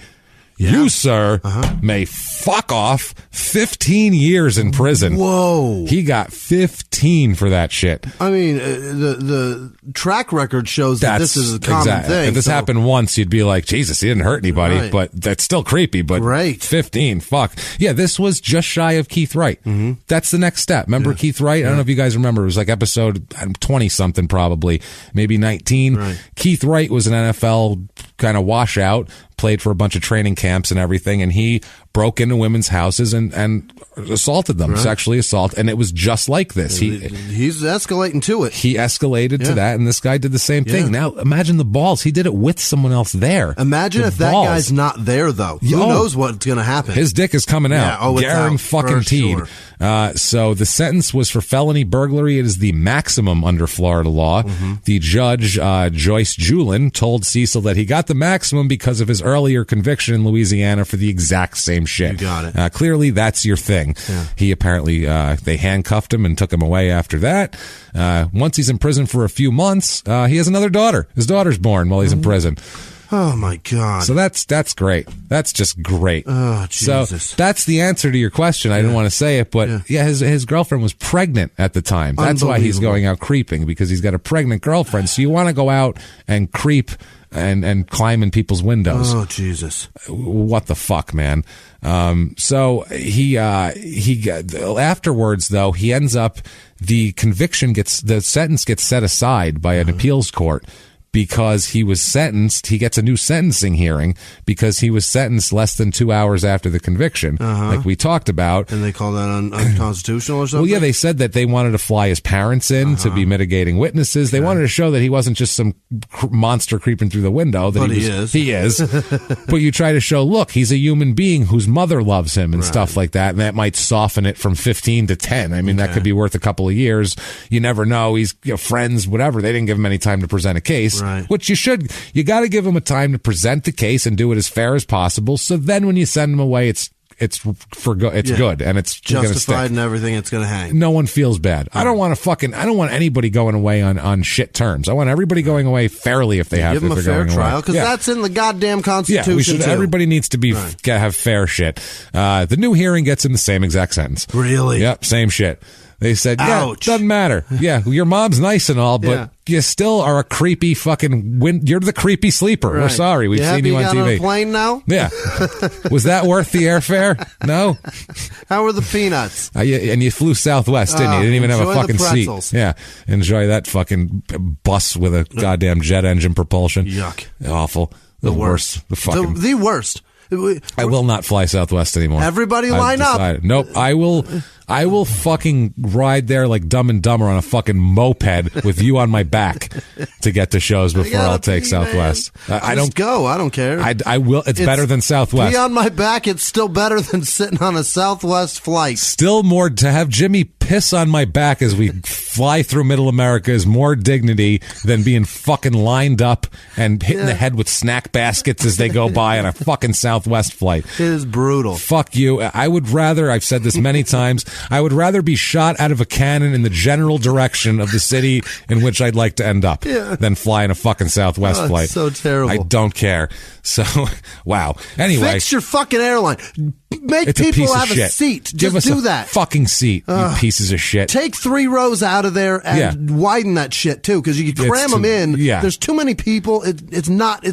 You, sir, may fuck off 15 years in prison.
Whoa.
He got 15 for that shit.
I mean, the track record shows that this is a common thing.
If this happened once, you'd be like, Jesus, he didn't hurt anybody, but that's still creepy. But 15, fuck. Yeah, this was just shy of Keith Wright. That's the next step. Remember Keith Wright? I don't know if you guys remember. It was like episode 20-something probably, maybe 19. Keith Wright was an NFL kind of washout, played for a bunch of training camps and everything, and he broke into women's houses and assaulted them, sexually assault, and it was just like this.
He's escalating to it.
He escalated to that, and this guy did the same thing. Now, imagine the balls. He did it with someone else there.
Imagine if that guy's not there, though. Who knows what's going to happen?
His dick is coming out. Guaranteed. So the sentence was for felony burglary. It is the maximum under Florida law. The judge, Joyce Julin, told Cecil that he got the maximum because of his earlier conviction in Louisiana for the exact same shit.
You got it.
Clearly, that's your thing. He apparently, they handcuffed him and took him away after that. Once he's in prison for a few months, he has another daughter. His daughter's born while he's in prison.
Oh my God.
So that's great. That's just great.
Oh, Jesus.
So that's the answer to your question. I didn't want to say it, but his girlfriend was pregnant at the time. That's why he's going out creeping, because he's got a pregnant girlfriend. So you want to go out and creep and climb in people's windows.
Oh, Jesus.
What the fuck, man? So he afterwards, though, he ends up, the sentence gets set aside by an appeals court, because he was sentenced. He gets a new sentencing hearing because he was sentenced less than 2 hours after the conviction, like we talked about.
And they call that unconstitutional or something?
Well, yeah, they said that they wanted to fly his parents in to be mitigating witnesses. They wanted to show that he wasn't just some monster creeping through the window. That he is. But you try to show, look, he's a human being whose mother loves him and stuff like that, and that might soften it from 15 to 10. I mean, that could be worth a couple of years. You never know. He's friends, whatever. They didn't give him any time to present a case. Which you should. You got to give him a time to present the case and do it as fair as possible. So then when you send him away, it's good and it's
justified and everything. It's going to hang.
No one feels bad. I don't want anybody going away on shit terms. I want everybody going away fairly if they have to.
Give them a fair trial, because that's in the goddamn Constitution.
Yeah, everybody needs to have fair shit. The new hearing gets him the same exact sentence.
Really?
Yep, same shit. They said,
ouch.
Doesn't matter. Yeah, your mom's nice and all, but you still are a creepy fucking you're the creepy sleeper. We're sorry. We've seen you on TV.
On a plane now?
Yeah. Was that worth the airfare? No?
How were the peanuts?
And you flew Southwest, didn't you? You didn't even have a fucking seat. Yeah. Enjoy that fucking bus with a goddamn jet engine propulsion.
Yuck.
Awful. The worst.
The worst.
I will not fly Southwest anymore.
Everybody line up.
Nope. I will fucking ride there like Dumb and Dumber on a fucking moped with you on my back to get to shows before I'll take Southwest.
I don't go. I don't care.
I will. It's better than Southwest.
Be on my back. It's still better than sitting on a Southwest flight.
Still more to have Jimmie piss on my back as we fly through Middle America is more dignity than being fucking lined up and hitting the head with snack baskets as they go by on a fucking Southwest flight.
It is brutal.
Fuck you. I would rather, I've said this many times, I would rather be shot out of a cannon in the general direction of the city in which I'd like to end up than fly in a fucking Southwest flight.
So terrible.
I don't care. So, wow. Anyway.
Fix your fucking airline. Make people have a seat.
Give us
do
a
that.
Fucking seat, you pieces of shit.
Take 3 rows out of there and widen that shit too, because you can cram them in.
Yeah.
There's too many people. It's not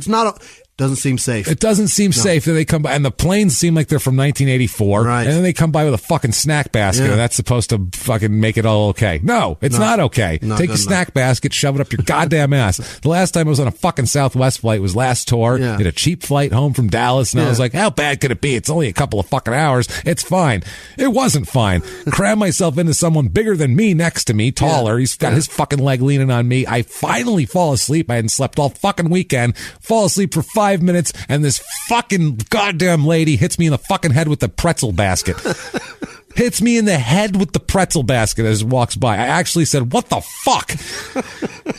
doesn't seem safe.
It doesn't seem safe that they come by, and the planes seem like they're from 1984, and then they come by with a fucking snack basket, and that's supposed to fucking make it all okay. No, it's not okay. Take your snack basket, shove it up your goddamn ass. The last time I was on a fucking Southwest flight was last tour. Did a cheap flight home from Dallas, and I was like, how bad could it be? It's only a couple of fucking hours. It's fine. It wasn't fine. Cram myself into someone bigger than me next to me, taller. He's got his fucking leg leaning on me. I finally fall asleep. I hadn't slept all fucking weekend. Fall asleep for 5 minutes, and this fucking goddamn lady hits me in the fucking head with the pretzel basket. Hits me in the head with the pretzel basket as it walks by. I actually said, what the fuck?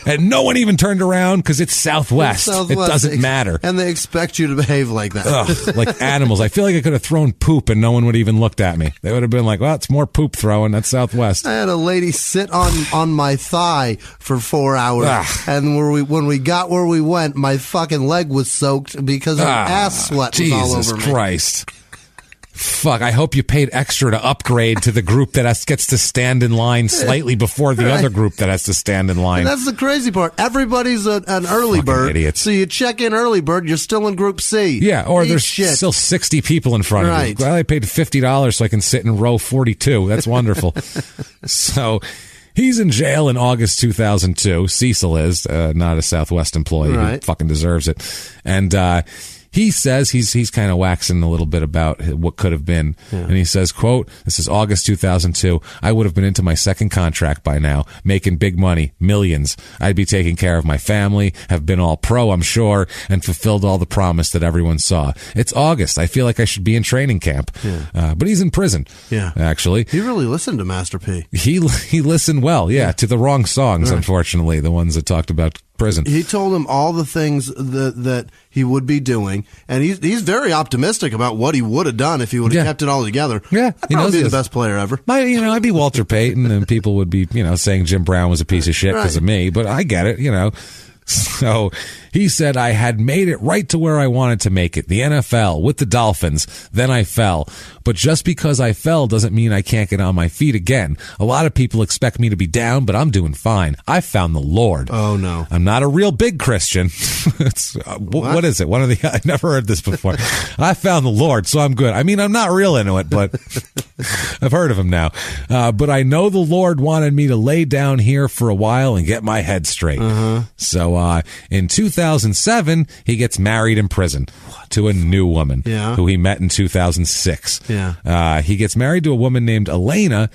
And no one even turned around because it's Southwest. It doesn't matter.
And they expect you to behave like that.
Ugh, like animals. I feel like I could have thrown poop and no one would even looked at me. They would have been like, well, it's more poop throwing. That's Southwest.
I had a lady sit on my thigh for 4 hours. And when we got where we went, my fucking leg was soaked because her ass sweat was all over me.
Jesus Christ. Fuck, I hope you paid extra to upgrade to the group that gets to stand in line slightly before the other group that has to stand in line.
And that's the crazy part. Everybody's an early bird.
Idiots.
So you check in early bird, you're still in group C.
Yeah, or there's still 60 people in front of you. Well, I paid $50 so I can sit in row 42. That's wonderful. So he's in jail in August 2002. Cecil is, not a Southwest employee who fucking deserves it. And he says he's kind of waxing a little bit about what could have been. Yeah. And he says, quote, this is August 2002. I would have been into my second contract by now, making big money, millions. I'd be taking care of my family, have been all pro, I'm sure, and fulfilled all the promise that everyone saw. It's August. I feel like I should be in training camp. Yeah. But he's in prison. Yeah. Actually.
He really listened to Master P.
He listened well, to the wrong songs, unfortunately, the ones that talked about prison.
He told him all the things that he would be doing, and he's very optimistic about what he would have done if he would have kept it all together.
Yeah,
I'd probably be the best player ever.
I'd be Walter Payton, and people would be, saying Jim Brown was a piece of shit because of me, but I get it, So he said, I had made it right to where I wanted to make it, the NFL, with the Dolphins. Then I fell. But just because I fell doesn't mean I can't get on my feet again. A lot of people expect me to be down, but I'm doing fine. I found the Lord.
Oh, no.
I'm not a real big Christian. What is it? I never heard this before. I found the Lord, so I'm good. I mean, I'm not real into it, but I've heard of him now. But I know the Lord wanted me to lay down here for a while and get my head straight. So in 2007, he gets married in prison to a new woman who he met in 2006. Yeah. He gets married to a woman named Elena.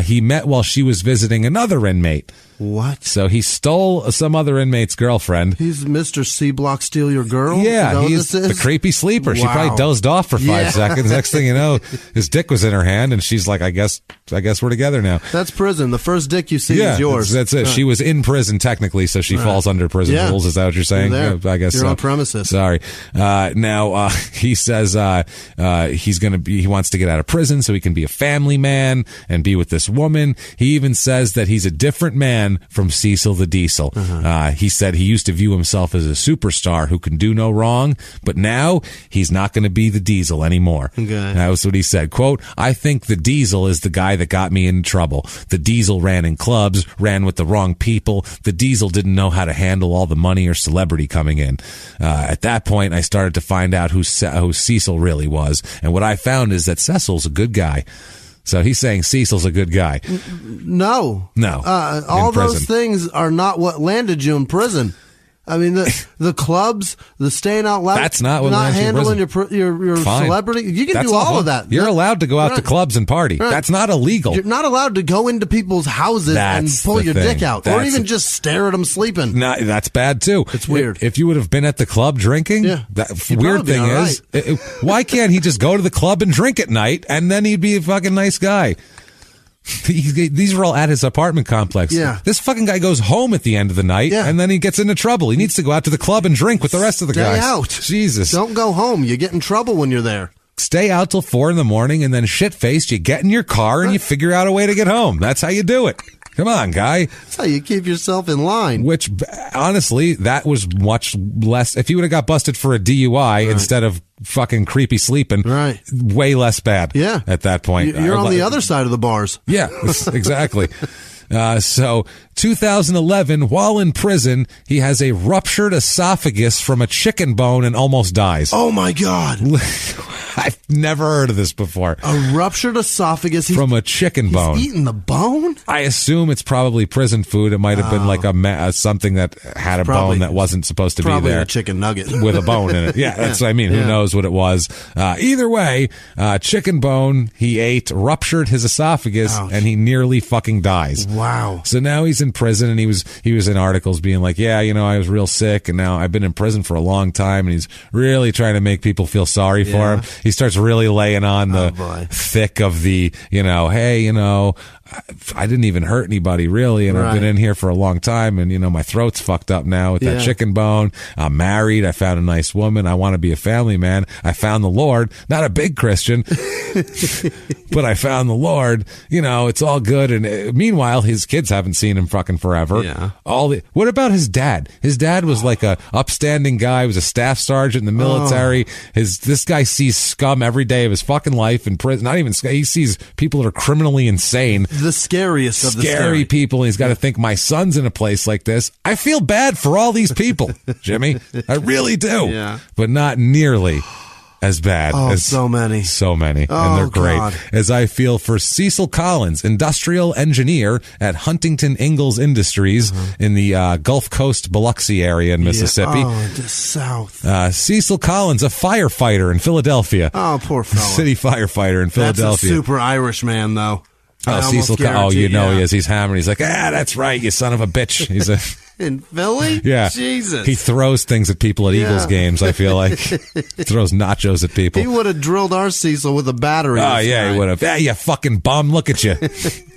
He met while she was visiting another inmate.
What?
So he stole some other inmate's girlfriend.
He's Mr. C Block Steal Your Girl?
Yeah, he's the creepy sleeper. Wow. She probably dozed off for 5 seconds. Next thing you know, his dick was in her hand, and she's like, I guess we're together now.
That's prison. The first dick you see is yours.
That's it. She was in prison, technically, so she falls under prison rules. Is that what you're saying?
You're
I guess
you're
so.
on premises.
Sorry. Now, he says he wants to get out of prison so he can be a family man and be with this woman. He even says that he's a different man from Cecil the Diesel. He said he used to view himself as a superstar who can do no wrong, but now he's not going to be the Diesel anymore.
Okay.
That was what he said. Quote, I think the Diesel is the guy that got me in trouble. The Diesel ran in clubs, ran with the wrong people. The Diesel didn't know how to handle all the money or celebrity coming in. At that point, I started to find out who Cecil really was, and what I found is that Cecil's a good guy. So he's saying Cecil's a good guy.
No. All those things are not what landed you in prison. I mean, the clubs, the staying out loud.
That's not what
not handling
your
celebrity. You can do all of that.
You're allowed to go out to clubs and party. Right. That's not illegal.
You're not allowed to go into people's houses and pull your dick out, or even just stare at them sleeping.
No, that's bad too.
It's weird.
If you would have been at the club drinking, the weird thing is, why can't he just go to the club and drink at night, and then he'd be a fucking nice guy? These are all at his apartment complex.
Yeah.
This fucking guy goes home at the end of the night, and then he gets into trouble. He needs to go out to the club and drink with the rest of the guys.
Stay out.
Jesus.
Don't go home. You get in trouble when you're there.
Stay out till 4 a.m, and then shit-faced, you get in your car and you figure out a way to get home. That's how you do it. Come on, guy.
That's how you keep yourself in line.
Which, honestly, that was much less. If you would have got busted for a DUI instead of fucking creepy sleeping, way less bad.
Yeah.
At that point.
You're on the other side of the bars.
Yeah, exactly. So 2011, while in prison, he has a ruptured esophagus from a chicken bone and almost dies.
Oh, my God.
I've never heard of this before.
A ruptured esophagus
from a chicken bone.
He's eating the bone?
I assume it's probably prison food. It might have been like something that had a bone that wasn't supposed to be there.
Probably a chicken nugget.
With a bone in it. Yeah, that's what I mean. Who knows what it was. Either way, chicken bone he ate, ruptured his esophagus, and he nearly fucking dies.
Wow.
So now he's in prison, and he was in articles being like, I was real sick, and now I've been in prison for a long time, and he's really trying to make people feel sorry for him. He starts really laying on the thick of the, hey, I didn't even hurt anybody really, and I've been in here for a long time, and my throat's fucked up now with that chicken bone. I'm married. I found a nice woman. I want to be a family man. I found the Lord. Not a big Christian, but I found the Lord. It's all good. And meanwhile, his kids haven't seen him fucking forever.
Yeah.
What about his dad? His dad was like a upstanding guy. He was a staff sergeant in the military. This guy sees scum every day of his fucking life in prison. Not even scum. He sees people that are criminally insane.
The scariest of the scary
people. And he's got to think, my son's in a place like this. I feel bad for all these people, Jimmy. I really do.
Yeah.
But not nearly as bad as
so many.
And they're great.
God.
As I feel for Cecil Collins, industrial engineer at Huntington Ingalls Industries in the Gulf Coast, Biloxi area in Mississippi.
The South.
Cecil Collins, a firefighter in Philadelphia.
Oh, poor fella.
City firefighter in Philadelphia.
That's a super Irish man, though.
Cecil. He is. He's hammering. He's like, that's right, you son of a bitch. He's a
in Philly.
Yeah,
Jesus.
He throws things at people at Eagles games. I feel like he throws nachos at people.
He would have drilled our Cecil with a battery.
Oh yeah, he would have. Yeah, you fucking bum. Look at you.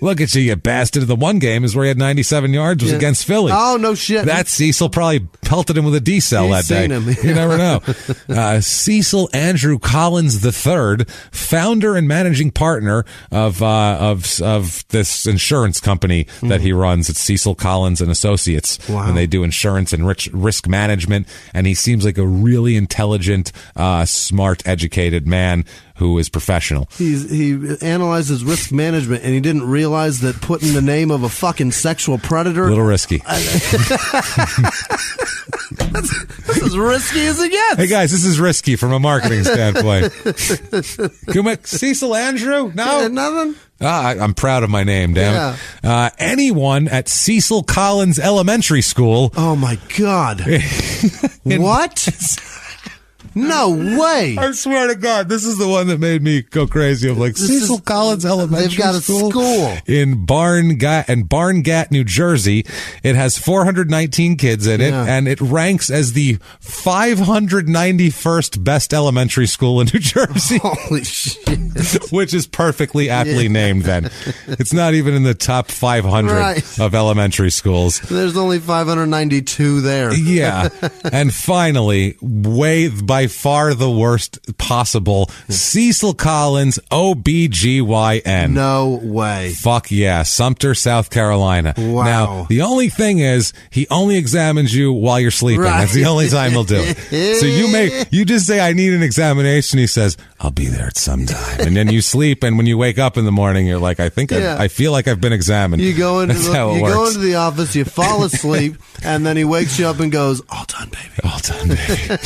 Look at you bastard. The one game is where he had 97 yards was against Philly.
Oh no shit.
That Cecil probably pelted him with a D-cell that day.
Him.
You never know. Cecil Andrew Collins III, founder and managing partner of this insurance company that he runs. It's Cecil Collins and Associates.
Wow.
And they do insurance and risk management. And he seems like a really intelligent, smart, educated man who is professional.
He analyzes risk management, and he didn't realize that putting the name of a fucking sexual predator...
A little risky.
That's as risky as it gets.
Hey, guys, this is risky from a marketing standpoint. Cecil Andrew? No?
Nothing?
I'm proud of my name, damn it. Anyone at Cecil Collins Elementary School.
Oh, my God. What? No way.
I swear to God, this is the one that made me go crazy. I'm like, Cecil Collins Elementary School.
They've got a school.
In Barnegat, New Jersey. It has 419 kids in it, and it ranks as the 591st best elementary school in New Jersey.
Holy shit.
Which is perfectly aptly named then. It's not even in the top 500 of elementary schools.
There's only 592 there.
Yeah. And finally, by far the worst possible, Cecil Collins, OBGYN.
No way.
Fuck yeah. Sumter, South Carolina.
Wow.
Now, the only thing is, he only examines you while you're sleeping.
Right.
That's the only time he'll do it. So you just say, I need an examination. He says, I'll be there at some time. And then you sleep, and when you wake up in the morning, you're like, I feel like I've been examined.
You go into
go
into the office, you fall asleep, and then he wakes you up and goes, all done, baby.
All done, baby.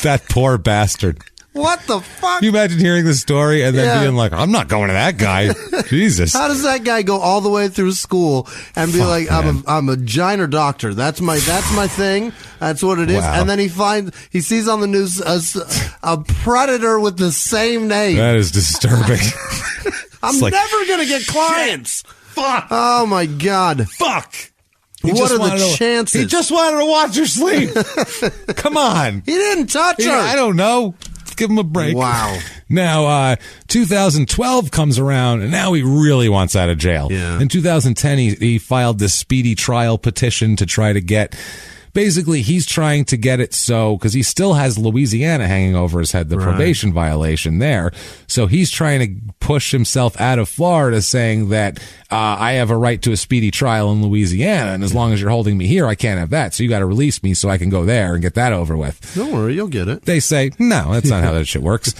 That poor bastard.
What the fuck?
Can you imagine hearing this story and then being like, I'm not going to that guy. Jesus.
How does that guy go all the way through school and be like, I'm a giner doctor. That's my thing. That's what it is.
Wow.
And then he sees on the news a predator with the same name.
That is disturbing.
I'm never going to get clients.
Fuck.
Oh my God.
Fuck.
What are the chances?
He just wanted to watch her sleep. Come on.
He didn't touch her.
I don't know. Give him a break.
Wow.
Now, 2012 comes around, and now he really wants out of jail.
Yeah.
In 2010, he filed this speedy trial petition to try to get... Basically, he's trying to get it so, because he still has Louisiana hanging over his head, the probation violation there. So he's trying to push himself out of Florida, saying that I have a right to a speedy trial in Louisiana, and as long as you're holding me here, I can't have that. So you got to release me so I can go there and get that over with.
Don't worry, you'll get it.
They say, no, that's not how that shit works.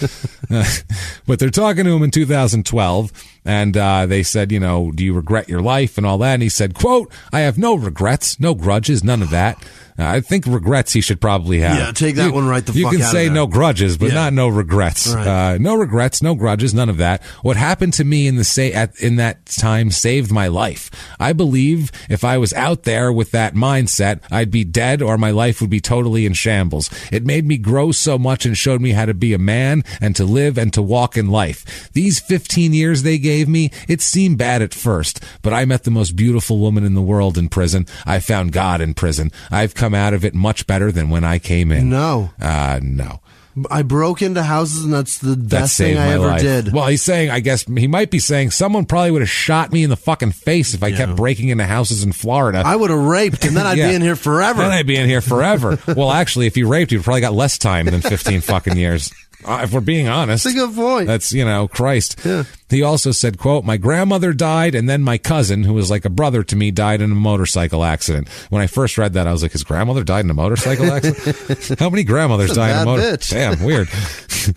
But they're talking to him in 2012. And they said, do you regret your life and all that? And he said, quote, I have no regrets, no grudges, none of that. I think regrets he should probably have.
Yeah, take that one right the fuck out of there.
You can say no grudges, but not no regrets.
Right.
No regrets, no grudges, none of that. What happened to me in that time saved my life. I believe if I was out there with that mindset, I'd be dead or my life would be totally in shambles. It made me grow so much and showed me how to be a man and to live and to walk in life. These 15 years they gave me, it seemed bad at first, but I met the most beautiful woman in the world in prison. I found God in prison. I've come out of it much better than when I came in.
No.
No.
I broke into houses, and that's the best thing I ever did.
Well, he's saying, I guess he might be saying someone probably would have shot me in the fucking face if I kept breaking into houses in Florida.
I would have raped, and then I'd be in here forever.
Then I'd be in here forever. Well, actually, if you raped, you'd probably got less time than 15 fucking years. If we're being honest.
That's a good point.
That's, Christ.
Yeah.
He also said, quote, my grandmother died, and then my cousin, who was like a brother to me, died in a motorcycle accident. When I first read that, I was like, his grandmother died in a motorcycle accident? How many grandmothers die in a motorcycle? Damn, weird.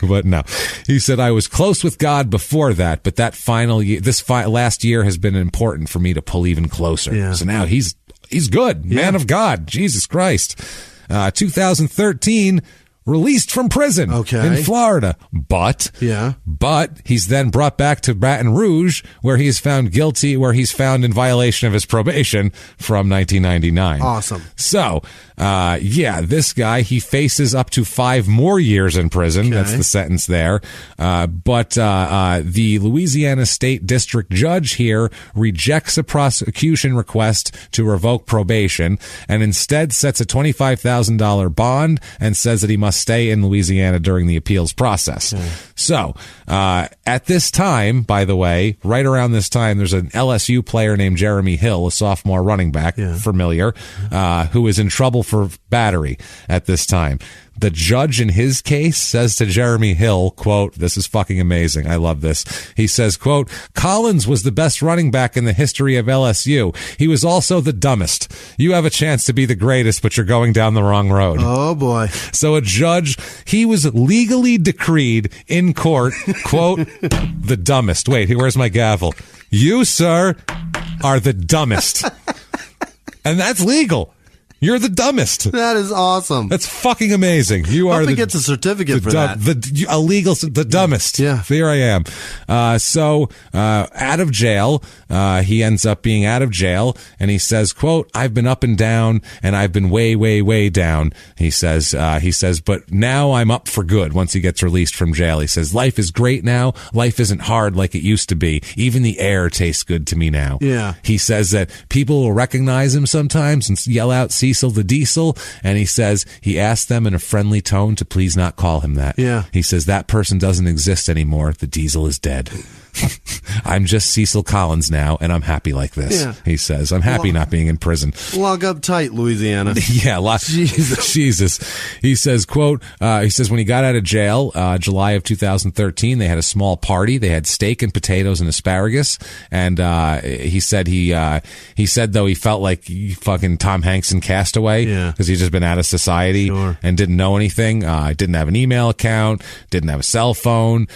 But no. He said, I was close with God before that, but that final year, last year has been important for me to pull even closer.
Yeah.
So now he's good. Man of God. Jesus Christ. 2013, released from prison in Florida. But he's then brought back to Baton Rouge, where he is found guilty, where he's found in violation of his probation from 1999.
Awesome.
So, this guy, he faces up to 5 more years in prison.
Okay.
That's the sentence there. But the Louisiana State District Judge here rejects a prosecution request to revoke probation and instead sets a $25,000 bond and says that he must stay in Louisiana during the appeals process. So, at this time, by the way, right around this time, there's an LSU player named Jeremy Hill, a sophomore running back, familiar, who is in trouble for battery at this time. The judge in his case says to Jeremy Hill, quote, this is fucking amazing. I love this. He says, quote, Collins was the best running back in the history of LSU. He was also the dumbest. You have a chance to be the greatest, but you're going down the wrong road.
Oh, boy.
So a judge, he was legally decreed in court, quote, the dumbest. Wait, where's my gavel? You, sir, are the dumbest. And that's legal. You're the dumbest.
That is awesome.
That's fucking amazing. You are.
He gets a certificate for that.
The dumbest.
Yeah.
Here I am. Out of jail, he ends up being out of jail, and he says, quote, I've been up and down, and I've been way, way, way down. He says, but now I'm up for good once he gets released from jail. He says, life is great now. Life isn't hard like it used to be. Even the air tastes good to me now.
Yeah.
He says that people will recognize him sometimes and yell out, Cecil the Diesel, and he says he asked them in a friendly tone to please not call him that.
Yeah.
He says that person doesn't exist anymore. The Diesel is dead. I'm just Cecil Collins now, and I'm happy like this.
Yeah.
He says, I'm happy not being in prison.
Log up tight, Louisiana.
Jesus. He says, quote, when he got out of jail, July of 2013, they had a small party. They had steak and potatoes and asparagus. And he said though he felt like fucking Tom Hanks in Castaway because he'd just been out of society and didn't know anything. Didn't have an email account, didn't have a cell phone.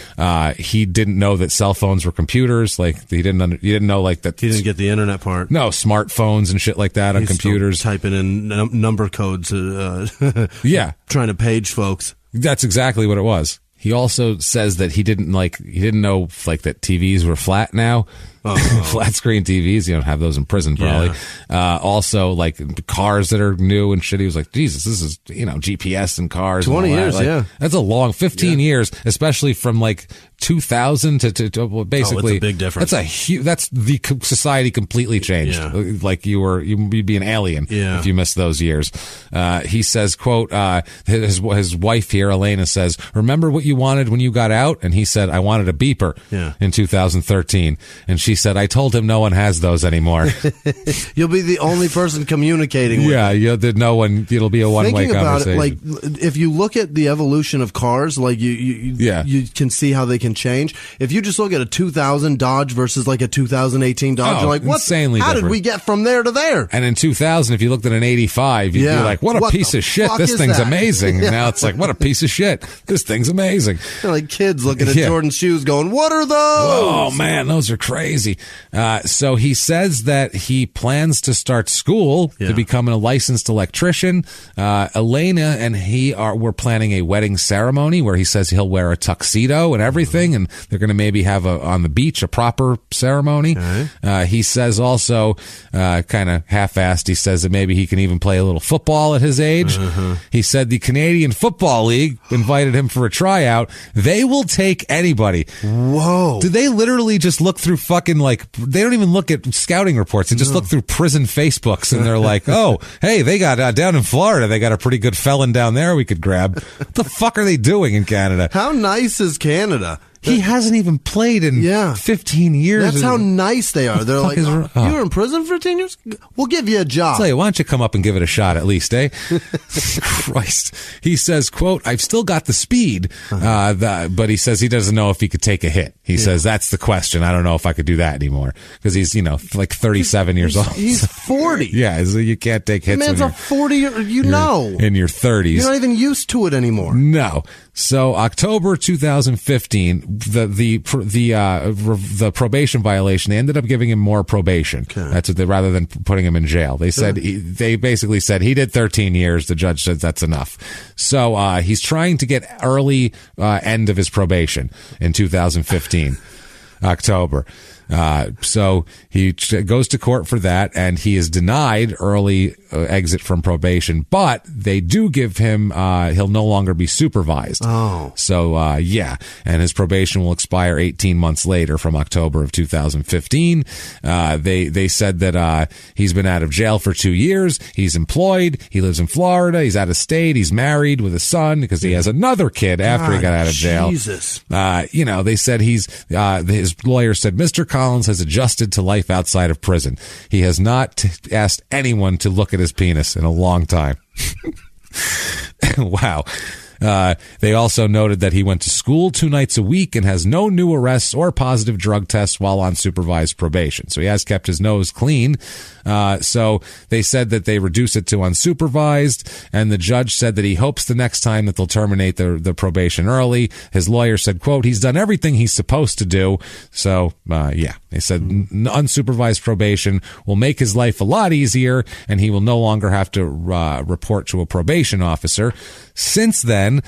He didn't know that cell phones were computers. Like he didn't know like that.
He didn't get the internet part.
No, smartphones and shit like that on computers.
Typing in number codes. Trying to page folks.
That's exactly what it was. He also says that he didn't know like that TVs were flat now. Flat screen TVs, you don't have those in prison probably. Also like cars that are new and shit. He was like, Jesus, this is, GPS and cars.
20 years,
That's a long 15 years, especially from like 2000 to basically.
It's a big difference.
That's the society completely changed.
Yeah.
Like you'd be an alien if you missed those years. He says, quote, his wife here, Elena, says, remember what you wanted when you got out? And he said, I wanted a beeper in 2013. And she said, I told him no one has those anymore.
You'll be the only person communicating with
no one, it'll be a one-way conversation.
Like, if you look at the evolution of cars, like you can see how they can change. If you just look at a 2000 Dodge versus like a 2018 Dodge, you're like, how did we get from there to there?
And in 2000, if you looked at an 85, you'd be like, what a piece of shit. This thing's amazing. Now it's like, what a piece of shit. This thing's amazing.
They're like kids looking at Jordan's shoes going, what are those?
Oh, man, those are crazy. So he says that he plans to start school to become a licensed electrician. Elena and we're planning a wedding ceremony where he says he'll wear a tuxedo and everything, and they're going to maybe have on the beach a proper ceremony. He says also, kind of half-assed, he says that maybe he can even play a little football at his age. He said the Canadian Football League invited him for a tryout. They will take anybody.
Whoa.
Do they literally just look through fucking fucking they don't even look at scouting reports. They just look through prison Facebooks and they're like, oh, hey, they got down in Florida, they got a pretty good felon down there we could grab. What the fuck are they doing in Canada?
How nice is Canada?
He hasn't even played in 15 years.
That's how nice they are. They're like, you were in prison for 10 years? We'll give you a job.
I'll tell you, why don't you come up and give it a shot at least, eh? Christ. He says, quote, I've still got the speed, but he says he doesn't know if he could take a hit. He says, that's the question. I don't know if I could do that anymore. Because he's, 37 years old.
He's 40.
Yeah, so you can't take hits.
Man's a 40, in
your 30s.
You're not even used to it anymore.
No. So October 2015, the probation violation, they ended up giving him more probation. Okay. That's what rather than putting him in jail. They said they basically said he did 13 years. The judge said that's enough. So he's trying to get early end of his probation in 2015, October. So he goes to court for that, and he is denied early exit from probation, but they do give him, he'll no longer be supervised.
Oh.
So, and his probation will expire 18 months later from October of 2015. They said that, he's been out of jail for 2 years. He's employed. He lives in Florida. He's out of state. He's married with a son because he has another kid after he got out of jail.
Jesus.
They said his lawyer said, Mr. Collins has adjusted to life outside of prison. He has not asked anyone to look at his penis in a long time. Wow. They also noted that he went to school 2 nights a week and has no new arrests or positive drug tests while on supervised probation. So he has kept his nose clean. So they said that they reduce it to unsupervised, and the judge said that he hopes the next time that they'll terminate the probation early. His lawyer said, quote, he's done everything he's supposed to do. So, they said unsupervised probation will make his life a lot easier, and he will no longer have to report to a probation officer. Since then,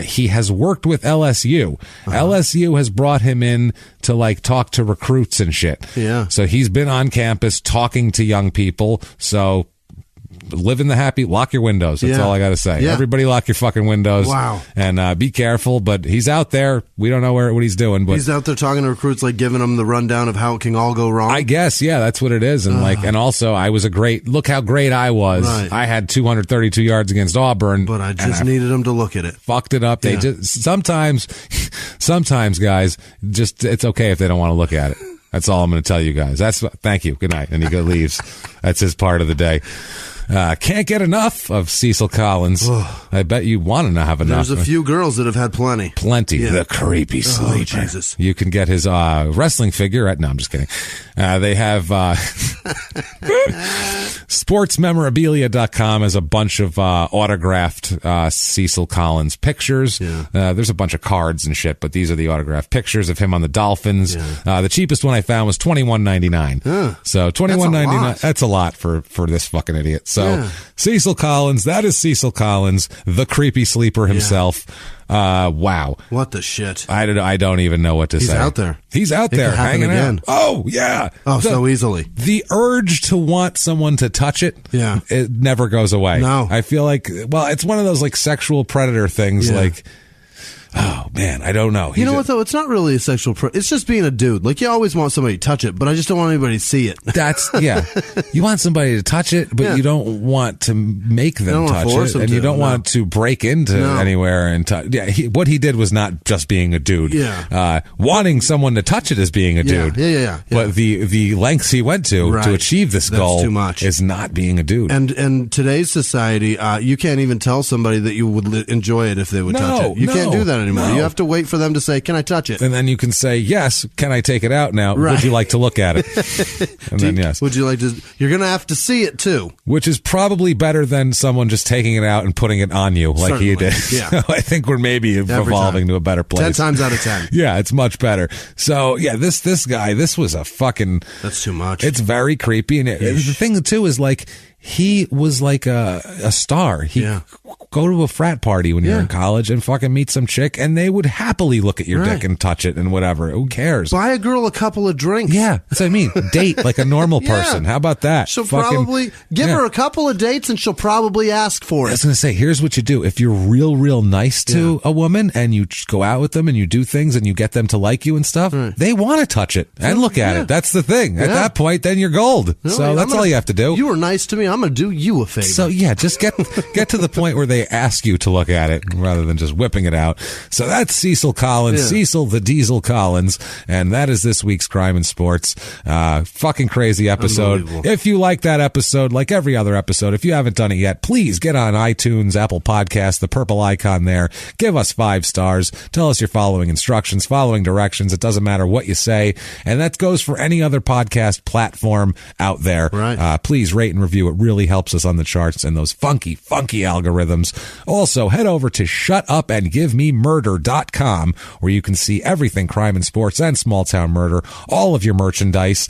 he has worked with LSU. LSU has brought him in to talk to recruits and shit.
Yeah.
So he's been on campus talking to young people. So live in the happy, lock your windows. That's all I got to say.
Yeah.
Everybody lock your fucking windows.
Wow.
And be careful, but he's out there. We don't know what he's doing, but
he's out there talking to recruits, giving them the rundown of how it can all go wrong.
I guess, that's what it is. And and also I was look how great I was.
Right.
I had 232 yards against Auburn,
but I just needed them to look at it.
Fucked it up. They just sometimes guys, just it's okay if they don't want to look at it. That's all I'm going to tell you guys. Thank you. Good night. And he leaves. That's his part of the day. Can't get enough of Cecil Collins. I bet you want to have enough.
There's a few girls that have had plenty.
Yeah. The creepy sleeper.
Oh, Jesus.
You can get his wrestling figure at... No, I'm just kidding. They have... sportsmemorabilia.com has a bunch of autographed Cecil Collins pictures.
Yeah.
There's a bunch of cards and shit, but these are the autographed pictures of him on the Dolphins.
Yeah.
The cheapest one I found was $21.99. So $21.99. That's a lot for this fucking idiot. So Cecil Collins, that is Cecil Collins, the creepy sleeper himself. Wow.
What the shit?
I don't even know what to say.
He's out there.
He's out there hanging out. Oh, yeah.
So easily.
The urge to want someone to touch it, it never goes away.
No.
I feel it's one of those sexual predator things oh, man, I don't know.
You know what, though? It's not really a sexual... it's just being a dude. You always want somebody to touch it, but I just don't want anybody to see it.
That's... Yeah. You want somebody to touch it, but you don't want to make them touch it. And you don't want to break into anywhere and touch... Yeah, what he did was not just being a dude.
Yeah.
Wanting someone to touch it is being a dude.
Yeah.
But the lengths he went to achieve this goal
too much.
Is not being a dude.
And today's society, you can't even tell somebody that you would enjoy it if they would touch it. You can't do that anymore. You have to wait for them to say, can I touch it?
And then you can say, yes, can I take it out now? Would you like to look at it? And then yes.
Would you like to? You're going to have to see it too.
Which is probably better than someone just taking it out and putting it on you like
Certainly.
he did.
Yeah.
So I think we're maybe evolving to a better place.
10 times out of 10.
Yeah, it's much better. So yeah, this guy, this was a fucking...
That's too much.
It's very creepy. And the thing too is he was like a star. He go to a frat party when you're in college and fucking meet some chick, and they would happily look at your dick and touch it and whatever. Who cares?
Buy a girl a couple of drinks.
Yeah, that's what I mean. Date like a normal person. How about that?
She'll probably give her a couple of dates, and she'll probably ask for it.
I was going to say, here's what you do. If you're real nice to a woman and you go out with them and you do things and you get them to like you and stuff, they want to touch it and look at it. That's the thing. At that point, then you're gold. Really? So that's all you have to do.
You were nice to me. I'm going to do you a favor.
So yeah, just get to the point where they ask you to look at it rather than just whipping it out. So that's Cecil Collins, Cecil the Diesel Collins, and that is this week's Crime and Sports. Fucking crazy episode. If you like that episode, like every other episode, if you haven't done it yet, please get on iTunes, Apple Podcasts, the purple icon there. Give us 5 stars. Tell us you're following instructions, following directions. It doesn't matter what you say. And that goes for any other podcast platform out there.
Right.
Please rate and review. It really helps us on the charts and those funky algorithms. Also, head over to shutupandgivememurder.com where you can see everything crime and sports and small town murder, all of your merchandise.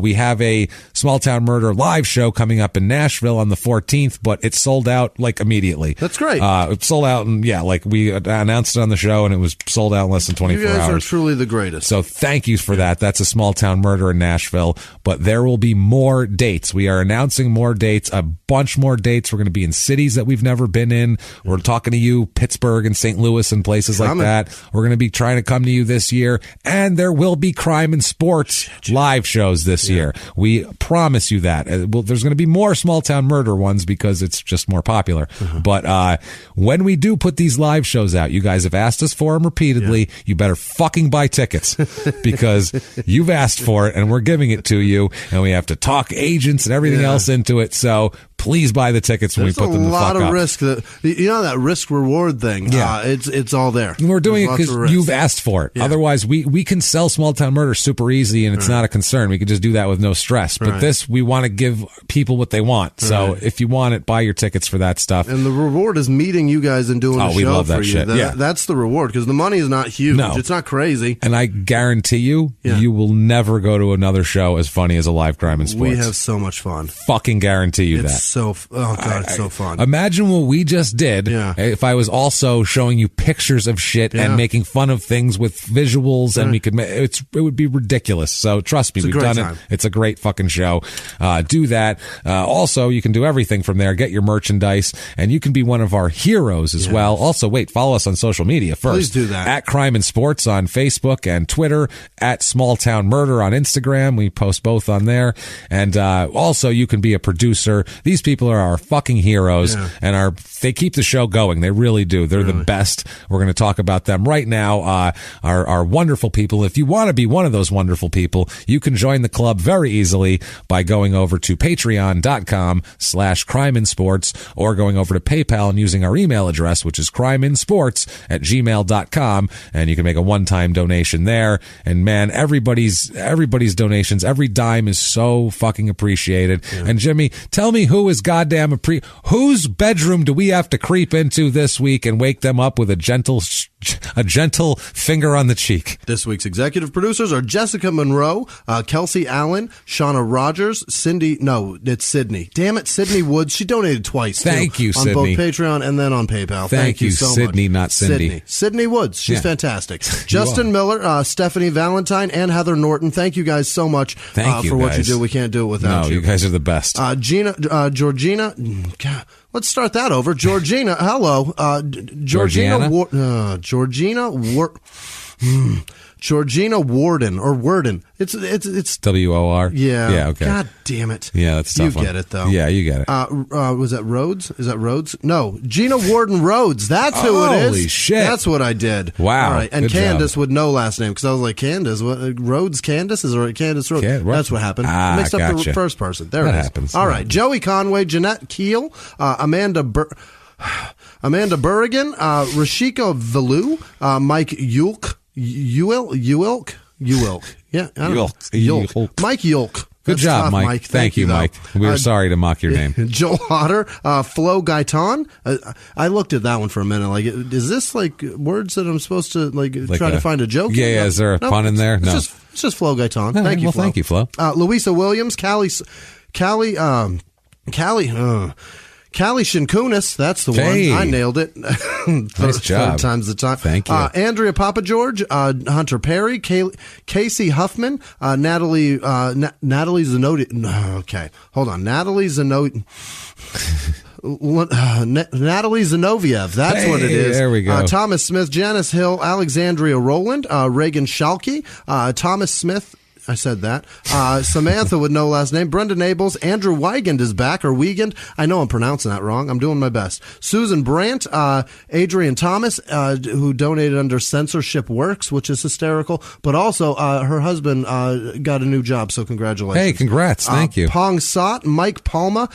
We have a small town murder live show coming up in Nashville on the 14th, but it's sold out like immediately.
That's great.
It sold out, and like we announced it on the show, and it was sold out in less than 24 hours.
You guys are truly the greatest.
So thank you for that. That's a small town murder in Nashville, but there will be more dates. We are announcing more dates, a bunch more dates. We're going to be in cities that we've never been in. We're talking to you, Pittsburgh and St. Louis and places like that. We're going to be trying to come to you this year, and there will be crime and sports live shows this year. We promise you that. There's going to be more small town murder ones because it's just more popular. But when we do put these live shows out, you guys have asked us for them repeatedly. You better fucking buy tickets because you've asked for it, and we're giving it to you, and we have to talk agents and everything else into it. So please buy the tickets when we put them the fuck up.
There's a lot of risk. That risk reward thing. Yeah, it's all there.
We're doing it because you've asked for it. Yeah. Otherwise, we can sell small town murder super easy, and it's not a concern. We can just do that with no stress. But this, we want to give people what they want. So if you want it, buy your tickets for that stuff.
And the reward is meeting you guys and doing a show
we love that
for
shit.
you. That's the reward because the money is not huge.
No.
It's not crazy.
And I guarantee you, you will never go to another show as funny as a live crime and sports.
We have so much fun.
Fucking guarantee you that.
It's so fun.
Imagine what we just did if I was also showing you pictures of shit and making fun of things with visuals, and we could it would be ridiculous. So trust me, we've done it. It's a great fucking show. Do that. Also, you can do everything from there. Get your merchandise, and you can be one of our heroes as well. Also, follow us on social media first.
Please do that.
At Crime and Sports on Facebook and Twitter. At Small Town Murder on Instagram. We post both on there. And also, you can be a producer. These people are our fucking heroes, and they keep the show going. They really do. They're the best. We're going to talk about them right now. Our wonderful people. If you want to be one of those wonderful people, you can join the club very easily by going over to patreon.com/crimeandsports or going over to PayPal and using our email address, which is crimeandsports@gmail.com, and you can make a one-time donation there. And man, everybody's donations, every dime is so fucking appreciated. And Jimmy, tell me whose bedroom do we have to creep into this week and wake them up with a gentle finger on the cheek?
This week's executive producers are Jessica Monroe, Kelsey Allen, Shauna Rogers, Sydney. Damn it, Sydney Woods. She donated twice.
Thank you, Sydney.
On both Patreon and then on PayPal. Thank you so
Sydney,
much.
Not Cindy.
Sydney Woods. She's fantastic. Justin Miller, Stephanie Valentine, and Heather Norton. Thank you guys so much for what you do. We can't do it without you.
No, you guys are the best.
Georgina. God, let's start that over. Georgina, hello. Georgina Warden or Worden. It's
WOR.
Yeah.
Okay.
God damn it.
Yeah, that's tough.
You get it though.
Yeah, you get it.
Was that Rhodes? Is that Rhodes? No, Gina Warden Rhodes. That's who it is.
Holy shit.
That's what I did.
Wow.
All right. And
good
Candace
job.
with no last name because I was like Candace. What? Rhodes Candace is or Candace Rhodes? That's what happened. I mixed up the first person. There it is.
Happens.
All right. Joey Conway, Jeanette Keel, Amanda Berrigan, Rashika Valu, Mike Yulk. Yeah. Yulk. Mike Yulk.
Good job, Mike. Thank you, Mike. We were sorry to mock your name.
Joel Hodder, Flo Gaitan. I looked at that one for a minute. Like, is this like words that I'm supposed to try to find a joke?
Yeah. Is there a pun in there? No.
It's just Flo Gaitan. Thank you, Flo.
Thank you, Flo.
Louisa Williams, Callie Callie Shinkunis, that's the one. I nailed it.
Nice job.
Third time's the time.
Thank you.
Andrea Papageorge, Hunter Perry, Casey Huffman, Natalie Zanotti. Okay, hold on. Natalie Zanotti. Natalie Zinoviev, that's what it is.
There we go.
Thomas Smith, Janice Hill, Alexandria Rowland, Reagan Schalke, Thomas Smith. I said that. Samantha with no last name. Brenda Nables. Andrew Weigand is back, or Wiegand. I know I'm pronouncing that wrong. I'm doing my best. Susan Brandt. Adrian Thomas, who donated under Censorship Works, which is hysterical. But also, her husband got a new job, so congratulations.
Hey, congrats. Thank you.
Pong Sot. Mike Palma.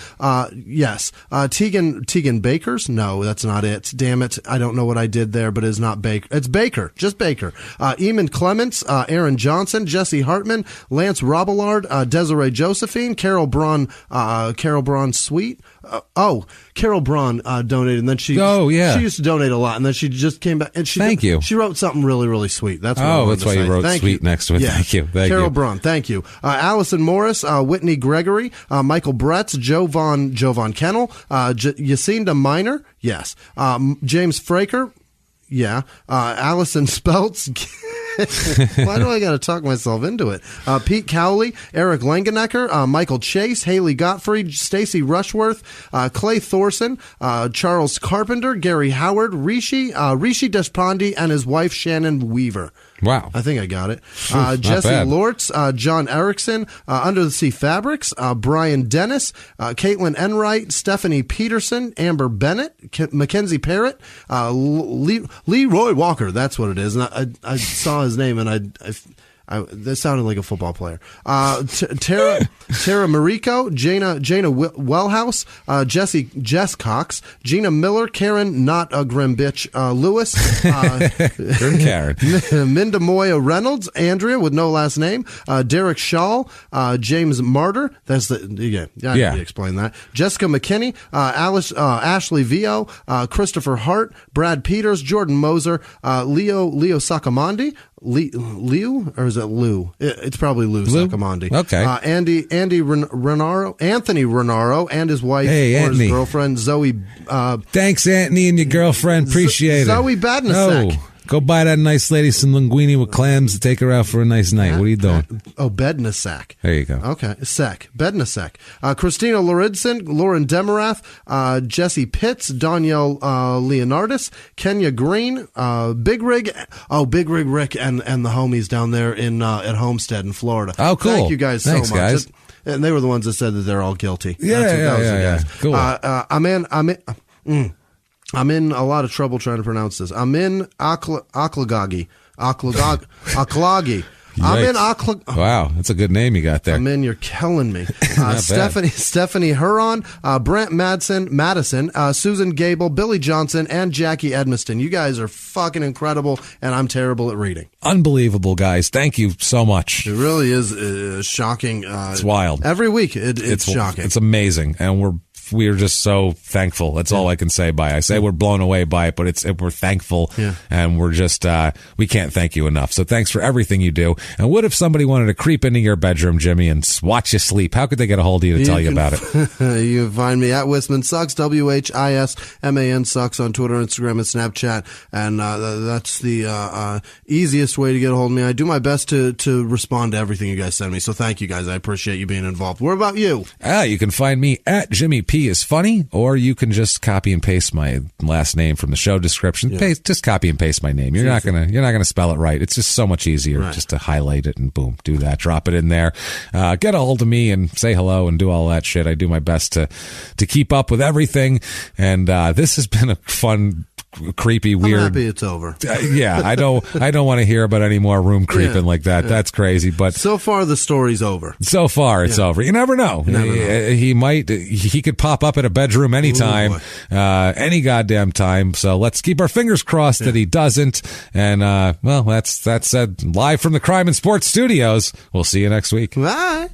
Yes. Tegan Bakers. No, that's not it. Damn it. I don't know what I did there, but it's not Baker. It's Baker. Just Baker. Eamon Clements. Aaron Johnson. Jesse Hartman. Lance Robillard, Desiree Josephine, Carol Braun Sweet. Carol Braun donated, and then she used to donate a lot, and then she just came back and
thank you.
She wrote something really, really sweet. That's
why you wrote sweet next to it.
Yeah.
Thank you.
Carol Braun, thank you. Allison Morris, Whitney Gregory, Michael Bretz, Jovan Kennel, Yacinda Minor, yes. James Fraker, yeah. Allison Speltz. Why do I got to talk myself into it? Pete Cowley, Eric Langenecker, Michael Chase, Haley Gottfried, Stacy Rushworth, Clay Thorson, Charles Carpenter, Gary Howard, Rishi Deshpande, and his wife Shannon Weaver.
Wow.
I think I got it. Jesse Lortz, John Erickson, Under the Sea Fabrics, Brian Dennis, Caitlin Enright, Stephanie Peterson, Amber Bennett, Mackenzie Parrott, Leroy Walker. That's what it is. And I saw his name, and that sounded like a football player. Tara Mariko, Jana Wellhouse, Jess Cox, Gina Miller, Karen, not a grim bitch, Lewis,
Grim Karen,
Minda Moya Reynolds, Andrea with no last name, Derek Shaw, James Martyr. That's I explain that. Jessica McKinney, Ashley Vio, Christopher Hart, Brad Peters, Jordan Moser, Leo Sacamandi. Leo, or is it Lou? It's probably Lou Sacamandi.
Okay.
Anthony Renaro, and his wife, or his girlfriend, Zoe.
Thanks, Anthony, and your girlfriend. Appreciate it.
Zoe Badnasek.
Go buy that nice lady some linguine with clams to take her out for a nice night. What are you doing?
Bednasak.
There you go.
Okay. Bednasak. Christina Loridson, Lauren Demarath, Jesse Pitts, Danielle Leonardis, Kenya Green, Big Rig Rick, and the homies down there at Homestead in Florida.
Oh, cool.
Thank you guys
Thanks,
so much.
Guys.
And they were the ones that said that they're all guilty.
Yeah. Cool.
I'm in a lot of trouble trying to pronounce this. I'm in Aklagagi.
Wow, that's a good name you got there.
You're killing me. Stephanie Huron, Brent Madison, Susan Gable, Billy Johnson, and Jackie Edmiston. You guys are fucking incredible, and I'm terrible at reading.
Unbelievable, guys. Thank you so much.
It really is shocking.
It's wild.
Every week, it's shocking.
It's amazing, and we are just so thankful. That's all I can say by it. I say we're blown away by it, but we're thankful, and we're just we can't thank you enough. So thanks for everything you do. And what if somebody wanted to creep into your bedroom, Jimmie, and watch you sleep? How could they get a hold of you to tell you about it?
You can find me at Whisman Sucks, WHISMAN Sucks on Twitter, Instagram, and Snapchat, and that's the easiest way to get a hold of me. I do my best to respond to everything you guys send me. So thank you guys. I appreciate you being involved. What about you?
You can find me at Jimmie P is funny, or you can just copy and paste my last name from the show description. Just copy and paste my name. You're not gonna spell it right. It's just so much easier just to highlight it and boom, do that, drop it in there. Get a hold of me and say hello and do all that shit. I do my best to keep up with everything, and this has been a fun, creepy, weird.
I'm happy it's over.
I don't want to hear about any more room creeping like that. That's crazy. But
so far the story's over.
So far it's over. You never know. He could pop up at a bedroom anytime, any goddamn time. So let's keep our fingers crossed that he doesn't. And that's said, live from the Crime and Sports Studios. We'll see you next week.
Bye.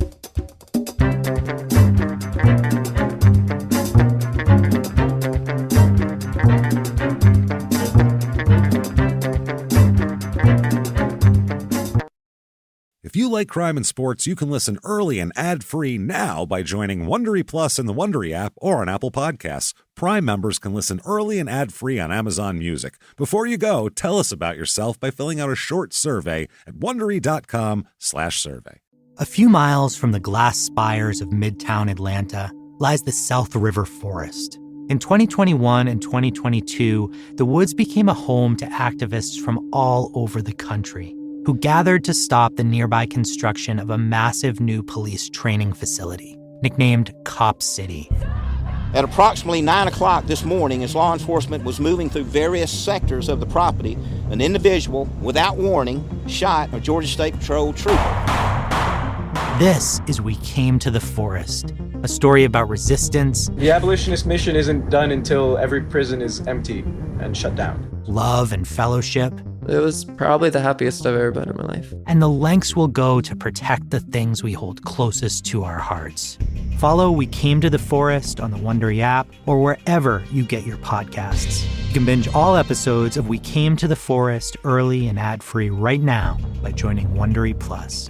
If
you like crime and sports, you can listen early and ad-free now by joining Wondery Plus in the Wondery app or on Apple Podcasts. Prime members can listen early and ad-free on Amazon Music. Before you go, tell us about yourself by filling out a short survey at Wondery.com/survey.
A few miles from the glass spires of Midtown Atlanta lies the South River Forest. In 2021 and 2022, the woods became a home to activists from all over the country who gathered to stop the nearby construction of a massive new police training facility, nicknamed Cop City.
At approximately 9 o'clock this morning, as law enforcement was moving through various sectors of the property, an individual, without warning, shot a Georgia State Patrol trooper.
This is We Came to the Forest, a story about resistance.
The abolitionist mission isn't done until every prison is empty and shut down.
Love and fellowship.
It was probably the happiest I've ever been in my life.
And the lengths we'll go to protect the things we hold closest to our hearts. Follow We Came to the Forest on the Wondery app or wherever you get your podcasts. You can binge all episodes of We Came to the Forest early and ad-free right now by joining Wondery Plus.